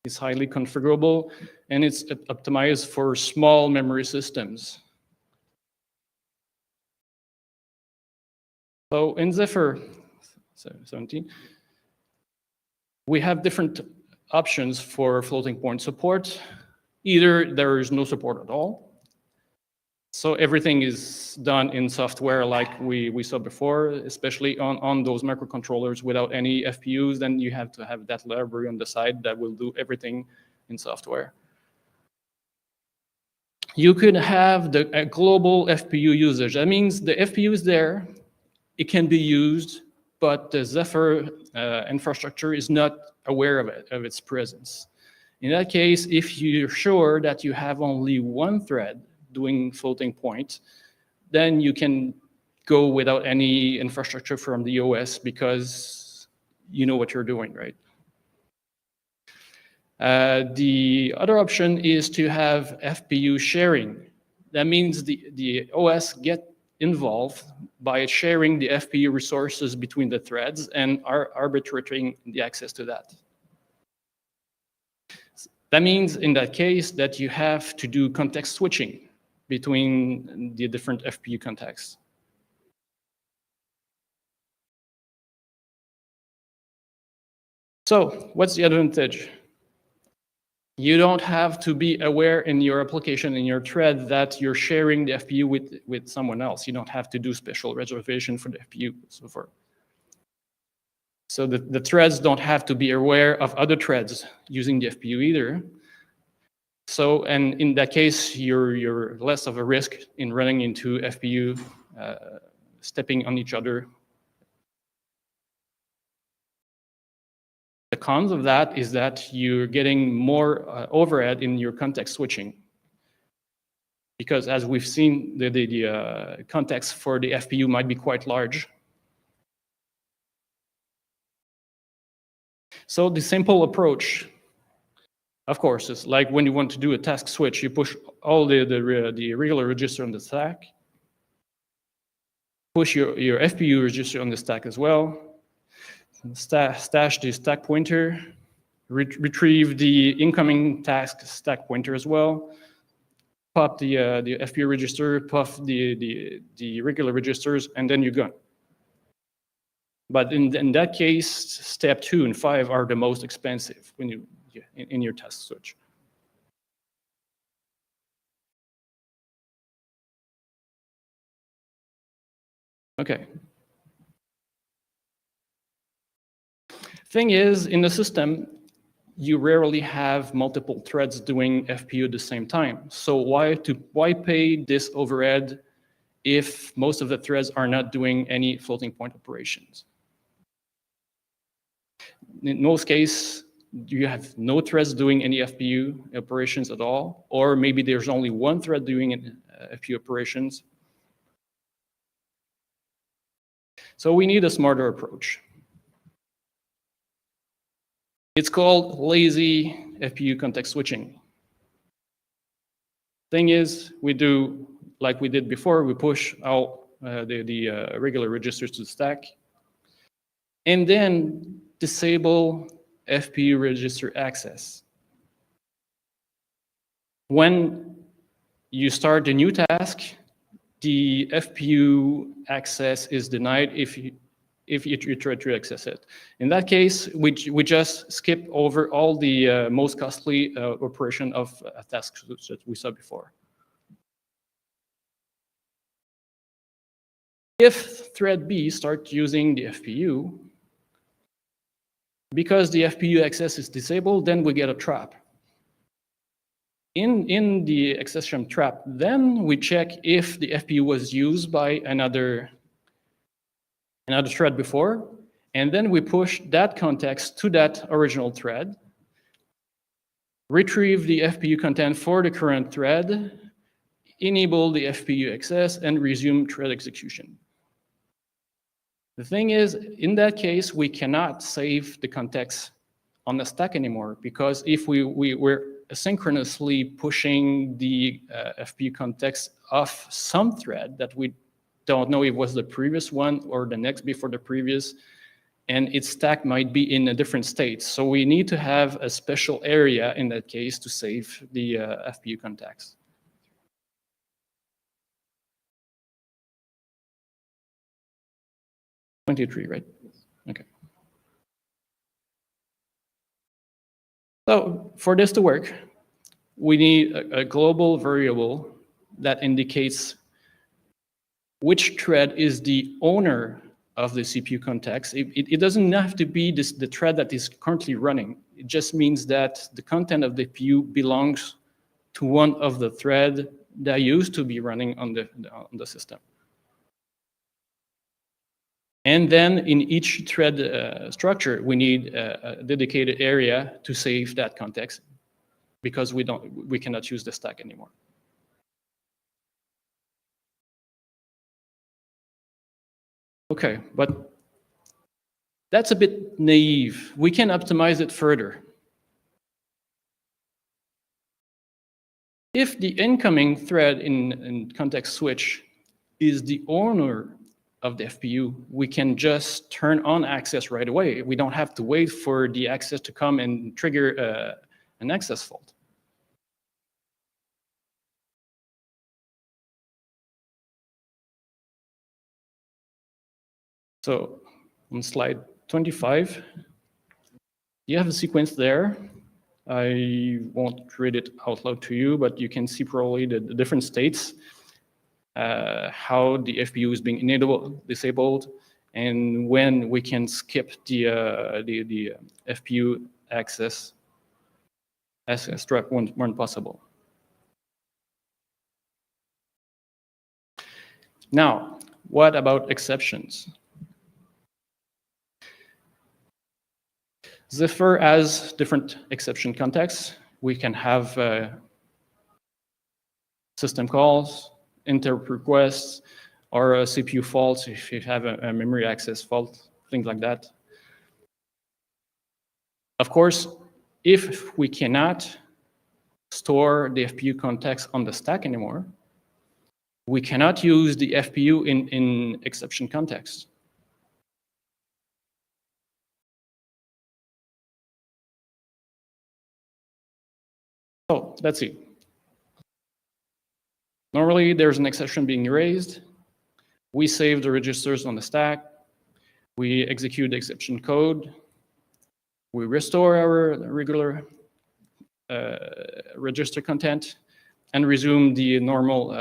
It's highly configurable, and it's optimized for small memory systems. So in Zephyr 17, we have different options for floating point support. Either there is no support at all. So everything is done in software like we saw before, especially on those microcontrollers without any FPUs. Then you have to have that library on the side that will do everything in software. You could have a global FPU usage. That means the FPU is there, it can be used, but the Zephyr infrastructure is not aware of its presence. In that case, if you're sure that you have only one thread doing floating point, then you can go without any infrastructure from the OS because you know what you're doing, right? The other option is to have FPU sharing. That means the OS get involved by sharing the FPU resources between the threads and are arbitrating the access to that. That means in that case that you have to do context switching between the different FPU contexts. So what's the advantage? You don't have to be aware in your application, in your thread, that you're sharing the FPU with someone else. You don't have to do special reservation for the FPU and so forth. So the threads don't have to be aware of other threads using the FPU either. So, and in that case, you're less of a risk in running into FPU stepping on each other. The cons of that is that you're getting more overhead in your context switching. Because as we've seen, the context for the FPU might be quite large. So the simple approach, of course, is like when you want to do a task switch, you push all the regular register on the stack, push your FPU register on the stack as well, stash the stack pointer, retrieve the incoming task stack pointer as well, pop the FPU register, puff the regular registers, and then you're gone. But in that case, step 2 and 5 are the most expensive when you in your task switch. Okay. Thing is, in the system, you rarely have multiple threads doing FPU at the same time. So why pay this overhead if most of the threads are not doing any floating point operations? In most cases, you have no threads doing any FPU operations at all, or maybe there's only one thread doing FPU operations. So we need a smarter approach. It's called lazy FPU context switching. Thing is, we do like we did before, we push out the regular registers to the stack, and then disable FPU register access. When you start a new task, the FPU access is denied if you try to access it. In that case, we just skip over all the most costly operation of a task that we saw before. If thread B starts using the FPU, because the FPU access is disabled, then we get a trap. In the accession trap, then we check if the FPU was used by another thread before, and then we push that context to that original thread, retrieve the FPU content for the current thread, enable the FPU access, and resume thread execution. The thing is, in that case, we cannot save the context on the stack anymore, because if we were asynchronously pushing the FPU context off some thread that we don't know if it was the previous one or the next before the previous, and its stack might be in a different state. So we need to have a special area in that case to save the FPU context. $23, right? Okay. So for this to work, we need a global variable that indicates which thread is the owner of the CPU context. It doesn't have to be the thread that is currently running. It just means that the content of the CPU belongs to one of the thread that used to be running on the system. And then in each thread structure, we need a dedicated area to save that context, because we cannot use the stack anymore. Okay, but that's a bit naive. We can optimize it further. If the incoming thread in context switch is the owner of the FPU, we can just turn on access right away. We don't have to wait for the access to come and trigger an access fault. So on slide 25, you have a sequence there. I won't read it out loud to you, but you can see probably the different states, how the FPU is being enabled, disabled, and when we can skip the FPU access as step when possible. Now, what about exceptions? Zephyr has different exception contexts. We can have system calls, interrupt requests, or CPU faults if you have a memory access fault, things like that. Of course, if we cannot store the FPU context on the stack anymore, we cannot use the FPU in exception context. So let's see. Normally, there's an exception being raised. We save the registers on the stack. We execute the exception code. We restore our regular register content and resume the normal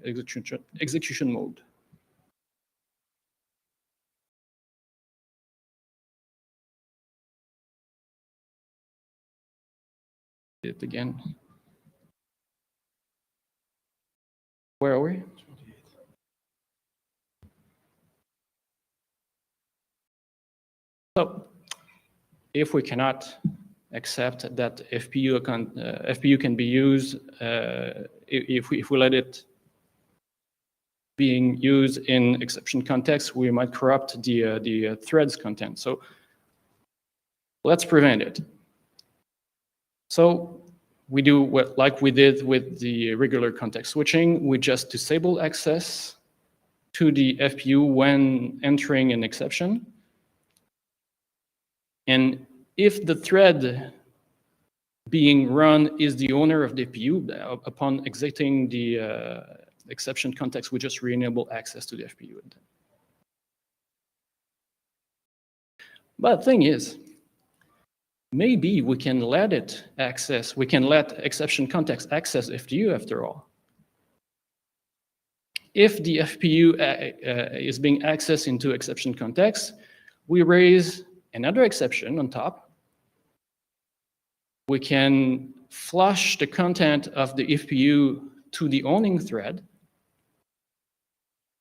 execution mode. It again. Where are we? So if we cannot accept that FPU can be used, if we let it being used in exception context, we might corrupt the threads content. So let's prevent it. So we do what like we did with the regular context switching. We just disable access to the FPU when entering an exception. And if the thread being run is the owner of the FPU, upon exiting the exception context, we just re-enable access to the FPU. But the thing is, maybe we can let it access, we can let exception context access FPU after all. If the FPU is being accessed into exception context, we raise another exception on top. We can flush the content of the FPU to the owning thread,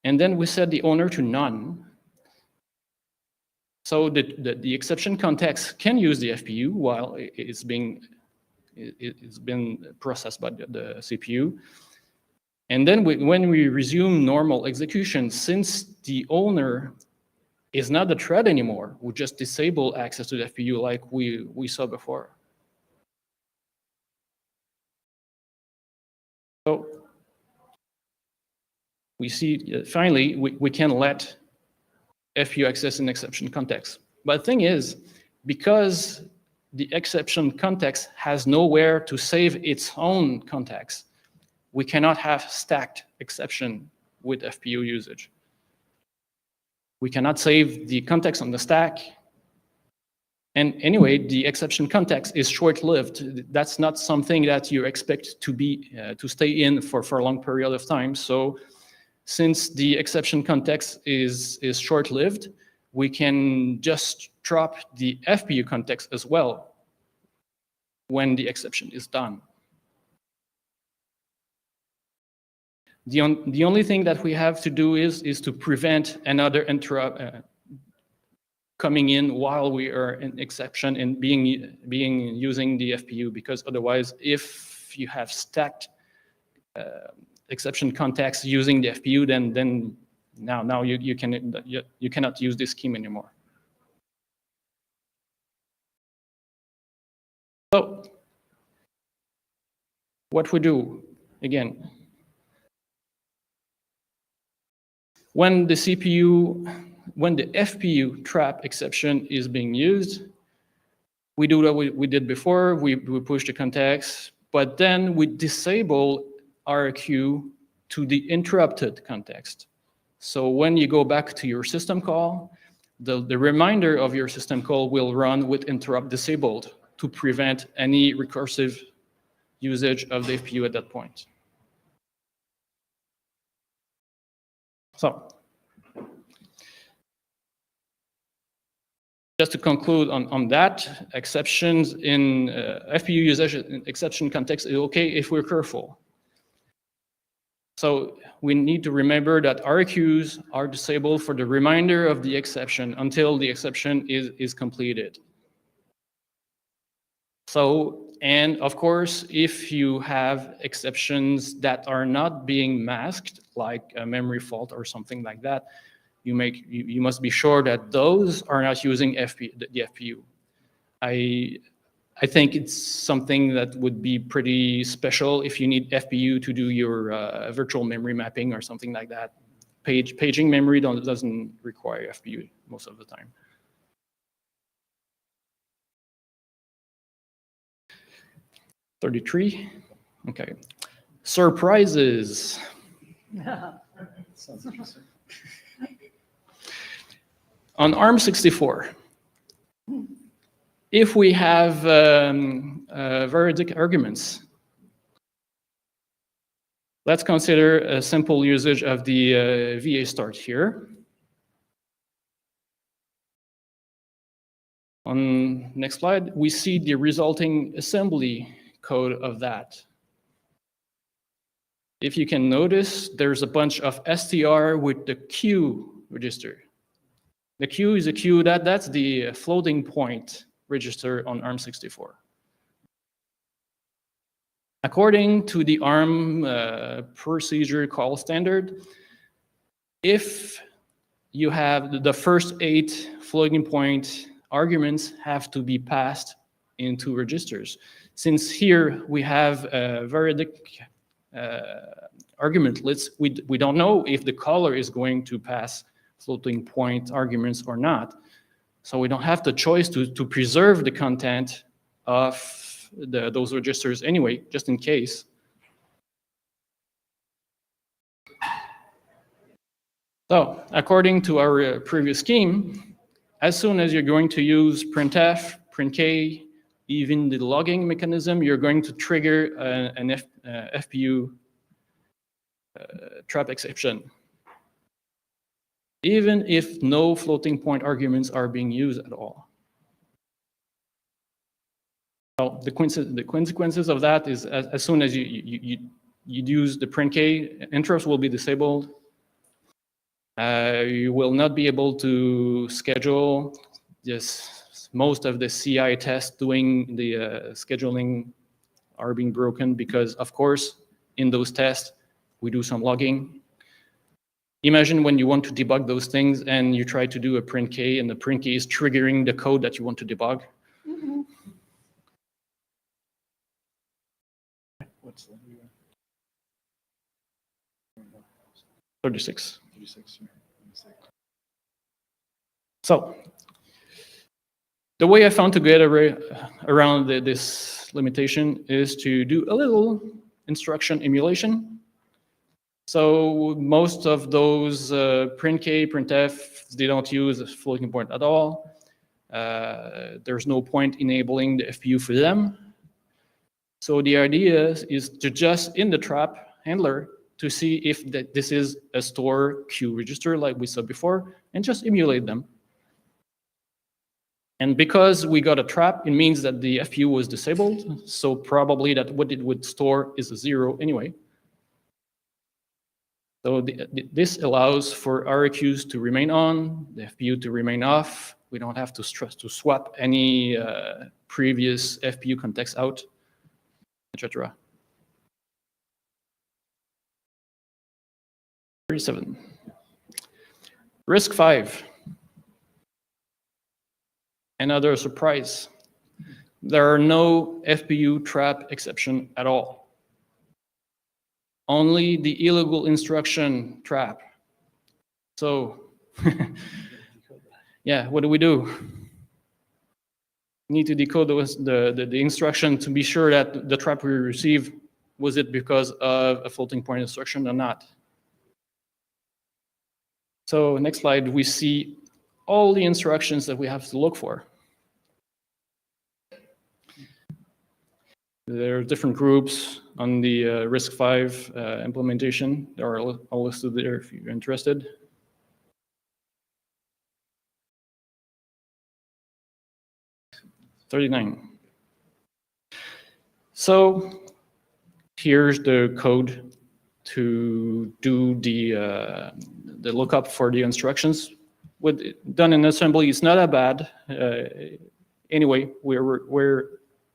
and then we set the owner to none. So the exception context can use the FPU while it's been processed by the CPU. And then when we resume normal execution, since the owner is not the thread anymore, we just disable access to the FPU like we saw before. So we see, finally, we can let FPU access in exception context. But the thing is, because the exception context has nowhere to save its own context, we cannot have stacked exception with FPU usage. We cannot save the context on the stack. And anyway, the exception context is short-lived. That's not something that you expect to be to stay in for a long period of time. So since the exception context is short-lived, we can just drop the FPU context as well when the exception is done. The only thing that we have to do is to prevent another interrupt coming in while we are in exception and being using the FPU, because otherwise, if you have stacked exception context using the FPU, then now you cannot use this scheme anymore. So what we do again, when the FPU trap exception is being used, we do what we did before. We push the context, but then we disable RQ to the interrupted context. So when you go back to your system call, the reminder of your system call will run with interrupt disabled to prevent any recursive usage of the FPU at that point. So just to conclude on that, exceptions in FPU usage in exception context is okay if we're careful. So we need to remember that RQs are disabled for the remainder of the exception until the exception is completed. So, and of course, if you have exceptions that are not being masked, like a memory fault or something like that, you must be sure that those are not using the FPU. I think it's something that would be pretty special if you need FPU to do your virtual memory mapping or something like that. Paging memory doesn't require FPU most of the time. $33. Okay. Surprises. Sounds interesting. On ARM64, if we have veridic arguments, let's consider a simple usage of the VA start here. On next slide, we see the resulting assembly code of that. If you can notice, there's a bunch of STR with the Q register. The Q is a Q, that's the floating point register on ARM64. According to the ARM procedure call standard, if you have the first 8 floating point arguments have to be passed into registers. Since here we have a veridic argument list, we don't know if the caller is going to pass floating point arguments or not. So we don't have the choice to preserve the content of those registers anyway, just in case. So according to our previous scheme, as soon as you're going to use printf, printk, even the logging mechanism, you're going to trigger an FPU trap exception, even if no floating point arguments are being used at all. Well, the consequences of that is as soon as you use the printk, interrupts will be disabled. You will not be able to schedule most of the CI tests doing the scheduling are being broken because, of course, in those tests, we do some logging. Imagine when you want to debug those things and you try to do a printk and the printk is triggering the code that you want to debug. Mm-hmm. What's the 36. 36. So the way I found to get around this limitation is to do a little instruction emulation. So most of those printk, printf, they don't use a floating point at all. There's no point enabling the FPU for them. So the idea is to just in the trap handler to see if this is a store Q register like we saw before, and just emulate them. And because we got a trap, it means that the FPU was disabled. So probably that what it would store is a 0 anyway. So this allows for RQs to remain on, the FPU to remain off. We don't have to swap any previous FPU context out, etc. 37. RISC-V. Another surprise. There are no FPU trap exception at all. Only the illegal instruction trap. So, yeah, what do? We need to decode the instruction to be sure that the trap we receive, was it because of a floating point instruction or not? So next slide, we see all the instructions that we have to look for. There are different groups on the RISC-V implementation. They are all listed there if you're interested. $39. So here's the code to do the lookup for the instructions. Done in assembly, it's not that bad. Anyway,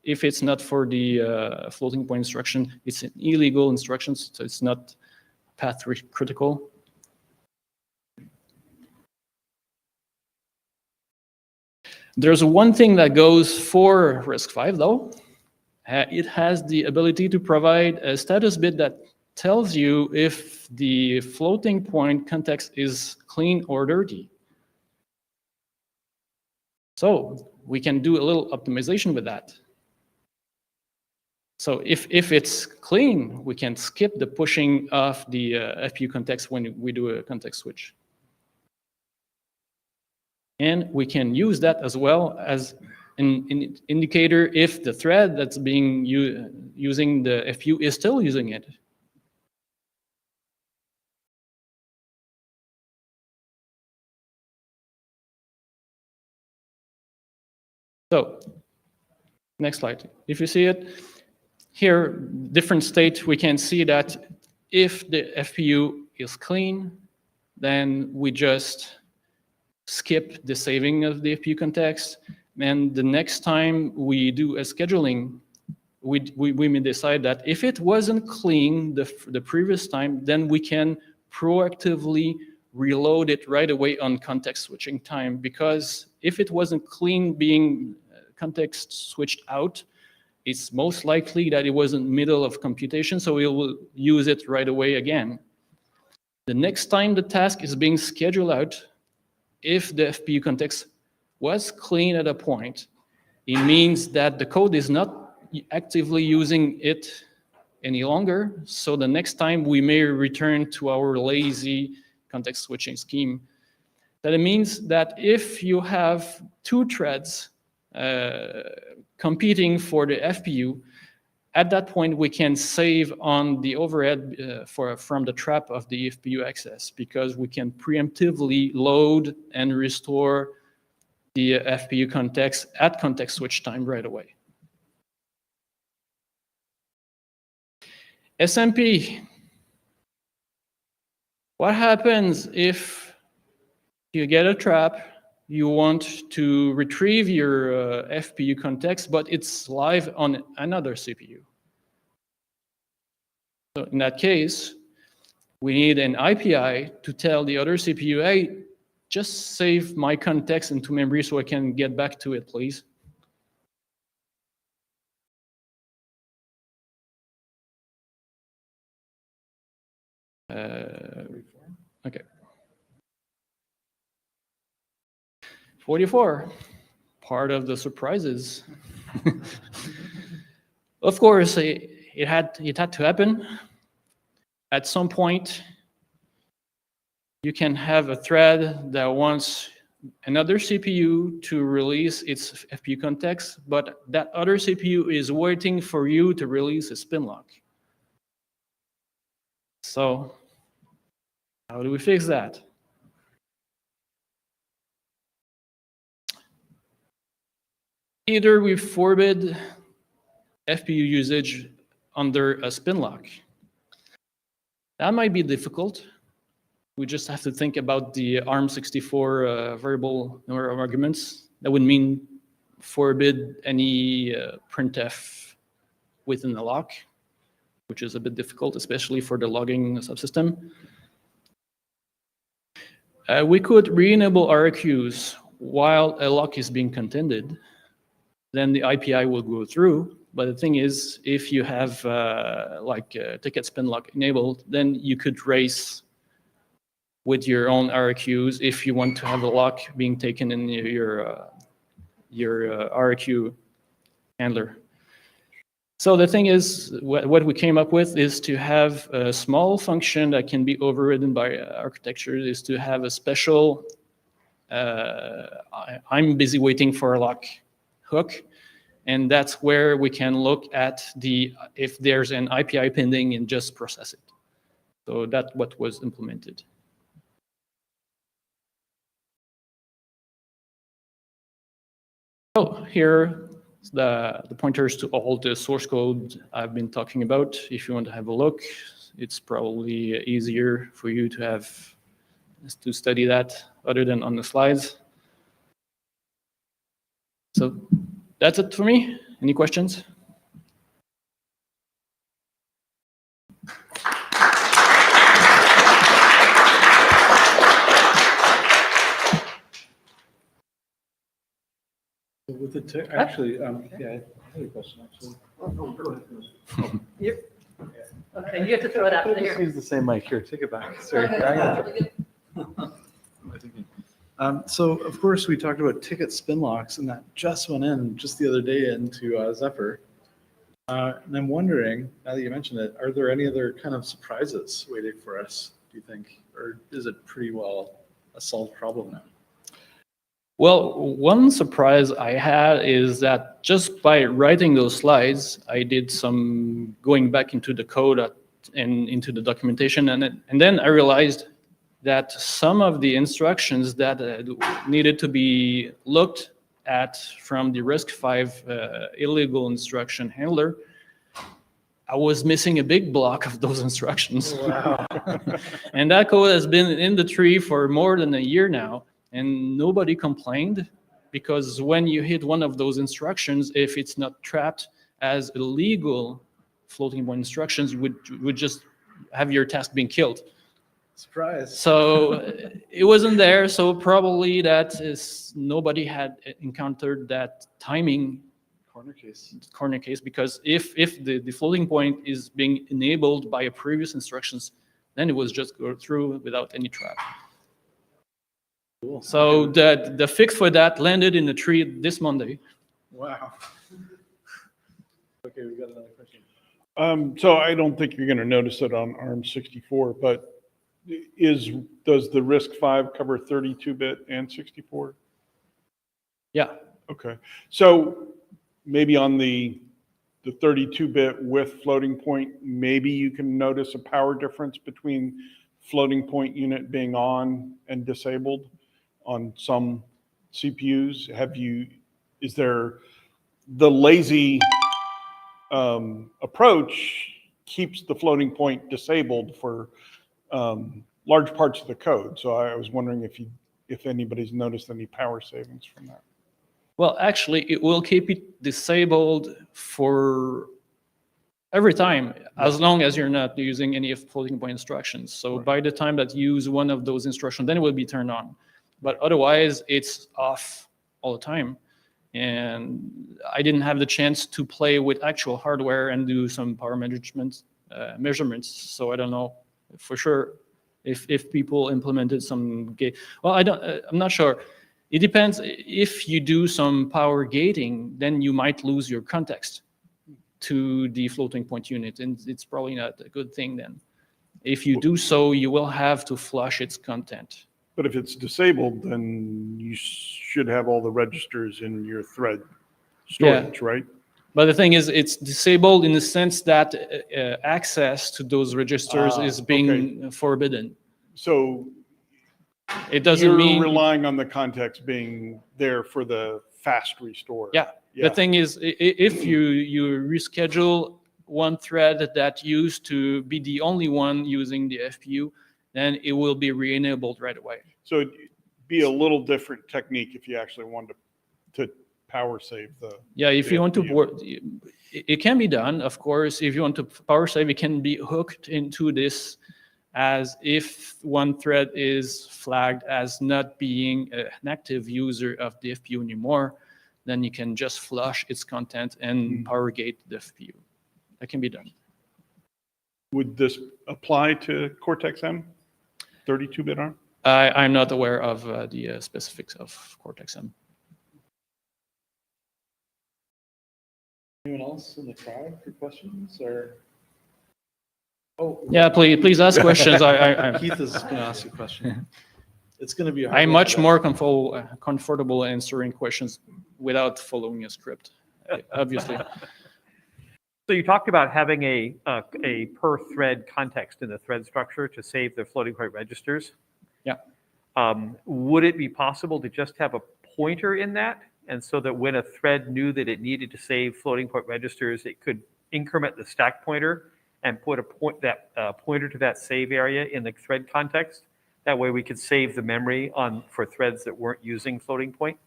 if it's not for the floating point instruction, it's an illegal instruction, so it's not path critical. There's one thing that goes for RISC-V though. It has the ability to provide a status bit that tells you if the floating point context is clean or dirty. So we can do a little optimization with that. So if it's clean, we can skip the pushing of the FPU context when we do a context switch. And we can use that as well as an indicator if the thread that's being using the FPU is still using it. So, next slide. If you see it, here, different state, we can see that if the FPU is clean, then we just skip the saving of the FPU context. And the next time we do a scheduling, we may decide that if it wasn't clean the previous time, then we can proactively reload it right away on context switching time, because if it wasn't clean being context switched out, it's most likely that it was in the middle of computation, so we will use it right away again. The next time the task is being scheduled out, if the FPU context was clean at a point, it means that the code is not actively using it any longer, so the next time we may return to our lazy context switching scheme. That it means that if you have two threads competing for the FPU, at that point we can save on the overhead from the trap of the FPU access, because we can preemptively load and restore the FPU context at context switch time right away. SMP. What happens if you get a trap, you want to retrieve your FPU context, but it's live on another CPU? So in that case, we need an API to tell the other CPU, hey, just save my context into memory so I can get back to it, please. Okay. 44, part of the surprises. Of course, it had to happen. At some point, you can have a thread that wants another CPU to release its FPU context, but that other CPU is waiting for you to release a spin lock. So, how do we fix that? Either we forbid FPU usage under a spin lock. That might be difficult. We just have to think about the ARM64 variable number of arguments. That would mean forbid any printf within the lock, which is a bit difficult, especially for the logging subsystem. We could re-enable RQs while a lock is being contended. Then the API will go through. But the thing is, if you have ticket spin lock enabled, then you could race with your own RQs if you want to have a lock being taken in your RQ handler. So the thing is, what we came up with is to have a small function that can be overridden by architecture, is to have a special I'm busy waiting for a lock hook. And that's where we can look at if there's an API pending and just process it. So that's what was implemented. So here the pointers to all the source code I've been talking about. If you want to have a look, it's probably easier for you to study that other than on the slides. So that's it for me. Any questions? With the tick, actually, yeah, I had a question actually. Yep. Okay, you have to throw it out I just there. use the same mic here. Take it back. Sorry. So of course we talked about ticket spin locks, and that just went in just the other day into Zephyr. And I'm wondering, now that you mentioned it, are there any other kind of surprises waiting for us, do you think? Or is it pretty well a solved problem now? Well, one surprise I had is that just by writing those slides, I did some going back into the code and into the documentation, and then I realized that some of the instructions that needed to be looked at from the RISC-V illegal instruction handler, I was missing a big block of those instructions. Wow. And that code has been in the tree for more than a year now, and nobody complained, because when you hit one of those instructions, if it's not trapped as illegal floating point instructions, you would just have your task being killed. Surprise. So it wasn't there, so probably that is nobody had encountered that timing corner case, because if the floating point is being enabled by a previous instructions, then it was just go through without any trap. Cool. So the fix for that landed in the tree this Monday. Wow. Okay, we got another question. So I don't think you're going to notice it on ARM64, but does the RISC-V cover 32-bit and 64? Yeah. Okay. So maybe on the 32-bit with floating point, maybe you can notice a power difference between floating point unit being on and disabled on some CPUs. Is there the lazy approach keeps the floating point disabled for large parts of the code. So I was wondering if anybody's noticed any power savings from that. Well, actually, it will keep it disabled for every time, as long as you're not using any floating point instructions. So by the time that you use one of those instructions, then it will be turned on. But otherwise, it's off all the time. And I didn't have the chance to play with actual hardware and do some power measurements. So I don't know for sure if people implemented some gate. Well, I'm not sure. It depends. If you do some power gating, then you might lose your context to the floating point unit, and it's probably not a good thing then. If you do so, you will have to flush its content. But if it's disabled, then you should have all the registers in your thread storage, right? But the thing is, it's disabled in the sense that access to those registers is being forbidden. So it doesn't mean you're relying on the context being there for the fast restore. Yeah. The thing is, if you reschedule one thread that used to be the only one using the FPU, then it will be re-enabled right away. So it'd be a little different technique if you actually wanted to power save the. Yeah, if you want to, it can be done, of course. If you want to power save, it can be hooked into this as if one thread is flagged as not being an active user of the FPU anymore, then you can just flush its content and power gate the FPU. That can be done. Would this apply to Cortex-M, 32-bit ARM? I'm not aware of the specifics of Cortex-M. Anyone else in the crowd for questions or? Oh, yeah, please ask questions. Keith is going to ask a question. It's going to be. I'm much more comfortable answering questions without following a script, obviously. So you talked about having a per thread context in the thread structure to save the floating point registers. Yeah. Would it be possible to just have a pointer in that, and so that when a thread knew that it needed to save floating point registers, it could increment the stack pointer and put a pointer to that save area in the thread context? That way we could save the memory for threads that weren't using floating point.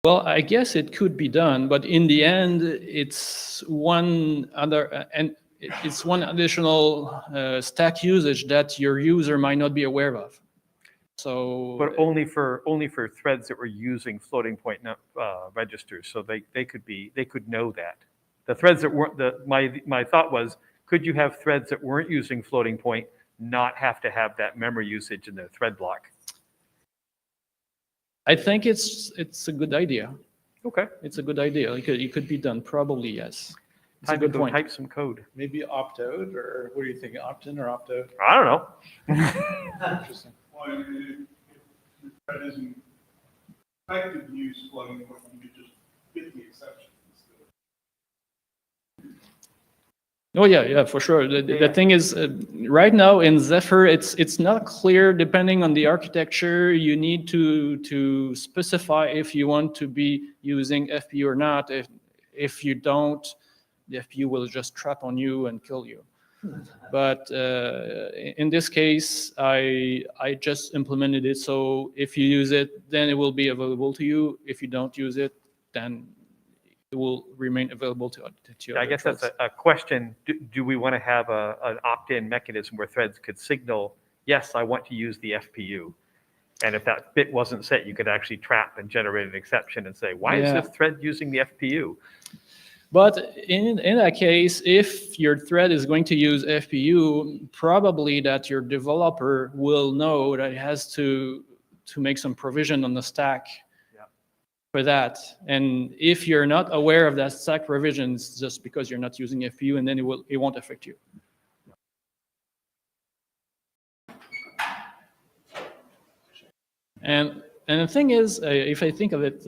Well, I guess it could be done, but in the end, it's one additional stack usage that your user might not be aware of. So, But only for threads that were using floating point registers, so they could know that. The threads that weren't my thought was, could you have threads that weren't using floating point not have to have that memory usage in their thread block? I think it's a good idea. Okay. It's a good idea. It could be done. Probably, yes. It's a Time to good go point. type some code. Maybe opt out, or what are you thinking? Opt in or opt out? I don't know. Interesting. Well, if that isn't effective use floating point, you could just get the exception. Oh yeah, for sure. The thing is, right now in Zephyr, it's not clear. Depending on the architecture, you need to specify if you want to be using FPU or not. If you don't, the FPU will just trap on you and kill you. But in this case, I just implemented it. So if you use it, then it will be available to you. If you don't use it, then it will remain available to I guess that's a question. Do we want to have an opt-in mechanism where threads could signal, yes, I want to use the FPU? And if that bit wasn't set, you could actually trap and generate an exception and say, why is this thread using the FPU? But in that case, if your thread is going to use FPU, probably that your developer will know that it has to make some provision on the stack for that. And if you're not aware of that stack provisions, just because you're not using FPU, and then it won't affect you. And the thing is, if I think of it,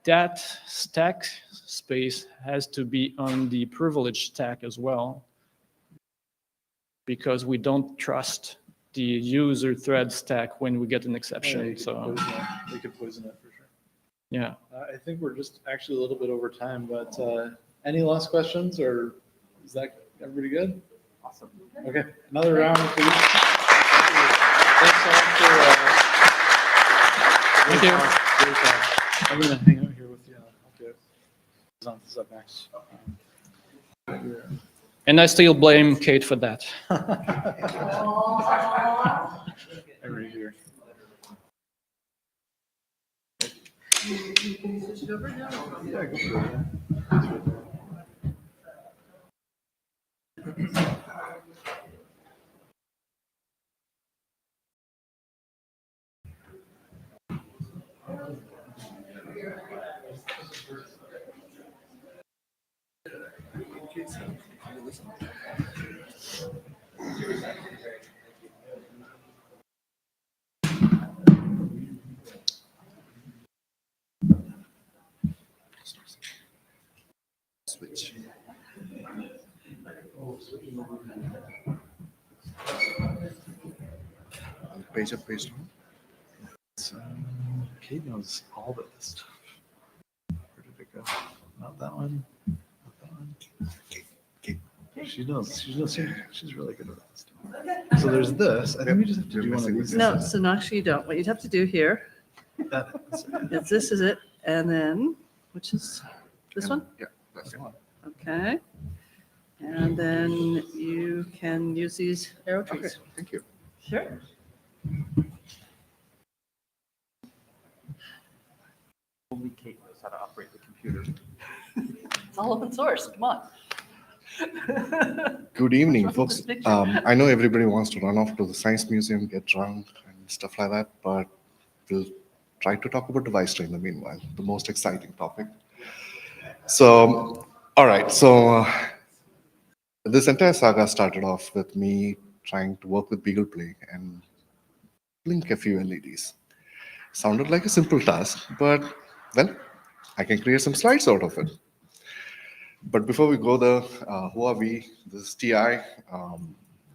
that stack space has to be on the privilege stack as well, because we don't trust the user thread stack when we get an exception. We could poison it for sure. Yeah. I think we're just actually a little bit over time, but any last questions, or is that everybody good? Awesome. Okay, another round, please. Thanks so much for. Thank you. I'm gonna hang out here with you. Okay. Is up next. And I still blame Kate for that. Everybody here. Switch it over now? Yeah, go for it. Switch. Page up, page down. So, Kate knows all of this stuff. Where did it go? Not that one. Not that one. Kate. She knows. She's really good at that stuff. So there's this. I think we just have to do one of these. No, so no, actually you don't. What you'd have to do here is this is it, and then, which is this one? Yeah, that's the one. Okay. And then you can use these arrow trees. Okay, thank you. Sure. Only Kate knows how to operate the computer. It's all open source. Come on. Good evening, What's wrong with folks. this picture? I know everybody wants to run off to the Science Museum, get drunk and stuff like that, but we'll try to talk about device tray in the meanwhile, the most exciting topic. So, all right, so this entire saga started off with me trying to work with BeaglePlay and blink a few LEDs. Sounded like a simple task, but well, I can create some slides out of it. But before we go there, who are we? This is TI.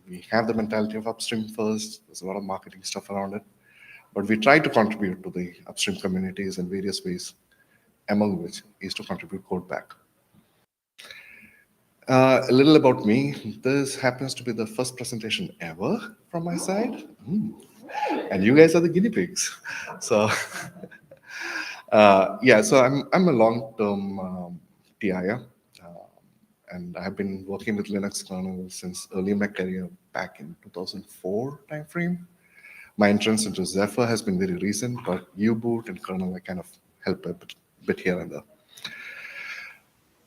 We have the mentality of upstream first. There's a lot of marketing stuff around it. But we try to contribute to the upstream communities in various ways, among which is to contribute code back. A little about me. This happens to be the first presentation ever from my side. And you guys are the guinea pigs. So yeah, so I'm a long-term TIer. And I've been working with Linux kernel since early in my career, back in 2004 timeframe. My entrance into Zephyr has been very recent, but U-boot and kernel, I kind of help a bit here and there.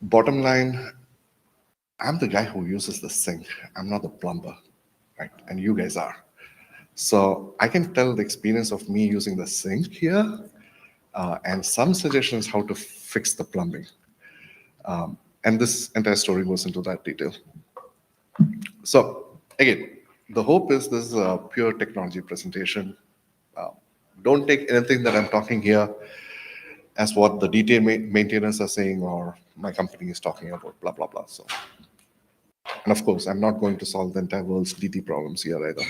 Bottom line, I'm the guy who uses the sink. I'm not the plumber, right? And you guys are. So I can tell the experience of me using the sink here and some suggestions how to fix the plumbing. And this entire story goes into that detail. So again, the hope is this is a pure technology presentation. Don't take anything that I'm talking here as what the detail maintainers are saying or my company is talking about, blah, blah, blah. So, and of course, I'm not going to solve the entire world's DT problems here either.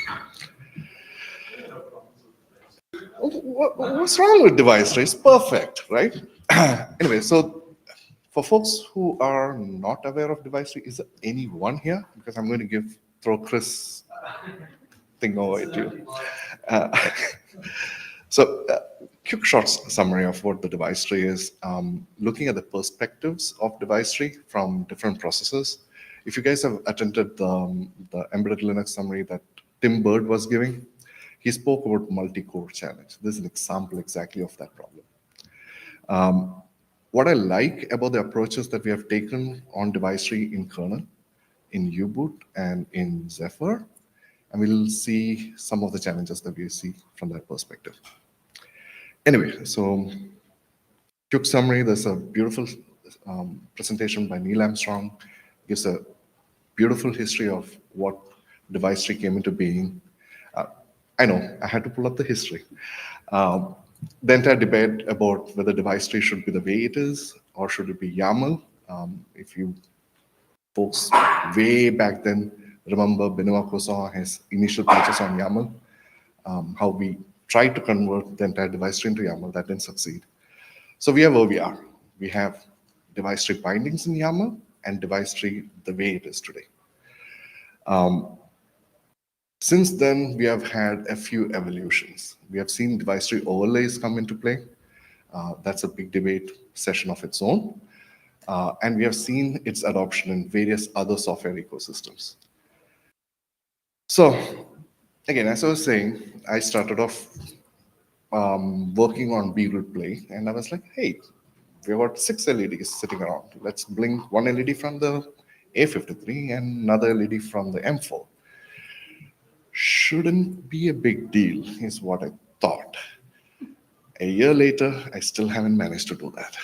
What's wrong with device tree? It's perfect, right? Anyway, so for folks who are not aware of device tree, is there anyone here? Because I'm going to throw Chris thing over at you. So quick short summary of what the device tree is. Looking at the perspectives of device tree from different processors. If you guys have attended the embedded Linux summary that Tim Bird was giving, he spoke about multi-core challenge. This is an example exactly of that problem. What I like about the approaches that we have taken on device tree in kernel, in U-boot, and in Zephyr, and we'll see some of the challenges that we see from that perspective. Anyway, so quick summary, there's a beautiful presentation by Neil Armstrong, gives a beautiful history of what device tree came into being. I know, I had to pull up the history. The entire debate about whether device tree should be the way it is or should it be YAML. If you folks way back then remember Benoit Poisson, his initial pages on YAML, how we tried to convert the entire device tree into YAML, that didn't succeed. So we have where we are. We have device tree bindings in YAML and device tree the way it is today. Since then, we have had a few evolutions. We have seen device tree overlays come into play. That's a big debate session of its own. And we have seen its adoption in various other software ecosystems. So again, as I was saying, I started off working on Beagle Play, and I was like, hey, we've got 6 LEDs sitting around. Let's blink one LED from the A53 and another LED from the M4. Shouldn't be a big deal, is what I thought. A year later, I still haven't managed to do that.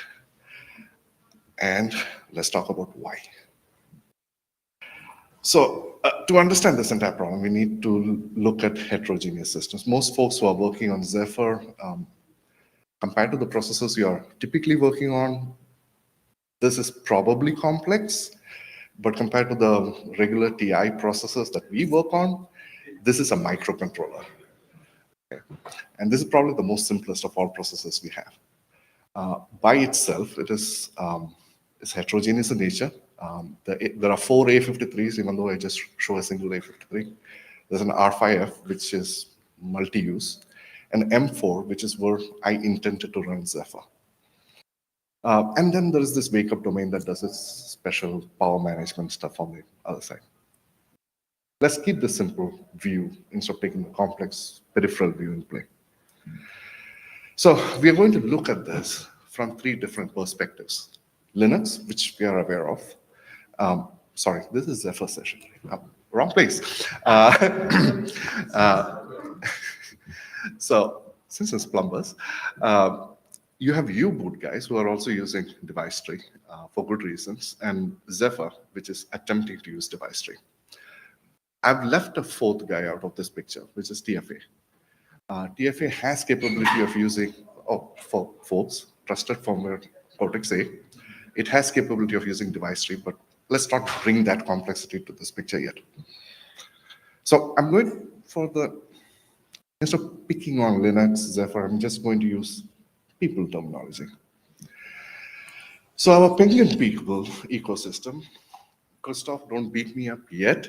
And let's talk about why. So to understand this entire problem, we need to look at heterogeneous systems. Most folks who are working on Zephyr, compared to the processors you are typically working on, this is probably complex, but compared to the regular TI processors that we work on, this is a microcontroller. Okay. And this is probably the most simplest of all processors we have. By itself, it is heterogeneous in nature. There are 4 A53s, even though I just show a single A53. There's an R5F, which is multi-use, and M4, which is where I intended to run Zephyr. And then there is this wake-up domain that does its special power management stuff on the other side. Let's keep the simple view instead of taking the complex peripheral view in play. So we are going to look at this from 3 different perspectives. Linux, which we are aware of. Sorry, this is Zephyr session. Wrong place. So since it's plumbers, you have U-boot guys who are also using device tree for good reasons, and Zephyr, which is attempting to use device tree. I've left a 4th guy out of this picture, which is TFA. TFA has capability of using, for folks, trusted firmware Cortex-A. It has capability of using device tree, but let's not bring that complexity to this picture yet. So I'm going for instead of picking on Linux, Zephyr, I'm just going to use people terminology. So our Penguin people ecosystem, Christoph, don't beat me up yet.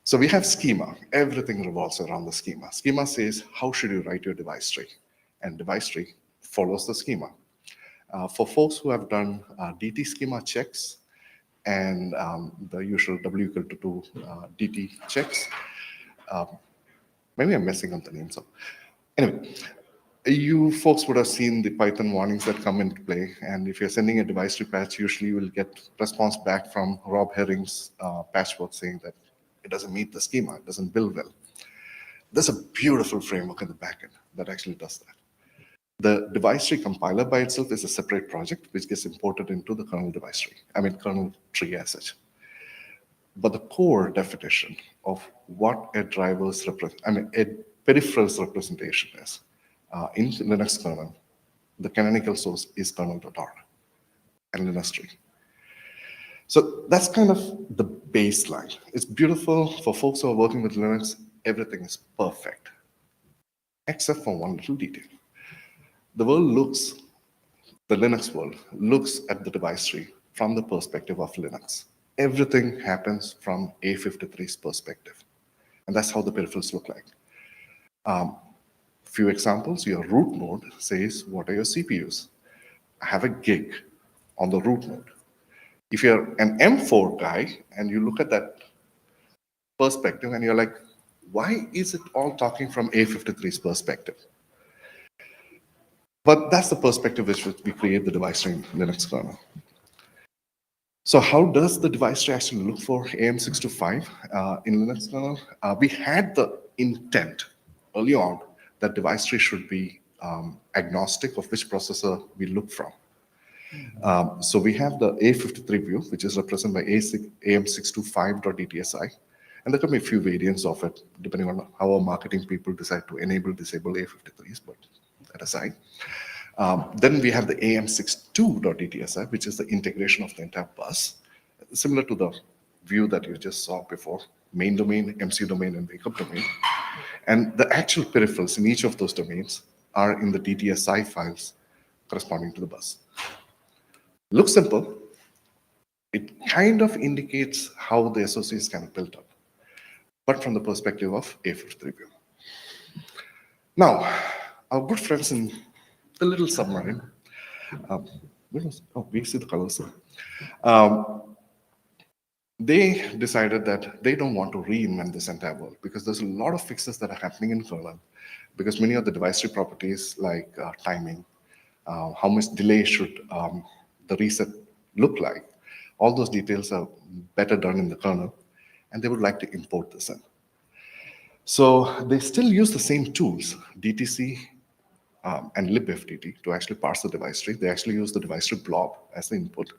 So we have schema. Everything revolves around the schema. Schema says, how should you write your device tree? And device tree follows the schema. For folks who have done DT schema checks and the usual W = 2 DT checks, Maybe I'm messing up the name. So anyway, you folks would have seen the Python warnings that come into play. And if you're sending a device to patch, usually you will get response back from Rob Herring's patchwork saying that it doesn't meet the schema, it doesn't build well. There's a beautiful framework in the backend that actually does that. The device tree compiler by itself is a separate project which gets imported into the kernel device tree, kernel tree as such. But the core definition of what a driver's a peripheral's representation is in Linux kernel, the canonical source is kernel.r and Linux tree. So that's kind of the baseline. It's beautiful for folks who are working with Linux. Everything is perfect, except for one little detail. The Linux world looks at the device tree from the perspective of Linux. Everything happens from A53's perspective. And that's how the peripherals look like. Few examples, your root node says, what are your CPUs? I have a gig on the root node. If you're an M4 guy and you look at that perspective and you're like, why is it all talking from A53's perspective? But that's the perspective which we create the device tree in Linux kernel. So how does the device tree actually look for AM625 in Linux kernel? We had the intent early on that device tree should be agnostic of which processor we look from. So we have the A53 view, which is represented by AM625.dtsi. And there can be a few variants of it, depending on how our marketing people decide to enable, disable A53s, but that aside. Then we have the AM62.dtsi, which is the integration of the entire bus, similar to the view that you just saw before, main domain, MC domain, and wake-up domain. And the actual peripherals in each of those domains are in the DTSI files corresponding to the bus. Looks simple. It kind of indicates how the SOC is kind of built up, but from the perspective of A53 view. Now, our good friends in the little submarine, we see the colors. They decided that they don't want to reinvent this entire world because there's a lot of fixes that are happening in kernel because many of the device tree properties like timing, how much delay should the reset look like, all those details are better done in the kernel, and they would like to import this in. So they still use the same tools, DTC and libftt, to actually parse the device tree. They actually use the device tree blob as the input.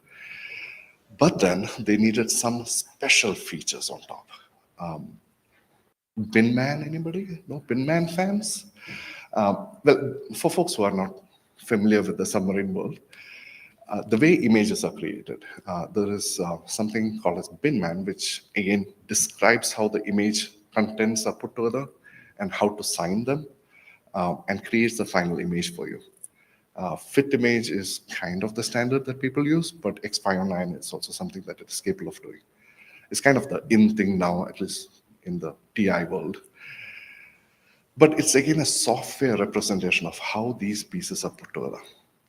But then they needed some special features on top. Binman, anybody? No Binman fans? Well, for folks who are not familiar with the submarine world, the way images are created, there is something called as Binman, which again describes how the image contents are put together and how to sign them, and creates the final image for you. Fit image is kind of the standard that people use, but X509 is also something that it is capable of doing. It's kind of the in thing now, at least in the TI world. But it's again a software representation of how these pieces are put together.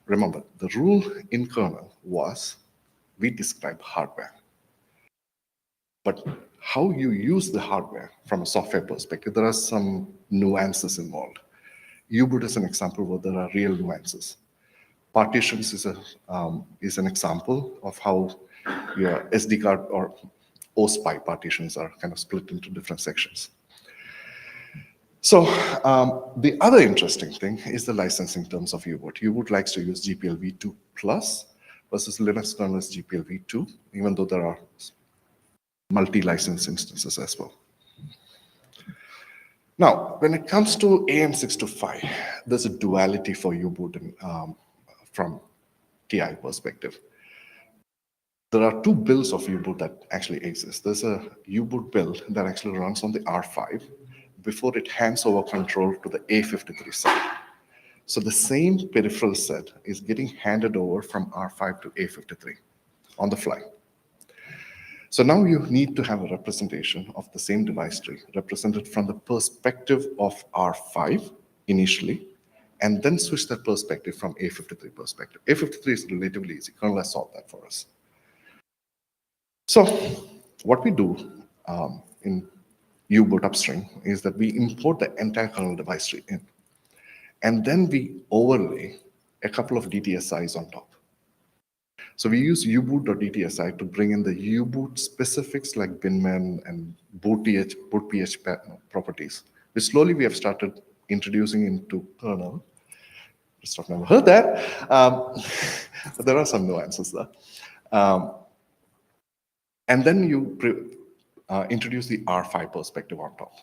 Remember, the rule in kernel was we describe hardware. But how you use the hardware from a software perspective, there are some nuances involved. U-boot is an example where there are real nuances. Partitions is an example of how your SD card or OSPI partitions are kind of split into different sections. So the other interesting thing is the licensing terms of U-boot. U-boot likes to use GPL v2 plus versus Linux kernel's GPL v2, even though there are multi-license instances as well. Now, when it comes to AM625, there's a duality for U-boot from TI perspective. There are two builds of U-boot that actually exist. There's a U-boot build that actually runs on the R5 before it hands over control to the A53 side. So the same peripheral set is getting handed over from R5 to A53 on the fly. So now you need to have a representation of the same device tree represented from the perspective of R5 initially, and then switch that perspective from A53 perspective. A53 is relatively easy. Kernel has solved that for us. So what we do in U-boot upstream is that we import the entire kernel device tree in. And then we overlay a couple of DTSIs on top. So we use uboot.dtsi to bring in the uboot specifics like binmen and bootph properties, which slowly we have started introducing into kernel. Just have never heard that, but there are some nuances there. And then you introduce the R5 perspective on top.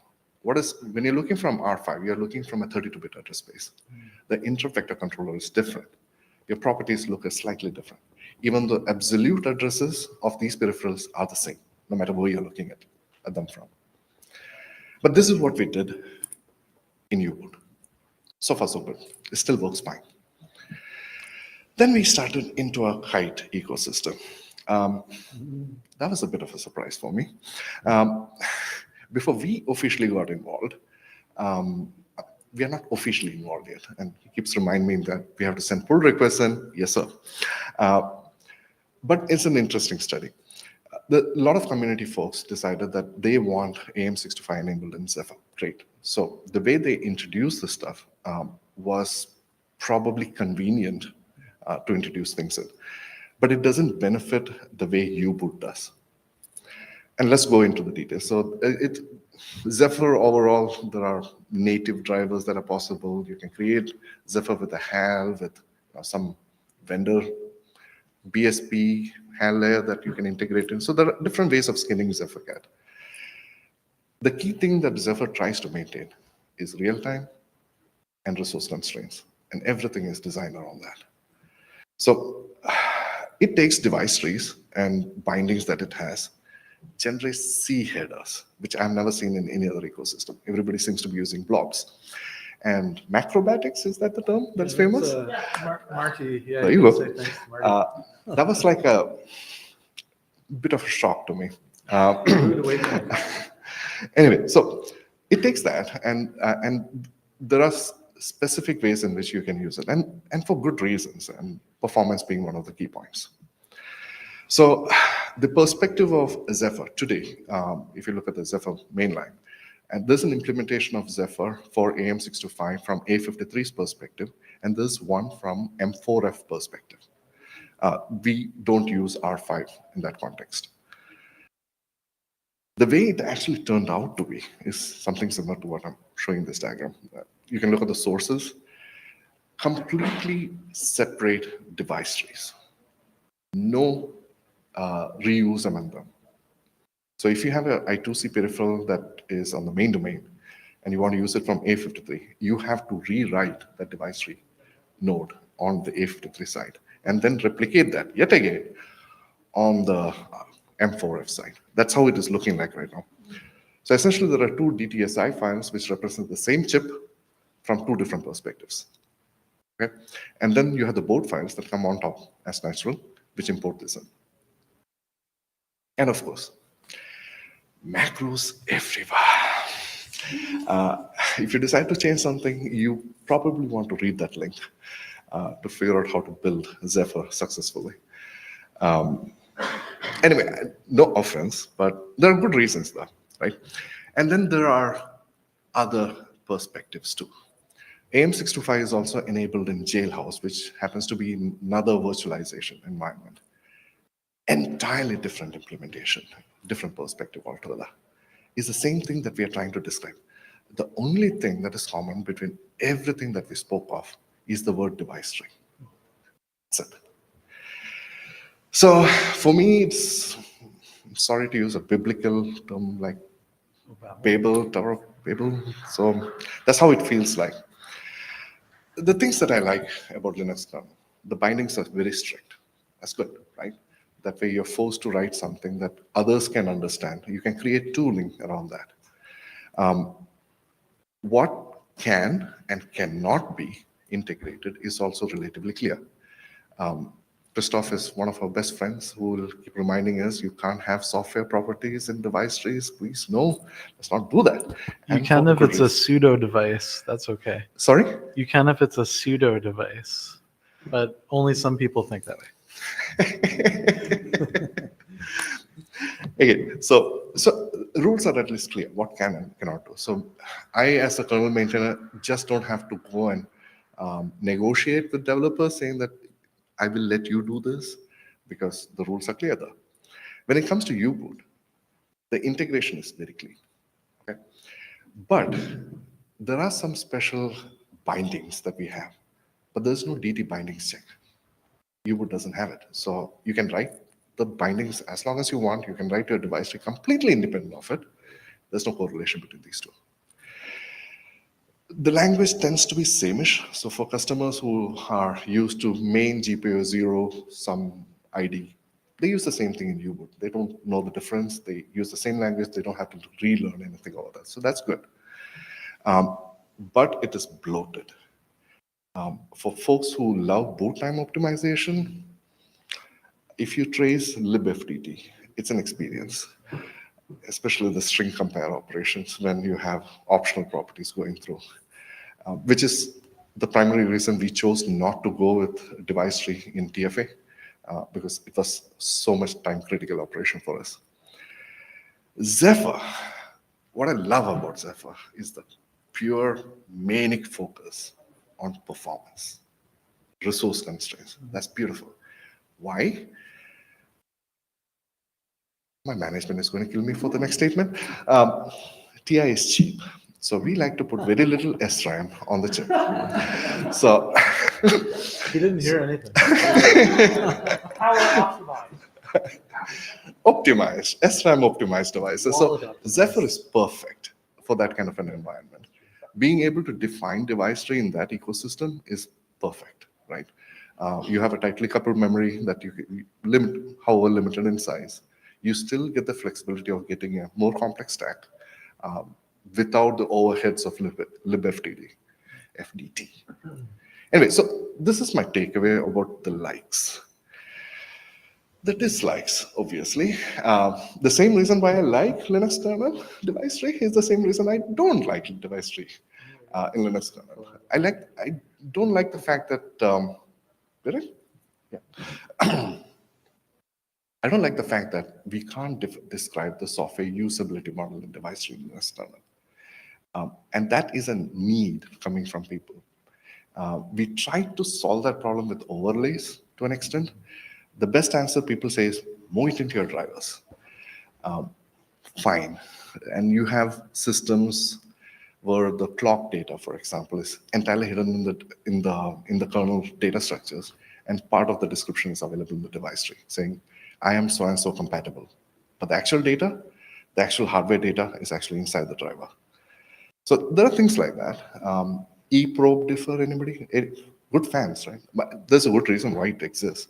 When you're looking from R5, you're looking from a 32-bit address space. The intervector controller is different. Your properties look slightly different, even though absolute addresses of these peripherals are the same, no matter where you're looking at them from. But this is what we did in U-boot. So far, so good. It still works fine. Then we started into a kite ecosystem. That was a bit of a surprise for me. Before we officially got involved, we are not officially involved yet. And he keeps reminding me that we have to send pull requests in. Yes, sir. But it's an interesting study. A lot of community folks decided that they want AM625 enabled in Zephyr. Great. So the way they introduced the stuff was probably convenient to introduce things in. But it doesn't benefit the way U-boot does. And let's go into the details. So Zephyr overall, there are native drivers that are possible. You can create Zephyr with a HAL, with some vendor BSP HAL layer that you can integrate in. So there are different ways of skinning Zephyr CAD. The key thing that Zephyr tries to maintain is real-time and resource constraints. And everything is designed around that. So it takes device trees and bindings that it has, generates C headers, which I've never seen in any other ecosystem. Everybody seems to be using blobs. And macrobatics, is that the term that's famous? Marty, yeah. There you go. Say thanks to Marty. That was like a bit of a shock to me. Anyway, so it takes that, and there are specific ways in which you can use it, and for good reasons, and performance being one of the key points. So the perspective of Zephyr today, if you look at the Zephyr mainline, and there's an implementation of Zephyr for AM625 from A53's perspective, and there's one from M4F perspective. We don't use R5 in that context. The way it actually turned out to be is something similar to what I'm showing in this diagram. You can look at the sources, completely separate device trees. No reuse among them. So if you have an I2C peripheral that is on the main domain and you want to use it from A53, you have to rewrite that device tree node on the A53 side and then replicate that yet again on the M4F side. That's how it is looking like right now. So essentially there are two DTSI files which represent the same chip from two different perspectives. Okay? And then you have the board files that come on top as natural, which import this in. And of course, macros everywhere. If you decide to change something, you probably want to read that link to figure out how to build Zephyr successfully. Anyway, no offense, but there are good reasons though, right? And then there are other perspectives too. AM625 is also enabled in Jailhouse, which happens to be another virtualization environment. Entirely different implementation, different perspective altogether. It's the same thing that we are trying to describe. The only thing that is common between everything that we spoke of is the word device tree. That's it. So for me, I'm sorry to use a biblical term like Babel, Tower of Babel. So that's how it feels like. The things that I like about Linux kernel, the bindings are very strict. That's good, right? That way you're forced to write something that others can understand. You can create tooling around that. What can and cannot be integrated is also relatively clear. Christoph is one of our best friends who will keep reminding us you can't have software properties in device trees. Please, no, let's not do that. You can if it's a pseudo device. That's okay. Sorry? You can if it's a pseudo device, but only some people think that way. Okay, so So rules are at least clear, what can and cannot do. So I, as a kernel maintainer, just don't have to go and negotiate with developers saying that I will let you do this because the rules are clear there. When it comes to U-boot, the integration is very clean. Okay? But there are some special bindings that we have, but there's no DT bindings check. U-boot doesn't have it. So you can write the bindings as long as you want. You can write your device tree completely independent of it. There's no correlation between these two. The language tends to be same-ish. So for customers who are used to main GPU 0, some ID, they use the same thing in U-boot. They don't know the difference. They use the same language. They don't have to relearn anything over that. So that's good. But it is bloated. For folks who love boot time optimization, if you trace libfdt, it's an experience, especially the string compare operations when you have optional properties going through, which is the primary reason we chose not to go with device tree in TFA, because it was so much time critical operation for us. Zephyr, what I love about Zephyr is the pure manic focus on performance, resource constraints. That's beautiful. Why? My management is going to kill me for the next statement. TI is cheap. So we like to put very little SRAM on the chip. So He didn't hear anything. Optimized, SRAM optimized devices. So Zephyr is perfect for that kind of an environment. Being able to define device tree in that ecosystem is perfect, right? You have a tightly coupled memory that you can limit, however limited in size. You still get the flexibility of getting a more complex stack without the overheads of libfdt, FDT. Anyway, so this is my takeaway about the likes. The dislikes, obviously. The same reason why I like Linux kernel device tree is the same reason I don't like device tree in Linux kernel. I don't like the fact that, really? Yeah. I don't like the fact that we can't describe the software usability model in device tree in Linux kernel. And that is a need coming from people. We tried to solve that problem with overlays to an extent. The best answer people say is move it into your drivers. Fine. And you have systems where the clock data, for example, is entirely hidden in the kernel data structures, and part of the description is available in the device tree, saying, I am so and so compatible. But the actual data, the actual hardware data is actually inside the driver. So there are things like that. eProbe differ, anybody? Good fans, right? But there's a good reason why it exists.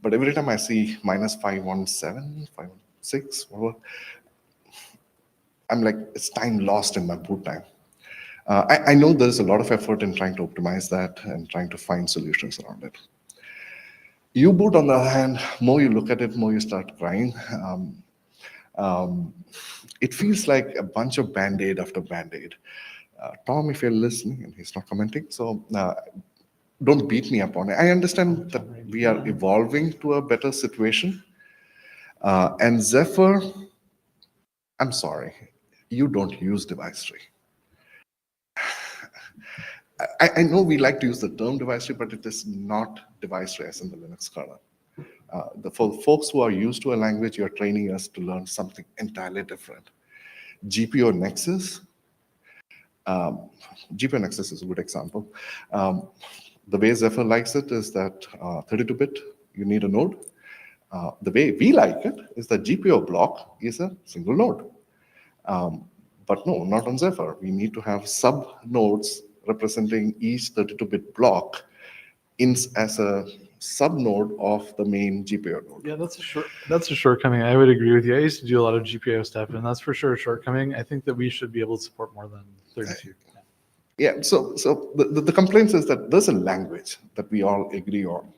But every time I see -517, 516, whatever, I'm like, it's time lost in my boot time. I know there's a lot of effort in trying to optimize that and trying to find solutions around it. U-boot, on the other hand, more you look at it, more you start crying. It feels like a bunch of Band-Aid after Band-Aid. Tom, if you're listening, and he's not commenting, so don't beat me up on it. I understand that we are evolving to a better situation. And Zephyr, I'm sorry, you don't use device tree. I know we like to use the term device tree, but it is not device tree as in the Linux kernel. For folks who are used to a language, you're training us to learn something entirely different. GPU Nexus, GPU Nexus is a good example. The way Zephyr likes it is that 32-bit, you need a node. The way we like it is that GPU block is a single node. But no, not on Zephyr. We need to have sub-nodes representing each 32-bit block as a sub-node of the main GPU node. Yeah, that's a shortcoming. I would agree with you. I used to do a lot of GPU stuff, and that's for sure a shortcoming. I think that we should be able to support more than 32. Yeah, so the complaint is that there's a language that we all agree on.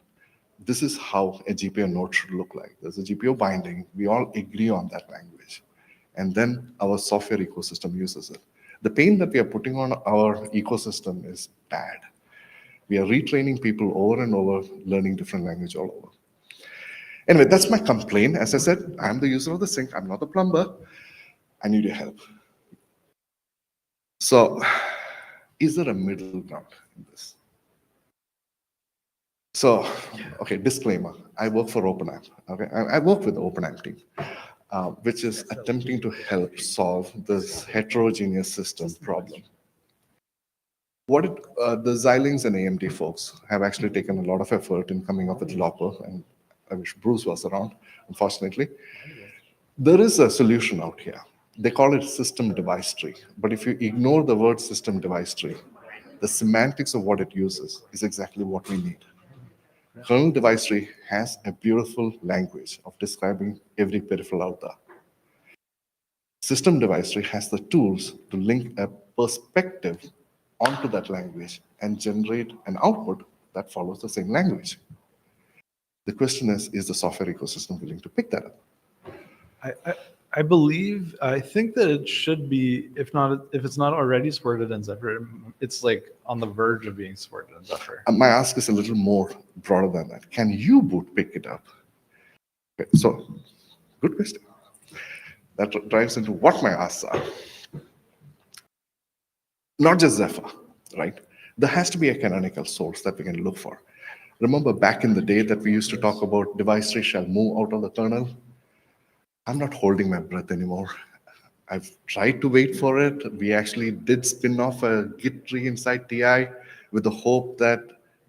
This is how a GPU node should look like. There's a GPU binding. We all agree on that language. And then our software ecosystem uses it. The pain that we are putting on our ecosystem is bad. We are retraining people over and over, learning different language all over. Anyway, that's my complaint. As I said, I'm the user of the sink. I'm not the plumber. I need your help. So, is there a middle ground in this? So, okay, disclaimer. I work for OpenApp. Okay, I work with the OpenApp team, which is attempting to help solve this heterogeneous system problem. The Xilinx and AMD folks have actually taken a lot of effort in coming up with Lopper, and I wish Bruce was around, unfortunately. There is a solution out here. They call it system device tree. But if you ignore the word system device tree, the semantics of what it uses is exactly what we need. Kernel device tree has a beautiful language of describing every peripheral out there. System device tree has the tools to link a perspective onto that language and generate an output that follows the same language. The question is the software ecosystem willing to pick that up? I think that it should be, if it's not already supported in Zephyr, it's like on the verge of being supported in Zephyr. My ask is a little more broader than that. Can U-boot pick it up? Okay, so, good question. That drives into what my asks are. Not just Zephyr, right? There has to be a canonical source that we can look for. Remember back in the day that we used to talk about device tree shall move out of the kernel? I'm not holding my breath anymore. I've tried to wait for it. We actually did spin off a Git tree inside TI with the hope that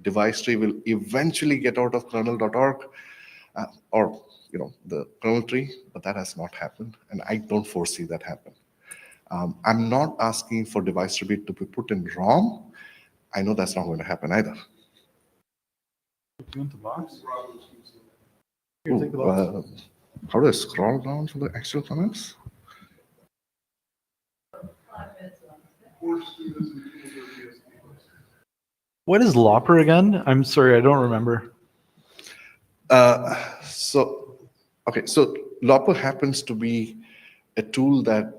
device tree will eventually get out of kernel.org or the kernel tree, but that has not happened, and I don't foresee that happen. I'm not asking for device tree to be put in ROM. I know that's not going to happen either. You want the box? Ooh, take the box. How do I scroll down for the actual comments? What is Lopper again? I'm sorry, I don't remember. So Lopper happens to be a tool that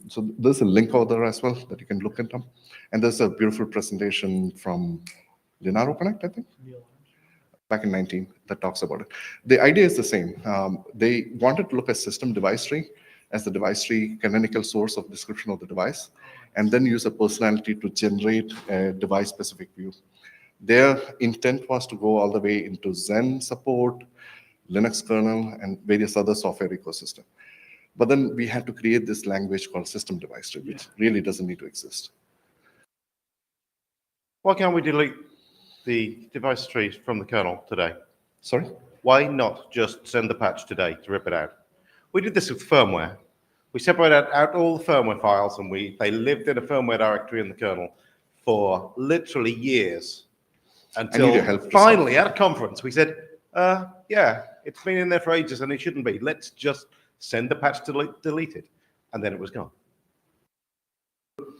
so there's a link over there as well that you can look at them. And there's a beautiful presentation from Linaro Connect, I think, back in 19 that talks about it. The idea is the same. They wanted to look at system device tree as the device tree canonical source of description of the device, and then use a personality to generate a device-specific view. Their intent was to go all the way into Zen support, Linux kernel, and various other software ecosystem. But then we had to create this language called system device tree, which really doesn't need to exist. Why can't we delete the device trees from the kernel today? Sorry? Why not just send the patch today to rip it out? We did this with firmware. We separated out all the firmware files, and they lived in a firmware directory in the kernel for literally years. Until finally, at a conference, we said, yeah, it's been in there for ages and it shouldn't be. Let's just send the patch to delete it. And then it was gone.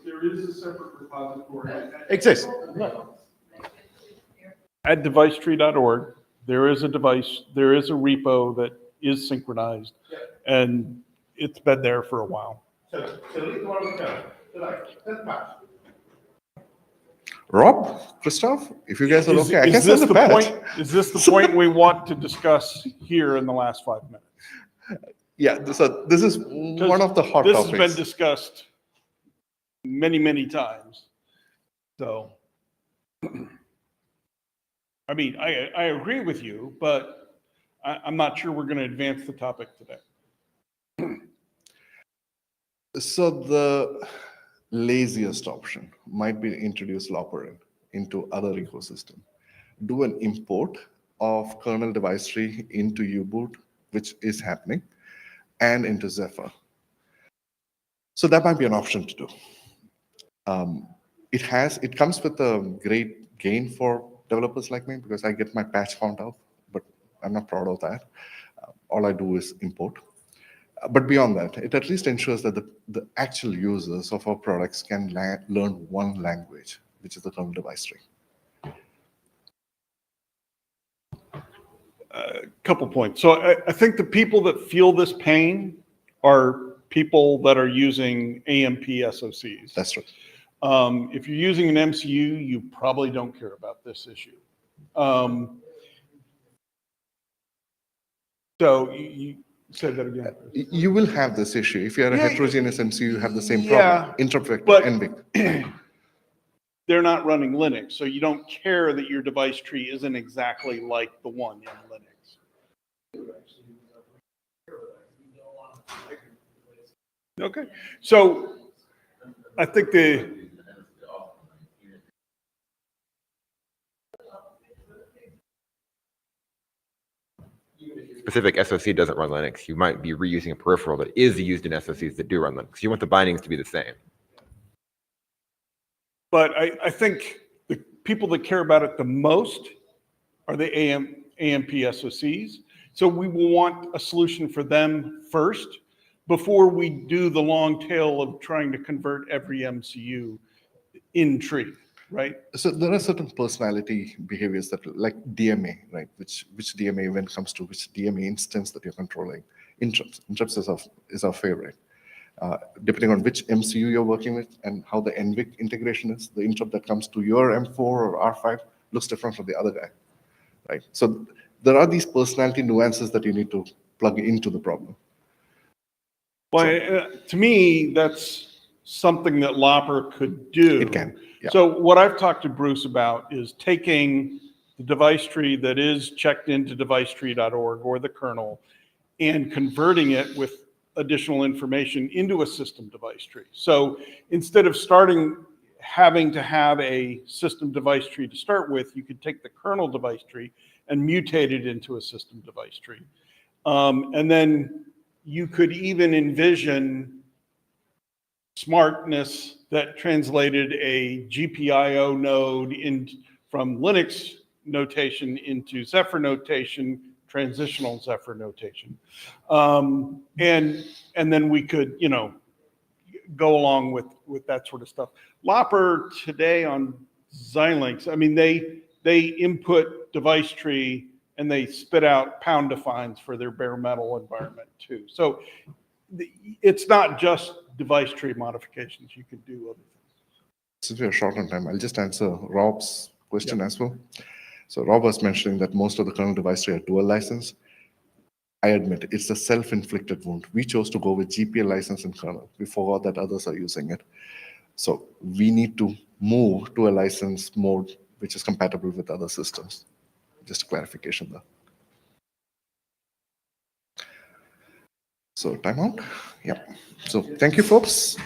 There is a separate repository. Exists. At devicetree.org, there is a repo that is synchronized, and it's been there for a while. So delete the one on the kernel. Send the patch. Rob, Christoph, if you guys are okay, I can send the patch. Is this the point we want to discuss here in the last 5 minutes? Yeah, so this is one of the hot topics. This has been discussed many, many times. So, I mean, I agree with you, but I'm not sure we're going to advance the topic today. So the laziest option might be to introduce Lopper into other ecosystem. Do an import of kernel device tree into U-boot, which is happening, and into Zephyr. So that might be an option to do. It comes with a great gain for developers like me because I get my patch found out, but I'm not proud of that. All I do is import. But beyond that, it at least ensures that the actual users of our products can learn one language, which is the kernel device tree. Couple points. So I think the people that feel this pain are people that are using AMP SoCs. That's right. If you're using an MCU, you probably don't care about this issue. So Say that again. You will have this issue. If you are a Yeah, heterogeneous MCU, you have the same yeah, problem. Interrupt vector, but- NVIC. They're not running Linux, so you don't care that your device tree isn't exactly like the one in Linux. Okay, so I think specific SoC doesn't run Linux, you might be reusing a peripheral that is used in SoCs that do run Linux. You want the bindings to be the same. But I think the people that care about it the most are the AMP SoCs. So we will want a solution for them first before we do the long tail of trying to convert every MCU in tree, right? So there are certain personality behaviors that, like DMA, right? Which DMA, when it comes to which DMA instance that you're controlling, interrupts is our favorite. Depending on which MCU you're working with and how the NVIC integration is, the interrupt that comes to your M4 or R5 looks different from the other guy, right? So there are these personality nuances that you need to plug into the problem. Well, to me, that's something that Lopper could do. It can, yeah. So what I've talked to Bruce about is taking the device tree that is checked into devicetree.org or the kernel and converting it with additional information into a system device tree. So instead of having to have a system device tree to start with, you could take the kernel device tree and mutate it into a system device tree. And then you could even envision smartness that translated a GPIO node from Linux notation into Zephyr notation, transitional Zephyr notation. And then we could, go along with that sort of stuff. Lopper today on Xilinx, I mean, they input device tree and they spit out pound defines for their bare metal environment too. So it's not just device tree modifications. You could do other things. Since we are short on time, I'll just answer Rob's question as well. So Rob was mentioning that most of the kernel device tree are dual license. I admit it's a self-inflicted wound. We chose to go with GPL license in kernel. We forgot that others are using it. So we need to move to a license mode which is compatible with other systems. Just a clarification there. So timeout? Yeah. So thank you, folks.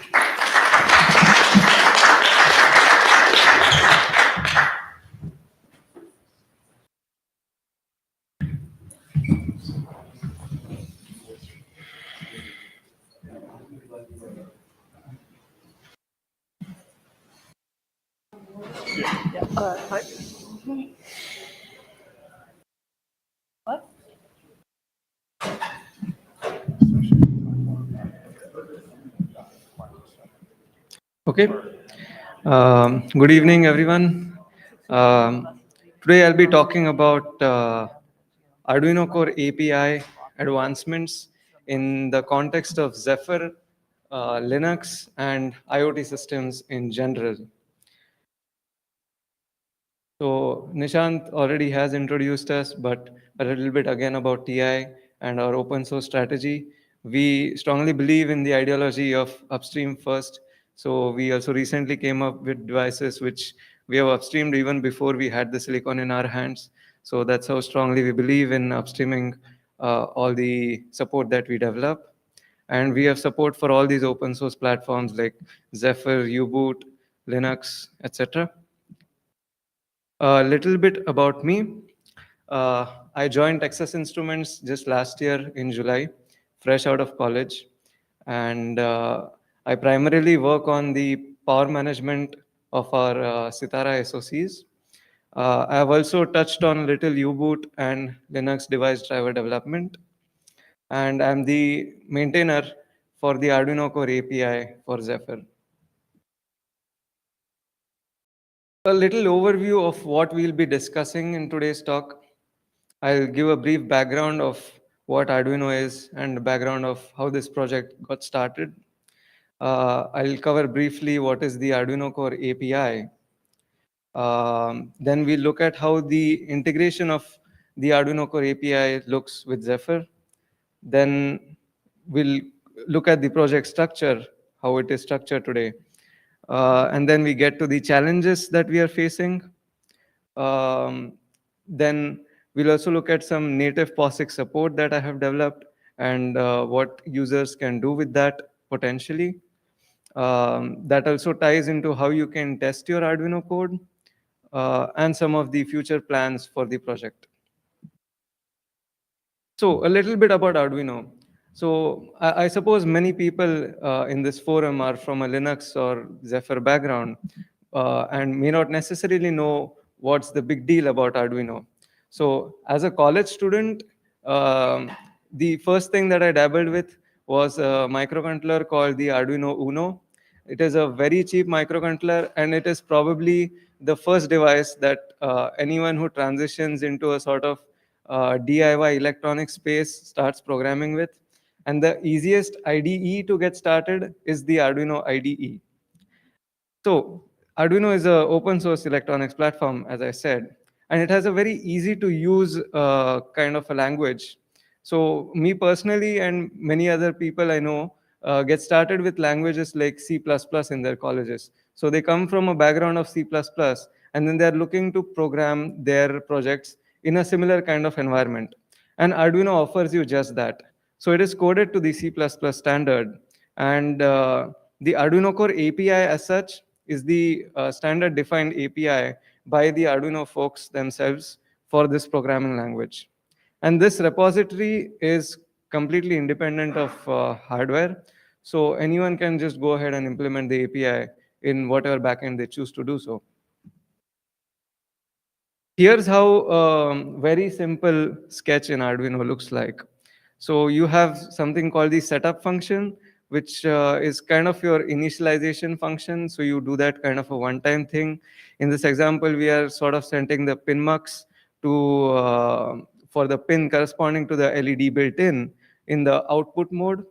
Hi. What? Okay. Good evening, everyone. Today I'll be talking about Arduino Core API advancements in the context of Zephyr, Linux, and IoT systems in general. So Nishant already has introduced us, but a little bit again about TI and our open source strategy. We strongly believe in the ideology of upstream first. So we also recently came up with devices which we have upstreamed even before we had the silicon in our hands. So that's how strongly we believe in upstreaming all the support that we develop. And we have support for all these open source platforms like Zephyr, U-Boot, Linux, etc. A little bit about me. I joined Texas Instruments just last year in July, fresh out of college. And I primarily work on the power management of our Sitara SoCs. I have also touched on a little U-Boot and Linux device driver development. And I'm the maintainer for the Arduino Core API for Zephyr. A little overview of what we'll be discussing in today's talk. I'll give a brief background of what Arduino is and the background of how this project got started. I'll cover briefly what is the Arduino Core API. Then we'll look at how the integration of the Arduino Core API looks with Zephyr. Then we'll look at the project structure, how it is structured today. And then we get to the challenges that we are facing. Then we'll also look at some native POSIX support that I have developed and what users can do with that potentially. That also ties into how you can test your Arduino code and some of the future plans for the project. So a little bit about Arduino. So I suppose many people in this forum are from a Linux or Zephyr background and may not necessarily know what's the big deal about Arduino. So as a college student, the first thing that I dabbled with was a microcontroller called the Arduino Uno. It is a very cheap microcontroller, and it is probably the first device that anyone who transitions into a sort of DIY electronic space starts programming with. And the easiest IDE to get started is the Arduino IDE. So Arduino is an open source electronics platform, as I said, and it has a very easy to use kind of a language. So me personally and many other people I know get started with languages like C++ in their colleges. So they come from a background of C++, and then they're looking to program their projects in a similar kind of environment. And Arduino offers you just that. So it is coded to the C++ standard, and the Arduino Core API as such is the standard defined API by the Arduino folks themselves for this programming language. And this repository is completely independent of hardware. So anyone can just go ahead and implement the API in whatever backend they choose to do so. Here's how very simple sketch in Arduino looks like. So you have something called the setup function, which is kind of your initialization function. So you do that kind of a one-time thing. In this example, we are sort of setting the pin mux to for the pin corresponding to the LED built in the output mode.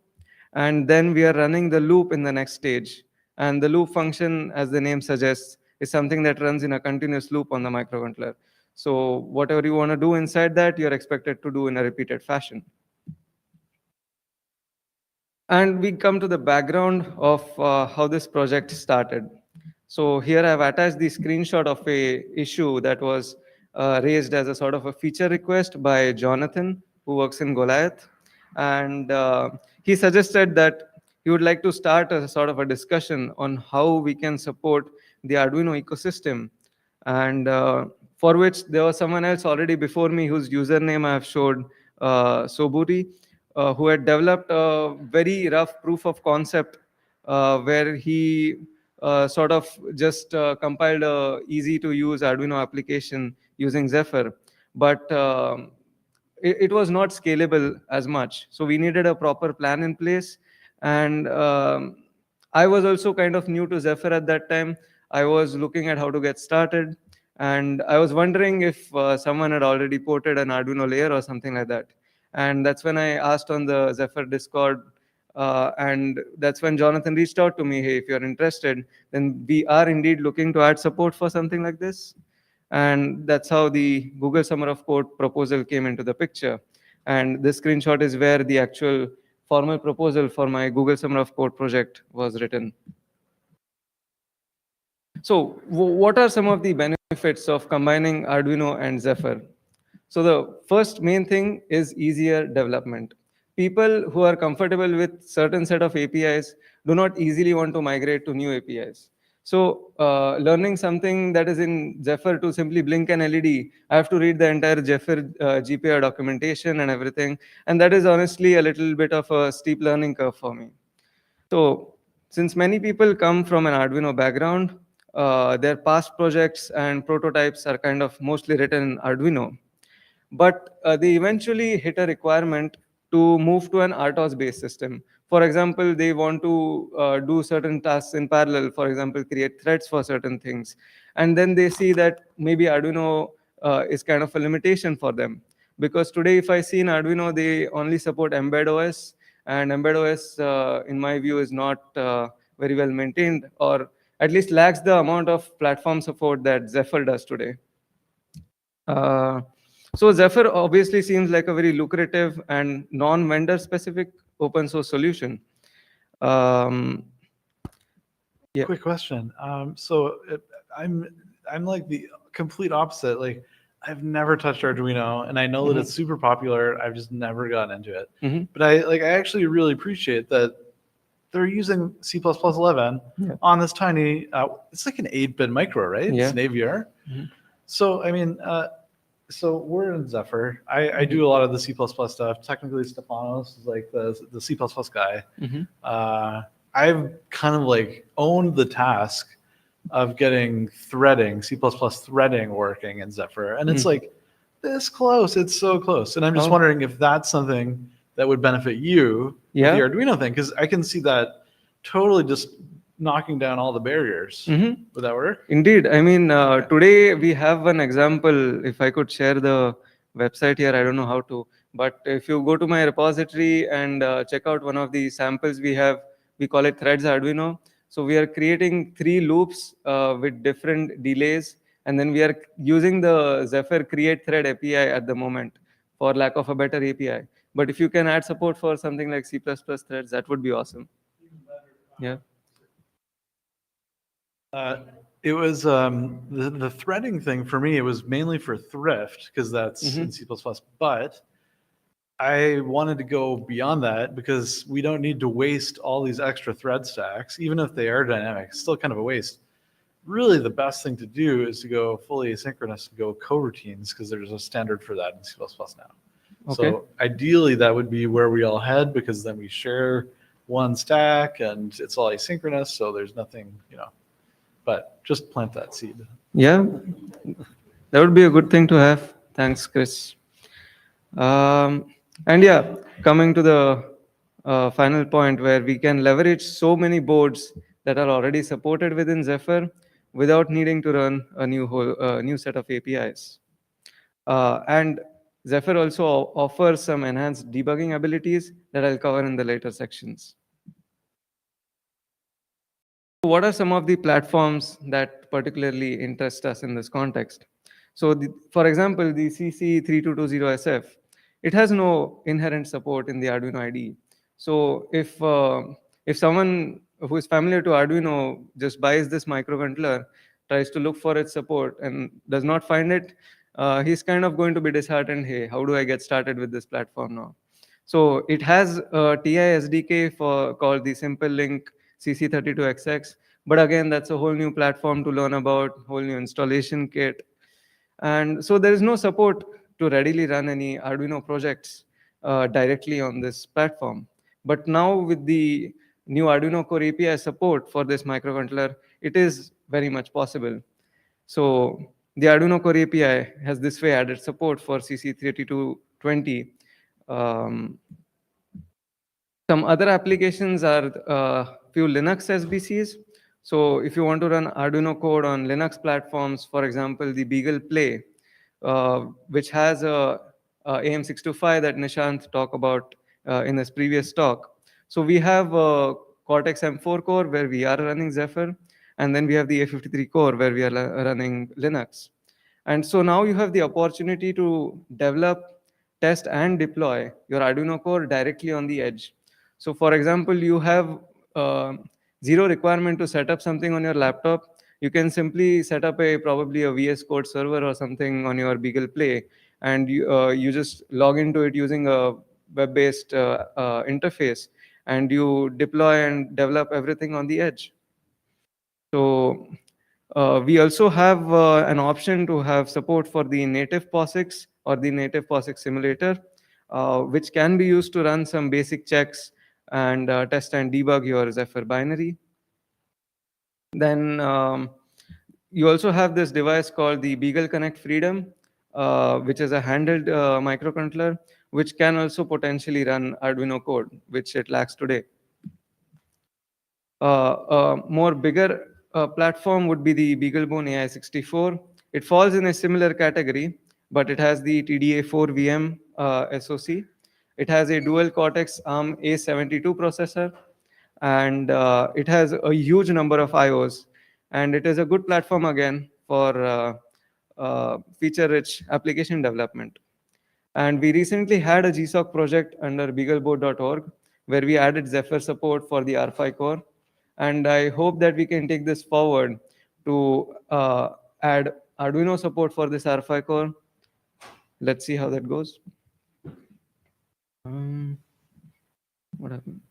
And then we are running the loop in the next stage. And the loop function, as the name suggests, is something that runs in a continuous loop on the microcontroller. So whatever you want to do inside that, you're expected to do in a repeated fashion. And we come to the background of how this project started. So here I've attached the screenshot of a issue that was raised as a sort of a feature request by Jonathan, who works in Goliath. And he suggested that he would like to start a sort of a discussion on how we can support the Arduino ecosystem. And for which there was someone else already before me whose username I have showed, Soburi, who had developed a very rough proof of concept where he sort of just compiled a easy to use Arduino application using Zephyr. But it was not scalable as much. So we needed a proper plan in place. And I was also kind of new to Zephyr at that time. I was looking at how to get started. And I was wondering if someone had already ported an Arduino layer or something like that. And that's when I asked on the Zephyr Discord. And that's when Jonathan reached out to me, hey, if you're interested, then we are indeed looking to add support for something like this. And that's how the Google Summer of Code proposal came into the picture. And this screenshot is where the actual formal proposal for my Google Summer of Code project was written. So what are some of the benefits of combining Arduino and Zephyr? So the first main thing is easier development. People who are comfortable with certain set of APIs do not easily want to migrate to new APIs. So learning something that is in Zephyr to simply blink an LED, I have to read the entire Zephyr GPR documentation and everything. And that is honestly a little bit of a steep learning curve for me. So since many people come from an Arduino background, their past projects and prototypes are kind of mostly written in Arduino. But they eventually hit a requirement to move to an RTOS-based system. For example, they want to do certain tasks in parallel, for example, create threads for certain things. And then they see that maybe Arduino is kind of a limitation for them. Because today, if I see in Arduino, they only support Mbed OS. And Mbed OS, in my view, is not very well maintained, or at least lacks the amount of platform support that Zephyr does today. So Zephyr obviously seems like a very lucrative and non-vendor specific open source solution. Yeah. Quick question. I'm like the complete opposite. Like I've never touched Arduino, and I know that it's super popular. I've just never gotten into it. Mhm. But I actually really appreciate that they're using C++11 Yeah. on this tiny. It's like an 8-bit micro, right? Yeah. It's an AVR. Mhm. So I mean, so we're in Zephyr. I do a lot of the C++ stuff. Technically, Stefanos is like the C++ guy. Mhm. I've kind of like owned the task of getting threading, C++ threading working in Zephyr. And it's Mhm. like this close. It's so close. And I'm just Oh. wondering if that's something that would benefit you Yeah. with the Arduino thing, because I can see that totally just knocking down all the barriers. Mhm. Would that work? Indeed. I mean, today we have an example. If I could share the website here, I don't know how to, but if you go to my repository and check out one of the samples we have, we call it Threads Arduino. So we are creating 3 loops with different delays, and then we are using the Zephyr create thread API at the moment for lack of a better API. But if you can add support for something like C++ threads, that would be awesome. Yeah. It was the threading thing for me. It was mainly for thrift because that's in C++. But I wanted to go beyond that because we don't need to waste all these extra thread stacks, even if they are dynamic. It's still kind of a waste. Really, the best thing to do is to go fully asynchronous and go coroutines because there's a standard for that in C++ now. Okay. So ideally, that would be where we all head because then we share one stack and it's all asynchronous. So there's nothing, but just plant that seed. Yeah, that would be a good thing to have. Thanks, Chris. And yeah, coming to the final point where we can leverage so many boards that are already supported within Zephyr without needing to run a new set of APIs. And Zephyr also offers some enhanced debugging abilities that I'll cover in the later sections. What are some of the platforms that particularly interest us in this context? So, for example, the CC3220SF, it has no inherent support in the Arduino IDE. So, if someone who is familiar to Arduino just buys this microcontroller, tries to look for its support and does not find it, he's kind of going to be disheartened. Hey, how do I get started with this platform now? So, it has a TI SDK called the Simple Link CC32XX. But again, that's a whole new platform to learn about, whole new installation kit. And so there is no support to readily run any Arduino projects directly on this platform. But now with the new Arduino Core API support for this microcontroller, it is very much possible. So the Arduino Core API has this way added support for CC3220. Some other applications are few Linux SBCs. So if you want to run Arduino code on Linux platforms, for example, the Beagle Play, which has a AM625 that Nishant talked about in his previous talk. So we have a Cortex M4 core where we are running Zephyr, and then we have the A53 core where we are running Linux. And so now you have the opportunity to develop, test, and deploy your Arduino core directly on the edge. So for example, you have zero requirement to set up something on your laptop. You can simply set up probably a VS Code server or something on your Beagle Play, and you just log into it using a web-based interface, and you deploy and develop everything on the edge. So we also have an option to have support for the native POSIX or the native POSIX simulator, which can be used to run some basic checks and test and debug your Zephyr binary. Then you also have this device called the Beagle Connect Freedom, which is a handheld microcontroller, which can also potentially run Arduino code, which it lacks today. A more bigger platform would be the BeagleBone AI64. It falls in a similar category, but it has the TDA4 VM SoC. It has a dual Cortex ARM A72 processor, and it has a huge number of IOs. And it is a good platform again for feature-rich application development. And we recently had a GSOC project under beagleboard.org where we added Zephyr support for the R5 core. And I hope that we can take this forward to add Arduino support for this R5 core. Let's see how that goes. What happened?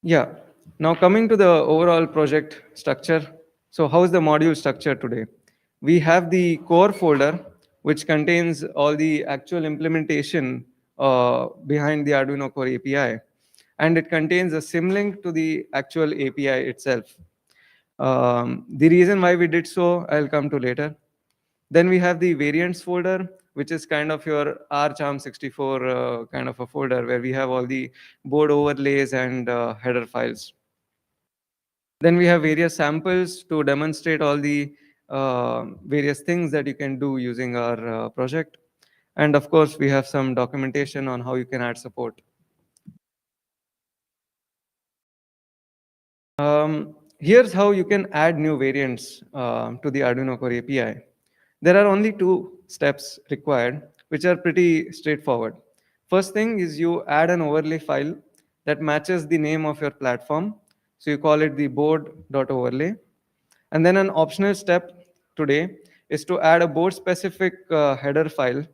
Yeah. Now coming to the overall project structure. So how is the module structured today? We have the core folder, which contains all the actual implementation behind the Arduino Core API. And it contains a symlink to the actual API itself. The reason why we did so, I'll come to later. Then we have the variants folder, which is kind of your rcharm64 kind of a folder where we have all the board overlays and header files. Then we have various samples to demonstrate all the various things that you can do using our project. And of course, we have some documentation on how you can add support. Here's how you can add new variants to the Arduino Core API. There are only 2 steps required, which are pretty straightforward. First thing is you add an overlay file that matches the name of your platform. So you call it the board.overlay. And then an optional step today is to add a board-specific header file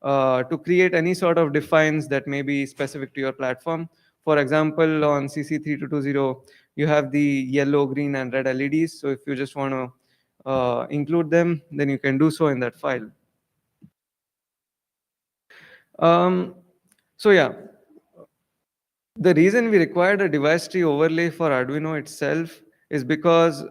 to create any sort of defines that may be specific to your platform. For example, on CC3220, you have the yellow, green, and red LEDs. So if you just want to include them, then you can do so in that file. So yeah, the reason we required a device tree overlay for Arduino itself is because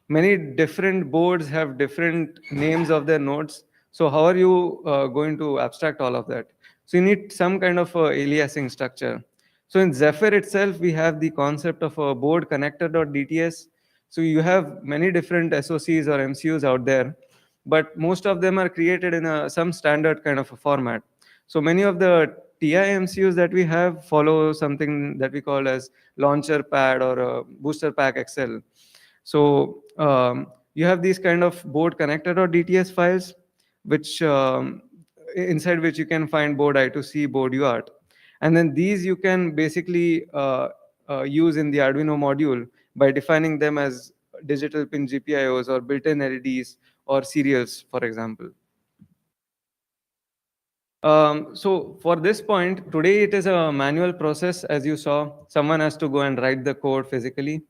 many different boards have different names of their nodes. So how are you going to abstract all of that? So you need some kind of aliasing structure. So in Zephyr itself, we have the concept of a board connector.dts. So you have many different SOCs or MCUs out there, but most of them are created in some standard kind of a format. So many of the TI MCUs that we have follow something that we call as launcher pad or a booster pack XL. So you have these kind of board connector.dts files, which inside which you can find board I2C, board UART. And then these you can basically use in the Arduino module by defining them as digital pin GPIOs or built-in LEDs or serials, for example. So for this point, today it is a manual process. As you saw, someone has to go and write the code physically.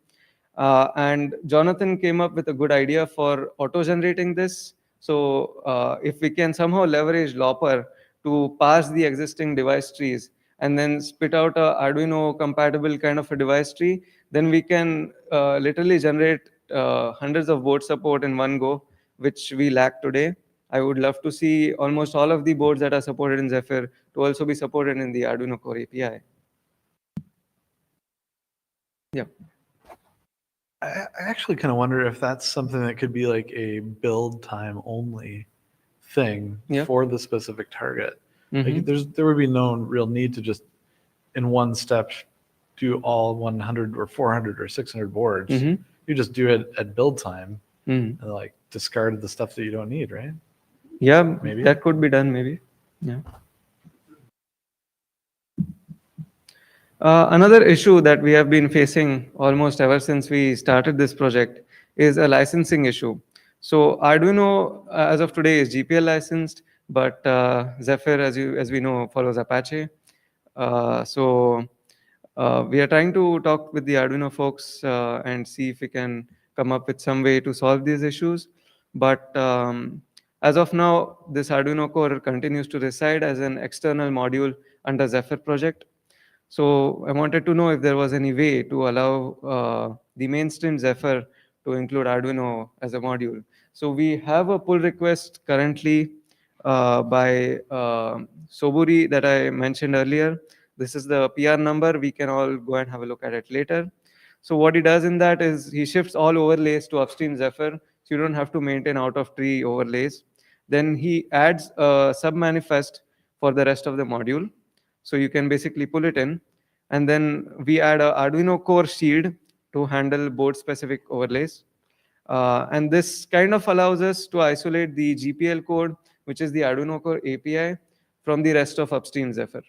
And Jonathan came up with a good idea for auto-generating this. So if we can somehow leverage Lopper to parse the existing device trees and then spit out a Arduino compatible kind of a device tree, then we can literally generate hundreds of board support in one go, which we lack today. I would love to see almost all of the boards that are supported in Zephyr to also be supported in the Arduino Core API. Yeah. I actually kind of wonder if that's something that could be like a build time only thing for the specific target. Like there would be no real need to just in one step do all 100 or 400 or 600 boards. You just do it at build time and like discard the stuff that you don't need, right? Yeah, maybe that could be done, maybe. Yeah. Another issue that we have been facing almost ever since we started this project is a licensing issue. So Arduino, as of today, is GPL licensed, but Zephyr, as we know, follows Apache. So we are trying to talk with the Arduino folks and see if we can come up with some way to solve these issues. But as of now, this Arduino core continues to reside as an external module under Zephyr project. So I wanted to know if there was any way to allow the mainstream Zephyr to include Arduino as a module. So we have a pull request currently by Soburi that I mentioned earlier. This is the PR number. We can all go and have a look at it later. So what he does in that is he shifts all overlays to upstream Zephyr, so you don't have to maintain out-of-tree overlays. Then he adds a sub-manifest for the rest of the module. So you can basically pull it in. And then we add a Arduino core shield to handle board-specific overlays. And this kind of allows us to isolate the GPL code, which is the Arduino Core API, from the rest of upstream Zephyr.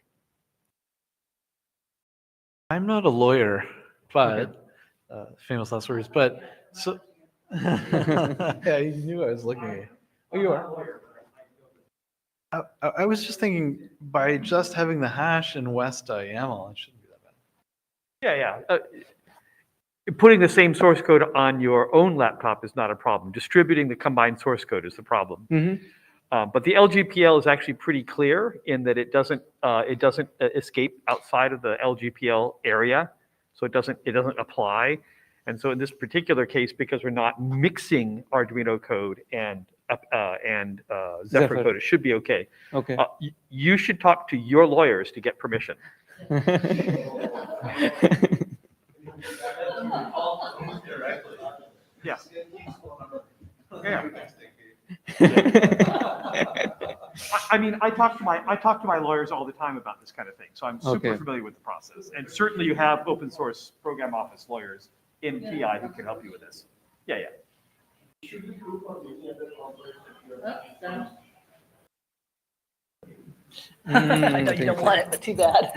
I'm not a lawyer, but famous last words. But so, yeah, you knew I was looking at you. Oh, you are. I was just thinking, by just having the hash in West YAML, it shouldn't be that bad. Yeah. Putting the same source code on your own laptop is not a problem. Distributing the combined source code is the problem. But the LGPL is actually pretty clear in that it doesn't escape outside of the LGPL area, so it doesn't apply. And so in this particular case, because we're not mixing Arduino code and Zephyr code, it should be okay. Okay. You should talk to your lawyers to get permission. Yeah. I mean, I talk to my lawyers all the time about this kind of thing, so I'm super familiar with the process. And certainly, you have open source program office lawyers in TI who can help you with this. Yeah. I know you don't want it, but too bad.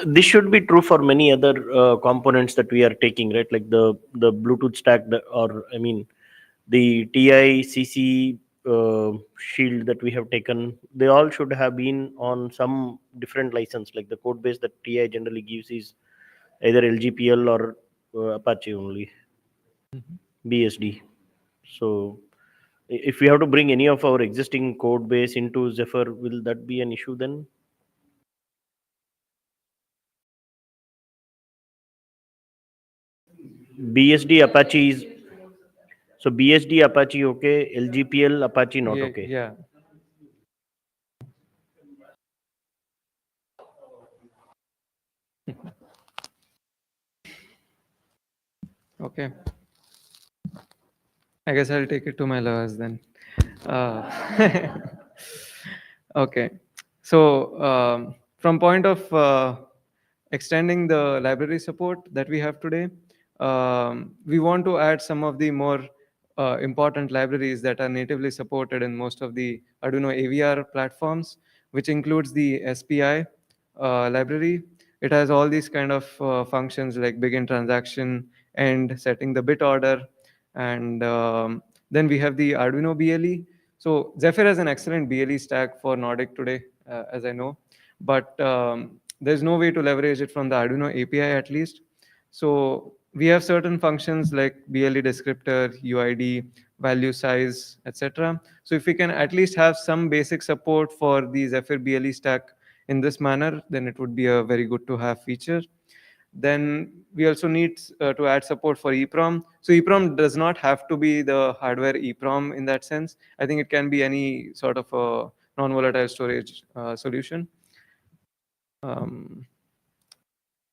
This should be true for many other components that we are taking, right? Like the Bluetooth stack, or I mean, the TI CC shield that we have taken. They all should have been on some different license. Like the code base that TI generally gives is either LGPL or Apache only, BSD. So if we have to bring any of our existing code base into Zephyr, will that be an issue then? BSD Apache is, so BSD Apache okay, LGPL Apache not okay. Yeah. Okay. I guess I'll take it to my lawyers then. Okay. So from point of extending the library support that we have today, we want to add some of the more important libraries that are natively supported in most of the Arduino AVR platforms, which includes the SPI library. It has all these kind of functions like begin transaction and setting the bit order. And then we have the Arduino BLE. So Zephyr has an excellent BLE stack for Nordic today, as I know, but there's no way to leverage it from the Arduino API at least. So we have certain functions like BLE descriptor, UID, value size, etc. So if we can at least have some basic support for the Zephyr BLE stack in this manner, then it would be a very good to have feature. Then we also need to add support for EEPROM. So EEPROM does not have to be the hardware EEPROM in that sense. I think it can be any sort of a non-volatile storage solution.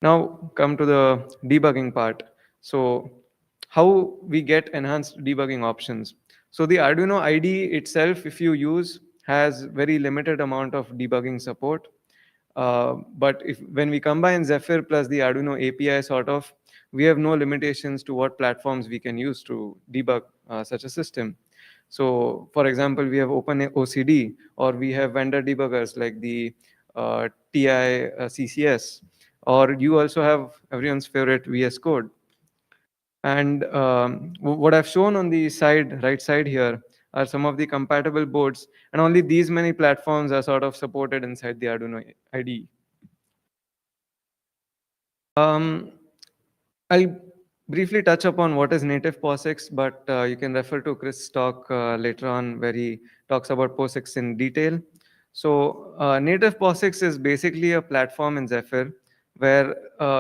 Now come to the debugging part. So how we get enhanced debugging options. So the Arduino IDE itself, if you use, has very limited amount of debugging support. But when we combine Zephyr plus the Arduino API sort of, we have no limitations to what platforms we can use to debug such a system. So for example, we have OpenOCD, or we have vendor debuggers like the TI CCS, or you also have everyone's favorite VS Code. And what I've shown on the right side here are some of the compatible boards, and only these many platforms are sort of supported inside the Arduino IDE. I'll briefly touch upon what is native POSIX, but you can refer to Chris' talk later on where he talks about POSIX in detail. So native POSIX is basically a platform in Zephyr where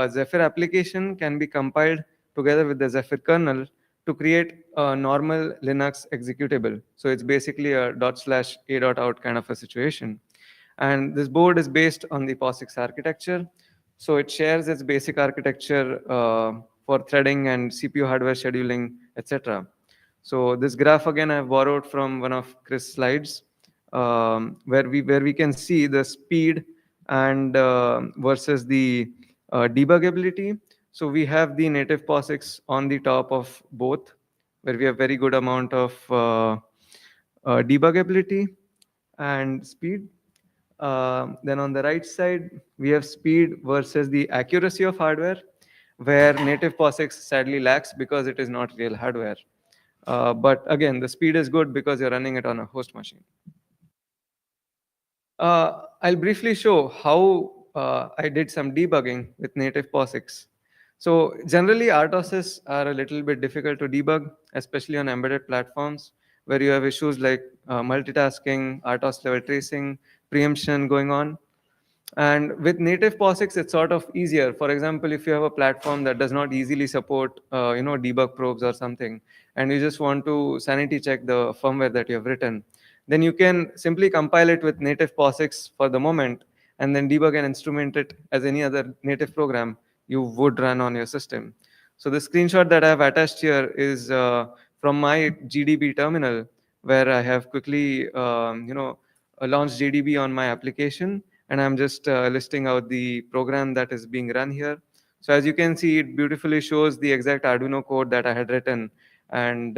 Zephyr application can be compiled together with the Zephyr kernel to create a normal Linux executable. So it's basically a /a.out kind of a situation. And this board is based on the POSIX architecture. So it shares its basic architecture for threading and CPU hardware scheduling, etc. So this graph again I've borrowed from one of Chris' slides, where we can see the speed and versus the debuggability. So we have the native POSIX on the top of both, where we have very good amount of debuggability and speed. Then on the right side, we have speed versus the accuracy of hardware, where native POSIX sadly lacks because it is not real hardware. But again, the speed is good because you're running it on a host machine. I'll briefly show how I did some debugging with native POSIX. So generally, RTOSes are a little bit difficult to debug, especially on embedded platforms where you have issues like multitasking, RTOS level tracing, preemption going on. And with native POSIX, it's sort of easier. For example, if you have a platform that does not easily support, debug probes or something, and you just want to sanity check the firmware that you have written, then you can simply compile it with native POSIX for the moment, and then debug and instrument it as any other native program you would run on your system. So the screenshot that I have attached here is from my GDB terminal, where I have quickly, launched GDB on my application, and I'm just listing out the program that is being run here. So as you can see, it beautifully shows the exact Arduino code that I had written, and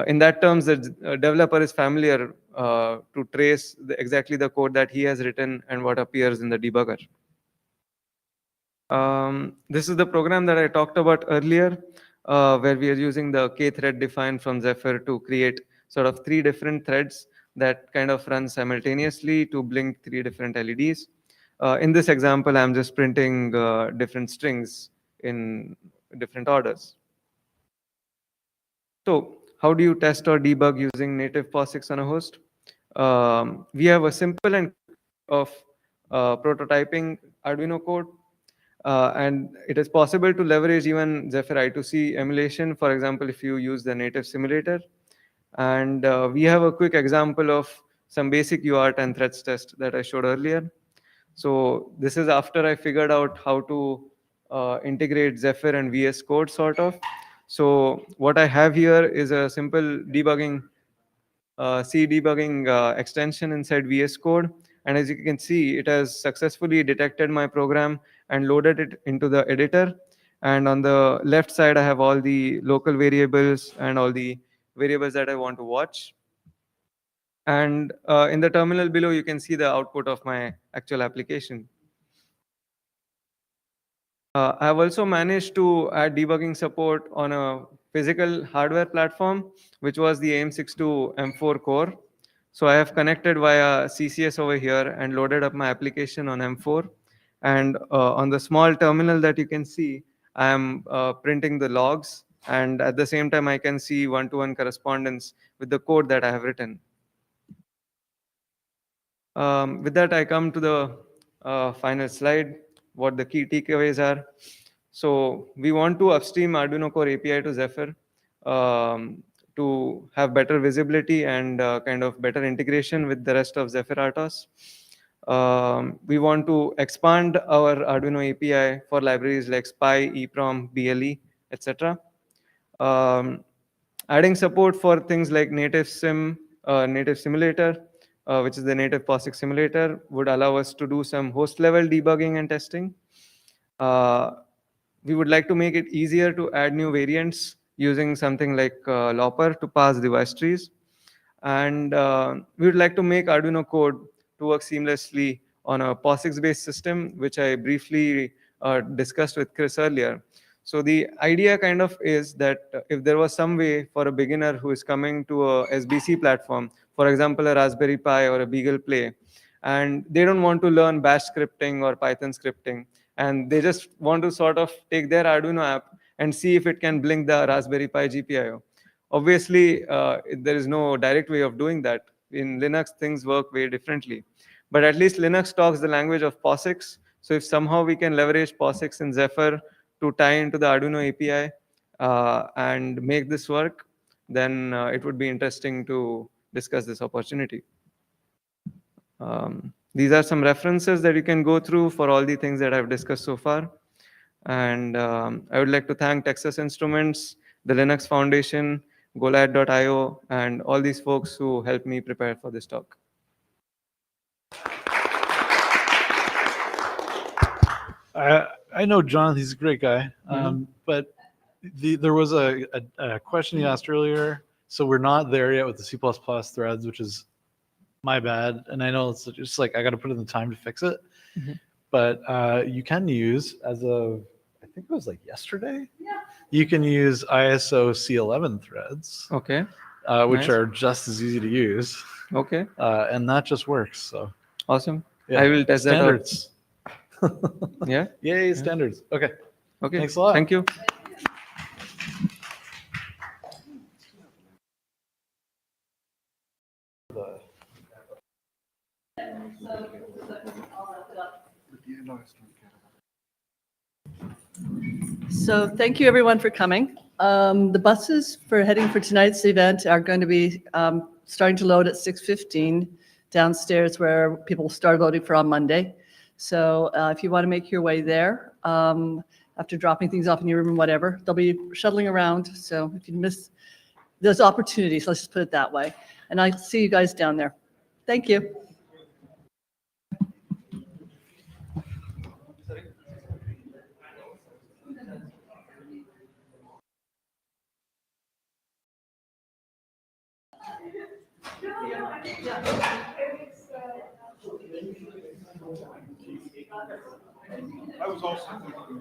in that terms, the developer is familiar to trace exactly the code that he has written and what appears in the debugger. This is the program that I talked about earlier, where we are using the k-thread define from Zephyr to create sort of 3 different threads that kind of run simultaneously to blink 3 different LEDs. In this example, I'm just printing different strings in different orders. So how do you test or debug using native POSIX on a host? We have a simple and of prototyping Arduino code. And it is possible to leverage even Zephyr I2C emulation, for example, if you use the native simulator. And we have a quick example of some basic UART and threads test that I showed earlier. So this is after I figured out how to integrate Zephyr and VS Code, sort of. So what I have here is a simple debugging, C debugging extension inside VS Code. And as you can see, it has successfully detected my program and loaded it into the editor. And on the left side, I have all the local variables and all the variables that I want to watch. And in the terminal below, you can see the output of my actual application. I have also managed to add debugging support on a physical hardware platform, which was the AIM62 M4 core. So I have connected via CCS over here and loaded up my application on M4. And on the small terminal that you can see, I am printing the logs. And at the same time, I can see one-to-one correspondence with the code that I have written. With that, I come to the final slide, what the key takeaways are. So we want to upstream Arduino Core API to Zephyr to have better visibility and kind of better integration with the rest of Zephyr RTOS. We want to expand our Arduino API for libraries like SPI, EEPROM, BLE, etc. Adding support for things like native simulator, which is the native POSIX simulator, would allow us to do some host level debugging and testing. We would like to make it easier to add new variants using something like Lopper to pass device trees. And we would like to make Arduino code to work seamlessly on a POSIX-based system, which I briefly discussed with Chris earlier. So the idea kind of is that if there was some way for a beginner who is coming to a SBC platform, for example, a Raspberry Pi or a Beagle Play, and they don't want to learn Bash scripting or Python scripting, and they just want to sort of take their Arduino app and see if it can blink the Raspberry Pi GPIO. Obviously, there is no direct way of doing that. In Linux, things work very differently. But at least Linux talks the language of POSIX. So if somehow we can leverage POSIX in Zephyr to tie into the Arduino API and make this work, then it would be interesting to discuss this opportunity. These are some references that you can go through for all the things that I've discussed so far. And I would like to thank Texas Instruments, the Linux Foundation, Golad.io, and all these folks who helped me prepare for this talk. I know John, he's a great guy. Mm-hmm. But there was a question you asked earlier. So we're not there yet with the C++ threads, which is my bad. And I know it's just like I got to put in the time to fix it. Mhm. But you can use, as of, I think it was like yesterday, you can use ISO C11 threads. Okay. Which Nice. are just as easy to use. Okay. And that just works. So Awesome. yeah. I will test that out. Standards. Yeah. Yay, standards. Okay. Okay. Thanks a lot. Thank you. So thank you everyone for coming. The buses for heading for tonight's event are going to be starting to load at 6:15 downstairs where people start loading for on Monday. So if you want to make your way there, after dropping things off in your room and whatever, they'll be shuttling around. So if you miss those opportunities, let's just put it that way. And I'll see you guys down there. Thank you. I was also thinking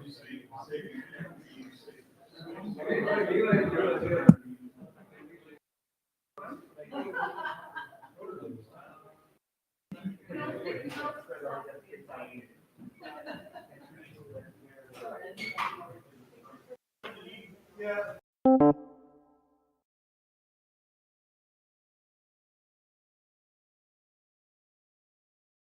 Yeah.